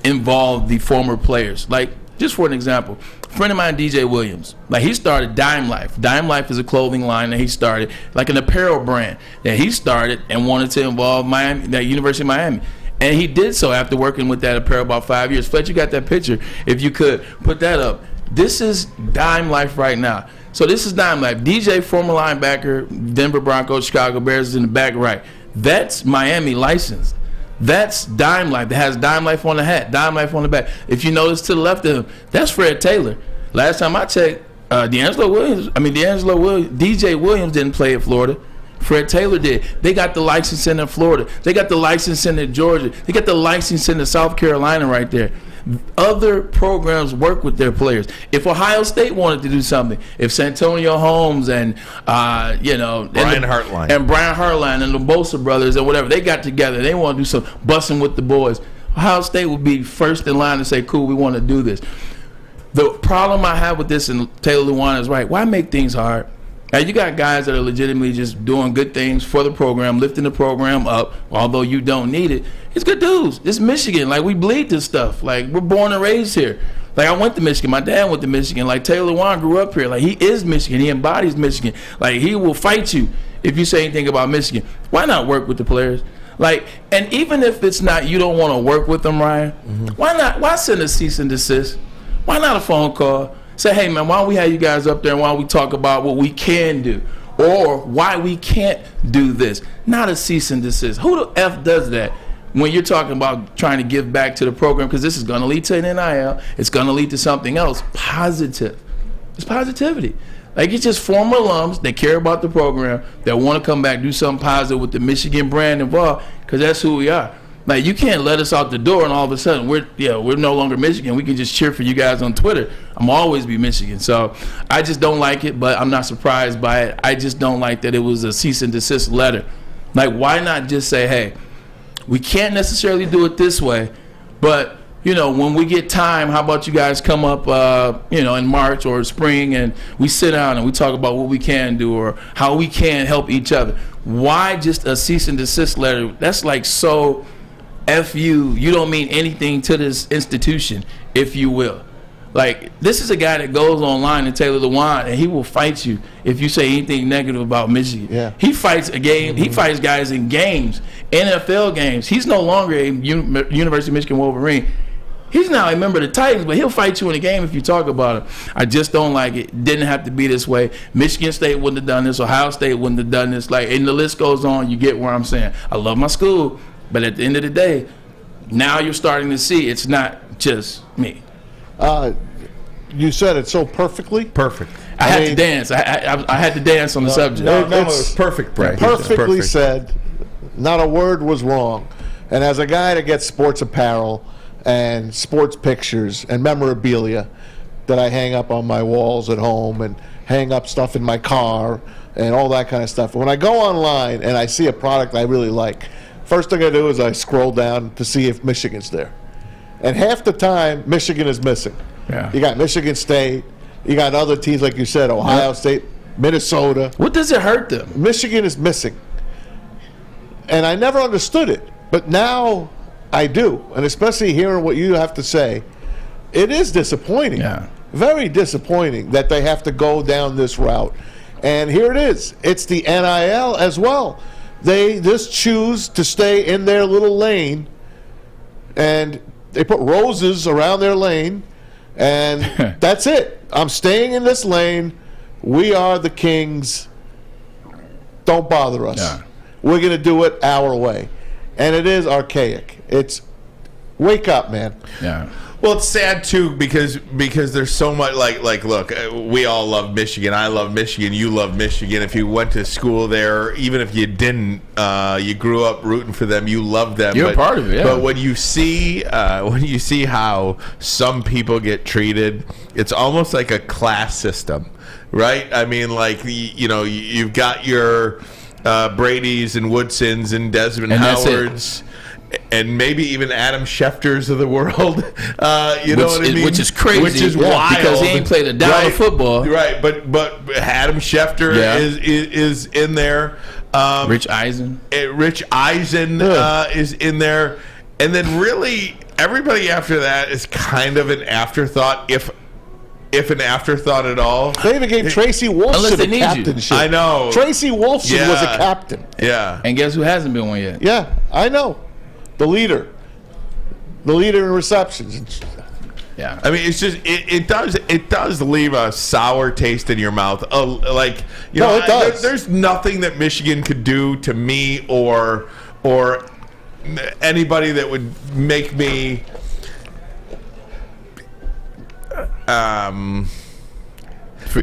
S3: involve the former players. Like, just for an example, a friend of mine, DJ Williams, like, he started Dime Life. Dime Life is a clothing line that he started, like an apparel brand that he started and wanted to involve Miami, that University of Miami. And he did so after working with that apparel about 5 years. Fletch, you got that picture. If you could put that up. This is Dime Life right now. So this is Dime Life. DJ, former linebacker, Denver Broncos, Chicago Bears, is in the back right. That's Miami licensed. That's Dime Life. That has Dime Life on the hat, Dime Life on the back. If you notice to the left of him, that's Fred Taylor. Last time I checked, DJ Williams didn't play at Florida. Fred Taylor did. They got the licensing in Florida. They got the licensing in Georgia. They got the licensing in South Carolina right there. Other programs work with their players. If Ohio State wanted to do something, if Santonio Holmes and Brian
S2: Hartline
S3: and the Bosa brothers and whatever, they got together, they want to do some busting with the boys, Ohio State would be first in line to say, cool, we want to do this. The problem I have with this, and Taylor Lewan is right, why make things hard? Now, you got guys that are legitimately just doing good things for the program, lifting the program up, although you don't need it. It's good dudes. It's Michigan. Like, we bleed this stuff. Like, we're born and raised here. Like, I went to Michigan. My dad went to Michigan. Like, Taylor Lewan grew up here. Like, he is Michigan. He embodies Michigan. Like, he will fight you if you say anything about Michigan. Why not work with the players? Like, and even if it's not, you don't want to work with them, Ryan, why not? Why send a cease and desist? Why not a phone call? Say, hey, man, why don't we have you guys up there and why don't we talk about what we can do or why we can't do this? Not a cease and desist. Who the F does that when you're talking about trying to give back to the program? Because this is going to lead to an NIL. It's going to lead to something else. Positive. It's positivity. Like, it's just former alums that care about the program, that want to come back, do something positive with the Michigan brand involved, because that's who we are. Like, you can't let us out the door and all of a sudden we're no longer Michigan. We can just cheer for you guys on Twitter. I'm always be Michigan. So I just don't like it, but I'm not surprised by it. I just don't like that it was a cease and desist letter. Like, why not just say, hey, we can't necessarily do it this way, but, when we get time, how about you guys come up, in March or spring, and we sit down and we talk about what we can do or how we can help each other. Why just a cease and desist letter? That's like so... F you don't mean anything to this institution, if you will. Like, this is a guy that goes online and Taylor Lewan, and he will fight you if you say anything negative about Michigan. Yeah. He fights a game. He fights guys in games, NFL games. He's no longer a University of Michigan Wolverine. He's now a member of the Titans, but he'll fight you in a game if you talk about him. I just don't like it. Didn't have to be this way. Michigan State wouldn't have done this. Ohio State wouldn't have done this. Like, and the list goes on. You get where I'm saying. I love my school. But at the end of the day, now you're starting to see it's not just me.
S4: You said it so perfectly.
S2: Perfect.
S3: I had to dance. I had to dance on the subject.
S2: No, it was perfect, Brad.
S4: Perfectly said. Not a word was wrong. And as a guy that gets sports apparel and sports pictures and memorabilia that I hang up on my walls at home and hang up stuff in my car and all that kind of stuff, when I go online and I see a product I really like, first thing I do is I scroll down to see if Michigan's there. And half the time, Michigan is missing.
S3: Yeah.
S4: You got Michigan State. You got other teams, like you said, Ohio State, Minnesota.
S3: What does it hurt them?
S4: Michigan is missing. And I never understood it. But now I do. And especially hearing what you have to say, it is disappointing.
S3: Yeah.
S4: Very disappointing that they have to go down this route. And here it is. It's the NIL as well. They just choose to stay in their little lane, and they put roses around their lane, and that's it. I'm staying in this lane. We are the kings. Don't bother us.
S3: Yeah.
S4: We're going to do it our way. And it is archaic. It's wake up, man.
S3: Yeah.
S2: Well, it's sad too because there's so much like look, we all love Michigan. I love Michigan. You love Michigan. If you went to school there, even if you didn't, you grew up rooting for them. You love them.
S3: You're a part of it. Yeah.
S2: But when you see how some people get treated, it's almost like a class system, right? I mean, like you've got your Brady's and Woodsons and Desmond Howards. and maybe even Adam Schefters of the world. You know what I mean?
S3: Which is crazy.
S2: Which is wild.
S3: Because he ain't played a down of football.
S2: Right, but Adam Schefter is in there.
S3: Rich Eisen.
S2: Rich Eisen is in there. And then really everybody after that is kind of an afterthought, if an afterthought at all.
S4: They even gave Tracy Wolfson a captainship.
S2: I know.
S4: Tracy Wolfson was a captain.
S2: Yeah.
S3: And guess who hasn't been one yet?
S4: Yeah, I know. The leader in receptions.
S3: Yeah.
S2: I mean, it's just it does leave a sour taste in your mouth. It does. There's nothing that Michigan could do to me or anybody that would make me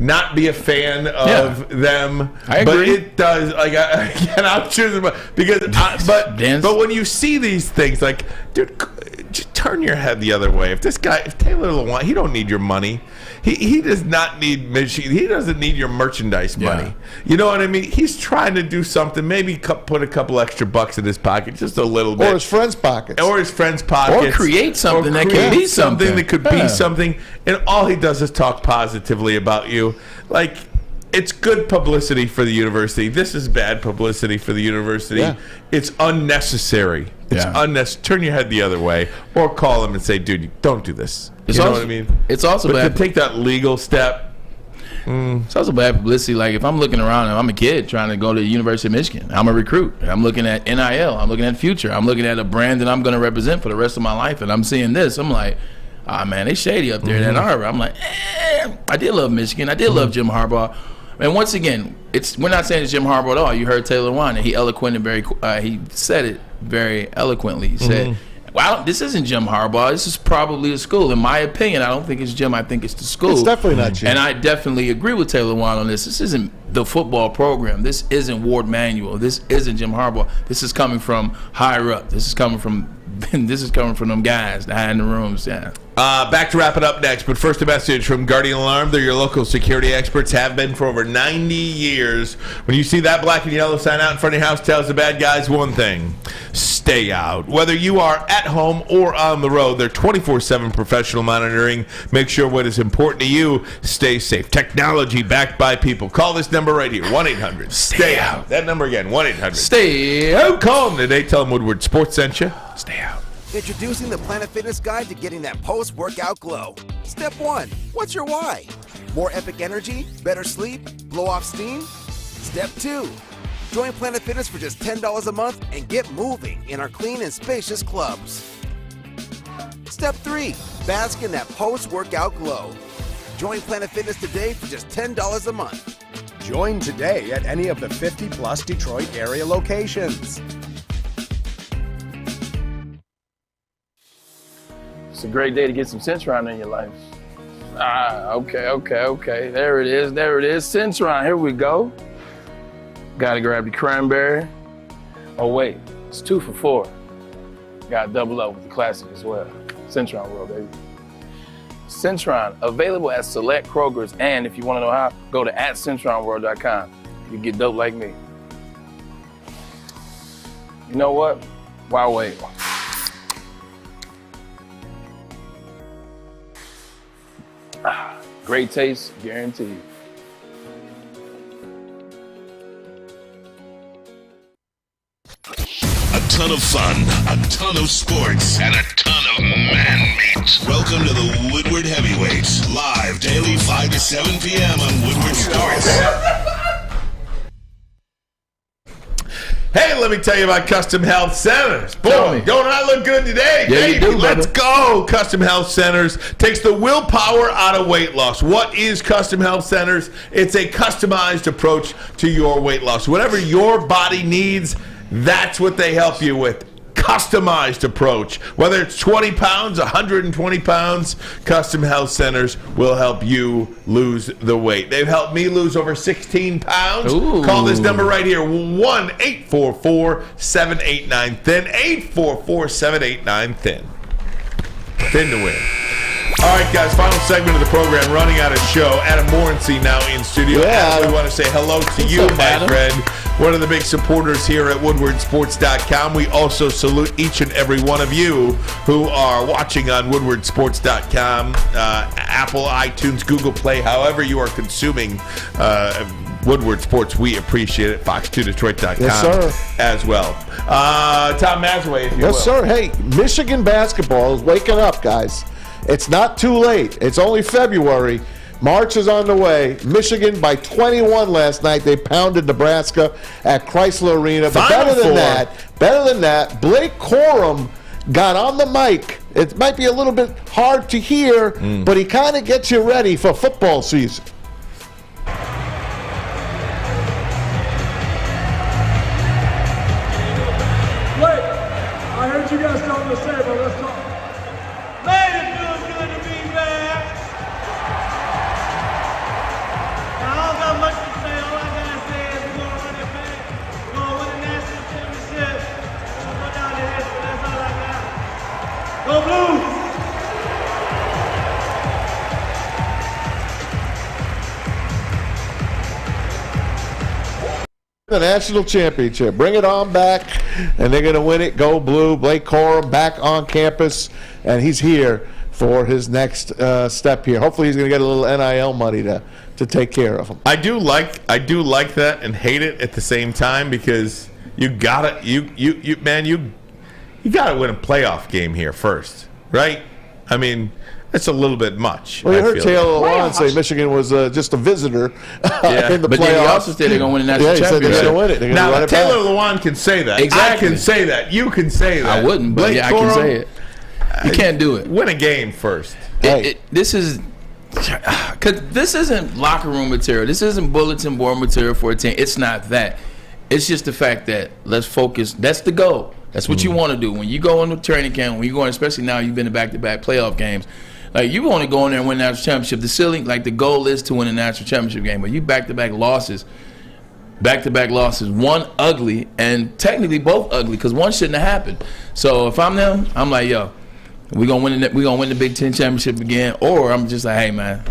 S2: not be a fan of them.
S3: I agree.
S2: But it does. I'm choosing but when you see these things, like, dude, just turn your head the other way. If Taylor Lewan, he don't need your money. He does not need Michigan. He doesn't need your merchandise money. You know what I mean? He's trying to do something. Maybe put a couple extra bucks in his pocket, just a little bit,
S4: or his friend's pockets,
S2: or
S3: create something that can be something.
S2: That could be something. And all he does is talk positively about you. Like, it's good publicity for the university. This is bad publicity for the university.
S4: Yeah.
S2: It's unnecessary. It's unnecessary. Turn your head the other way, or call him and say, "Dude, don't do this." You know what I mean?
S3: It's also
S2: but
S3: bad
S2: to take that legal step.
S3: It's also bad publicity. Like, if I'm looking around and I'm a kid trying to go to the University of Michigan, I'm a recruit. I'm looking at NIL. I'm looking at future. I'm looking at a brand that I'm going to represent for the rest of my life. And I'm seeing this. I'm like, man, they shady up there in Ann Arbor. I'm like, I did love Michigan. I did love Jim Harbaugh. And once again, we're not saying it's Jim Harbaugh at all. You heard Taylor Lewan, and he said it very eloquently. He said, well, this isn't Jim Harbaugh. This is probably the school. In my opinion, I don't think it's Jim. I think it's the school.
S4: It's definitely not Jim.
S3: And I definitely agree with Taylor Lewan on this. This isn't the football program. This isn't Ward Manuel. This isn't Jim Harbaugh. This is coming from higher up. This is coming from them guys, the high in the rooms. Yeah.
S2: Back to wrap it up next, but first a message from Guardian Alarm. They're your local security experts, have been for over 90 years. When you see that black and yellow sign out in front of your house, tells the bad guys one thing: stay out. Whether you are at home or on the road, they're 24/7 professional monitoring. Make sure what is important to you stays safe. Technology backed by people. Call this number right here, 1-800-STAY-OUT. That number again, 1-800-STAY-OUT. Call them today. Tell them Woodward Sports sent you. Stay out.
S15: Introducing the Planet Fitness Guide to getting that post-workout glow. Step 1. What's your why? More epic energy? Better sleep? Blow off steam? Step 2. Join Planet Fitness for just $10 a month and get moving in our clean and spacious clubs. Step 3. Bask in that post-workout glow. Join Planet Fitness today for just $10 a month.
S16: Join today at any of the 50-plus Detroit area locations.
S3: It's a great day to get some Centron in your life. Okay. There it is. Centron, here we go. Gotta grab the cranberry. Oh wait, it's 2 for $4. Gotta double up with the classic as well. Centron World, baby. Centron, available at select Kroger's, and if you wanna know how, go to @CentronWorld.com. You get dope like me. You know what? Why wait? Great taste, guaranteed.
S1: A ton of fun, a ton of sports, and a ton of man meat. Welcome to the Woodward Heavyweights, live daily 5 to 7 p.m. on Woodward Sports.
S2: Hey, let me tell you about Custom Health Centers. Boy, don't I look good today?
S3: Yeah, you do,
S2: let's go. Custom Health Centers takes the willpower out of weight loss. What is Custom Health Centers? It's a customized approach to your weight loss. Whatever your body needs, that's what they help you with. Customized approach. Whether it's 20 pounds, 120 pounds, Custom Health Centers will help you lose the weight. They've helped me lose over 16 pounds.
S3: Ooh.
S2: Call this number right here, 1-844-789-THIN, 844-789-THIN. Thin to win. All right, guys, final segment of the program, running out of show. Adam Morency now in studio.
S4: Yeah.
S2: Adam, we want to say hello to you, my friend. one of the big supporters here at WoodwardSports.com. We also salute each and every one of you who are watching on WoodwardSports.com, Apple, iTunes, Google Play, however you are consuming Woodward Sports. We appreciate it. Fox2Detroit.com
S4: Yes, sir.
S2: as well. Tom Mazawey, if you will.
S4: Yes, sir. Hey, Michigan basketball is waking up, guys. It's not too late. It's only February. March is on the way. Michigan by 21 last night. They pounded Nebraska at Chrysler Arena. But better than that, Blake Corum got on the mic. It might be a little bit hard to hear, but he kind of gets you ready for football season.
S7: I heard you guys something to say, but let's talk. Man, it feels good to be back. Now, I don't got much to say. All I gotta say is we're gonna run it back. We're gonna win the national championship. We're gonna go down to history. That's all I got. Go Blues!
S4: The national championship. Bring it on back, and they're going to win it. Go Blue. Blake Corum back on campus, and he's here for his next step here. Hopefully he's going to get a little NIL money to take care of him.
S2: I do like that and hate it at the same time, because you gotta you gotta win a playoff game here first, right? I mean, it's a little bit much.
S4: Well, you heard Taylor Lewan say Michigan was just a visitor in the
S3: but
S4: playoffs.
S3: But they also said they're going to win the national championship.
S4: He said they're going to win it.
S2: Now, Taylor Lewan can say that.
S3: Exactly.
S2: I can say that. You can say that.
S3: I wouldn't, but
S2: Blake
S3: I can
S2: Corum,
S3: say it. You can't do it.
S2: Win a game first.
S3: This is because this isn't locker room material. This isn't bulletin board material for a team. It's not that. It's just the fact that let's focus. That's the goal. That's what you want to do when you go into training camp. When you go in, especially now you've been to back-to-back playoff games. Like, you want to go in there and win the national championship. The ceiling, like, the goal is to win a national championship game. But you back-to-back losses, one ugly, and technically both ugly, because one shouldn't have happened. So if I'm them, I'm like, yo, we're gonna win the Big Ten championship again, or I'm just like, hey, man.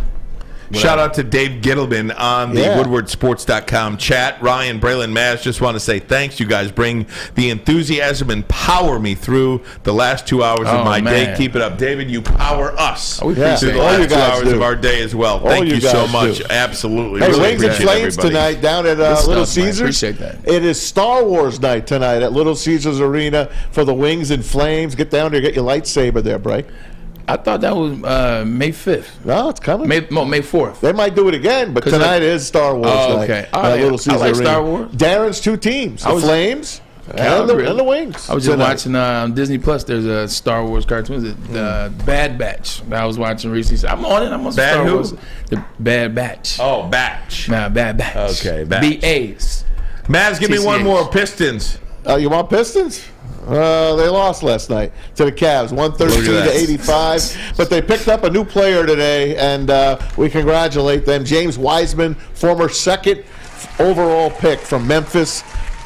S2: Shout out to Dave Gittleman on the WoodwardSports.com chat. Ryan, Braylon, Maz, just want to say thanks. You guys bring the enthusiasm and power me through the last 2 hours of my day. Keep it up. David, you power us through the last 2 hours of our day as well. Thank you so much. Absolutely.
S4: Hey,
S2: really
S4: Wings and Flames
S2: everybody.
S4: tonight down at Little Caesars.
S3: Appreciate that.
S4: It is Star Wars night tonight at Little Caesars Arena for the Wings and Flames. Get down there, get your lightsaber there, Bray.
S3: I thought that was May 5th.
S4: No, it's coming.
S3: May 4th.
S4: They might do it again, but tonight is Star Wars night.
S3: Okay.
S4: At Little Caesars
S3: I like
S4: Arena.
S3: Star Wars.
S4: Darren's two teams, the Flames and the Wings.
S3: I was just watching on Disney Plus. There's a Star Wars cartoon, the Bad Batch, that I was watching recently. I'm on it. I'm on Star Wars. The Bad Batch.
S2: Oh, Batch.
S3: Nah, Bad Batch.
S2: Okay, Batch.
S3: BAs.
S2: Maz, give me one more. Pistons.
S4: You want Pistons? They lost last night to the Cavs, 113-85. But they picked up a new player today, and we congratulate them. James Wiseman, former second overall pick from Memphis,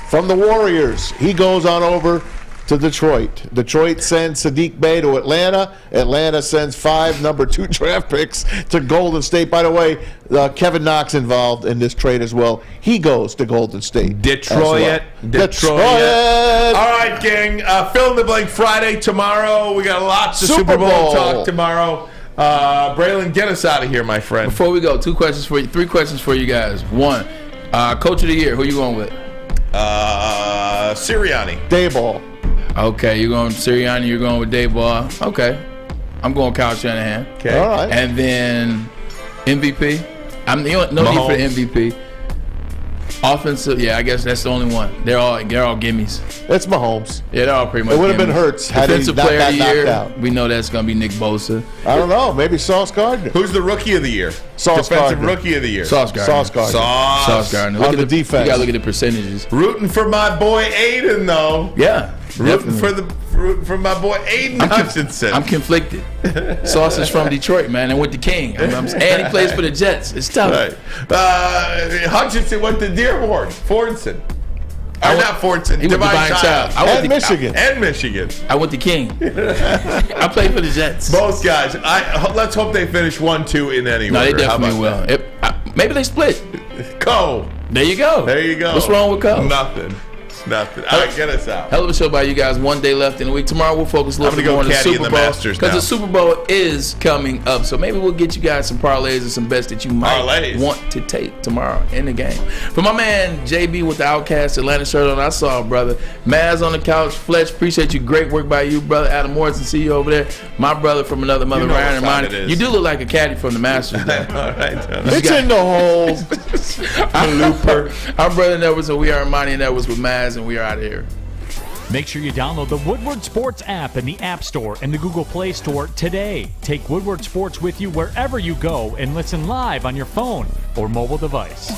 S4: from the Warriors. He goes on over to Detroit. Detroit sends Saddiq Bey to Atlanta. Atlanta sends 5 number 2 draft picks to Golden State. By the way, Kevin Knox involved in this trade as well. He goes to Golden State.
S2: Detroit. All right, gang. Fill in the blank Friday tomorrow. We got lots of Super Bowl talk tomorrow. Braylon, get us out of here, my friend.
S3: Before we go, 3 questions for you guys. One, Coach of the Year. Who you going with?
S2: Sirianni.
S4: Dayball.
S3: Okay, you're going Sirianni. You're going with Dayball. Okay, I'm going Kyle Shanahan.
S2: Okay,
S4: all right.
S3: And then MVP. No need for the MVP. Offensive, I guess that's the only one. They're all gimmies.
S4: It's Mahomes.
S3: Yeah, they're all pretty much.
S4: It would have been Hurts had
S3: Defensive
S4: he not
S3: player
S4: got
S3: of the
S4: knocked
S3: year.
S4: out.
S3: We know that's going to be Nick Bosa.
S4: I don't know. Maybe Sauce Gardner.
S2: Who's the Rookie of the Year?
S4: Sauce
S2: Defensive
S4: Gardner.
S2: Rookie of the Year.
S3: Sauce Gardner. Sauce Gardner. Look
S4: On
S3: at
S4: the defense.
S3: You got to look at the percentages.
S2: Rooting for my boy Aiden, though.
S3: Yeah.
S2: Rooting for my boy Aiden Hutchinson.
S3: I'm conflicted. Sauce is from Detroit, man, and with the King. And he plays for the Jets. It's tough.
S2: Right. Hutchinson went to Dearborn. Fordson. Not Fordson.
S3: He went to Divine Child.
S4: And Michigan.
S2: And Michigan.
S3: I went to King. I played for the Jets.
S2: Both guys. Let's hope they finish 1-2 in any order.
S3: No, they definitely will. Maybe they split.
S2: Go.
S3: There you go.
S2: There you go.
S3: What's wrong with Cubs?
S2: Nothing. Nothing. All right, get us out.
S3: Hell of a show by you guys. One day left in the week. Tomorrow we'll focus a little bit more on the Super Bowl because the Super Bowl is coming up. So maybe we'll get you guys some parlays and some bets that you might want to take tomorrow in the game. For my man JB with the Outcast Atlanta shirt on, I saw brother Maz on the couch. Fletch, appreciate you. Great work by you, brother. Adam Morrison, see you over there. My brother from another mother, Ryan Ermanni. You do look like a caddy from the Masters.
S2: All right,
S4: it's in the hole.
S3: I'm Looper. I'm Braylon Edwards, and we are Ermanni and Edwards with Maz, and we are out of here.
S8: Make sure you download the Woodward Sports app in the App Store and the Google Play Store today. Take Woodward Sports with you wherever you go and listen live on your phone or mobile device.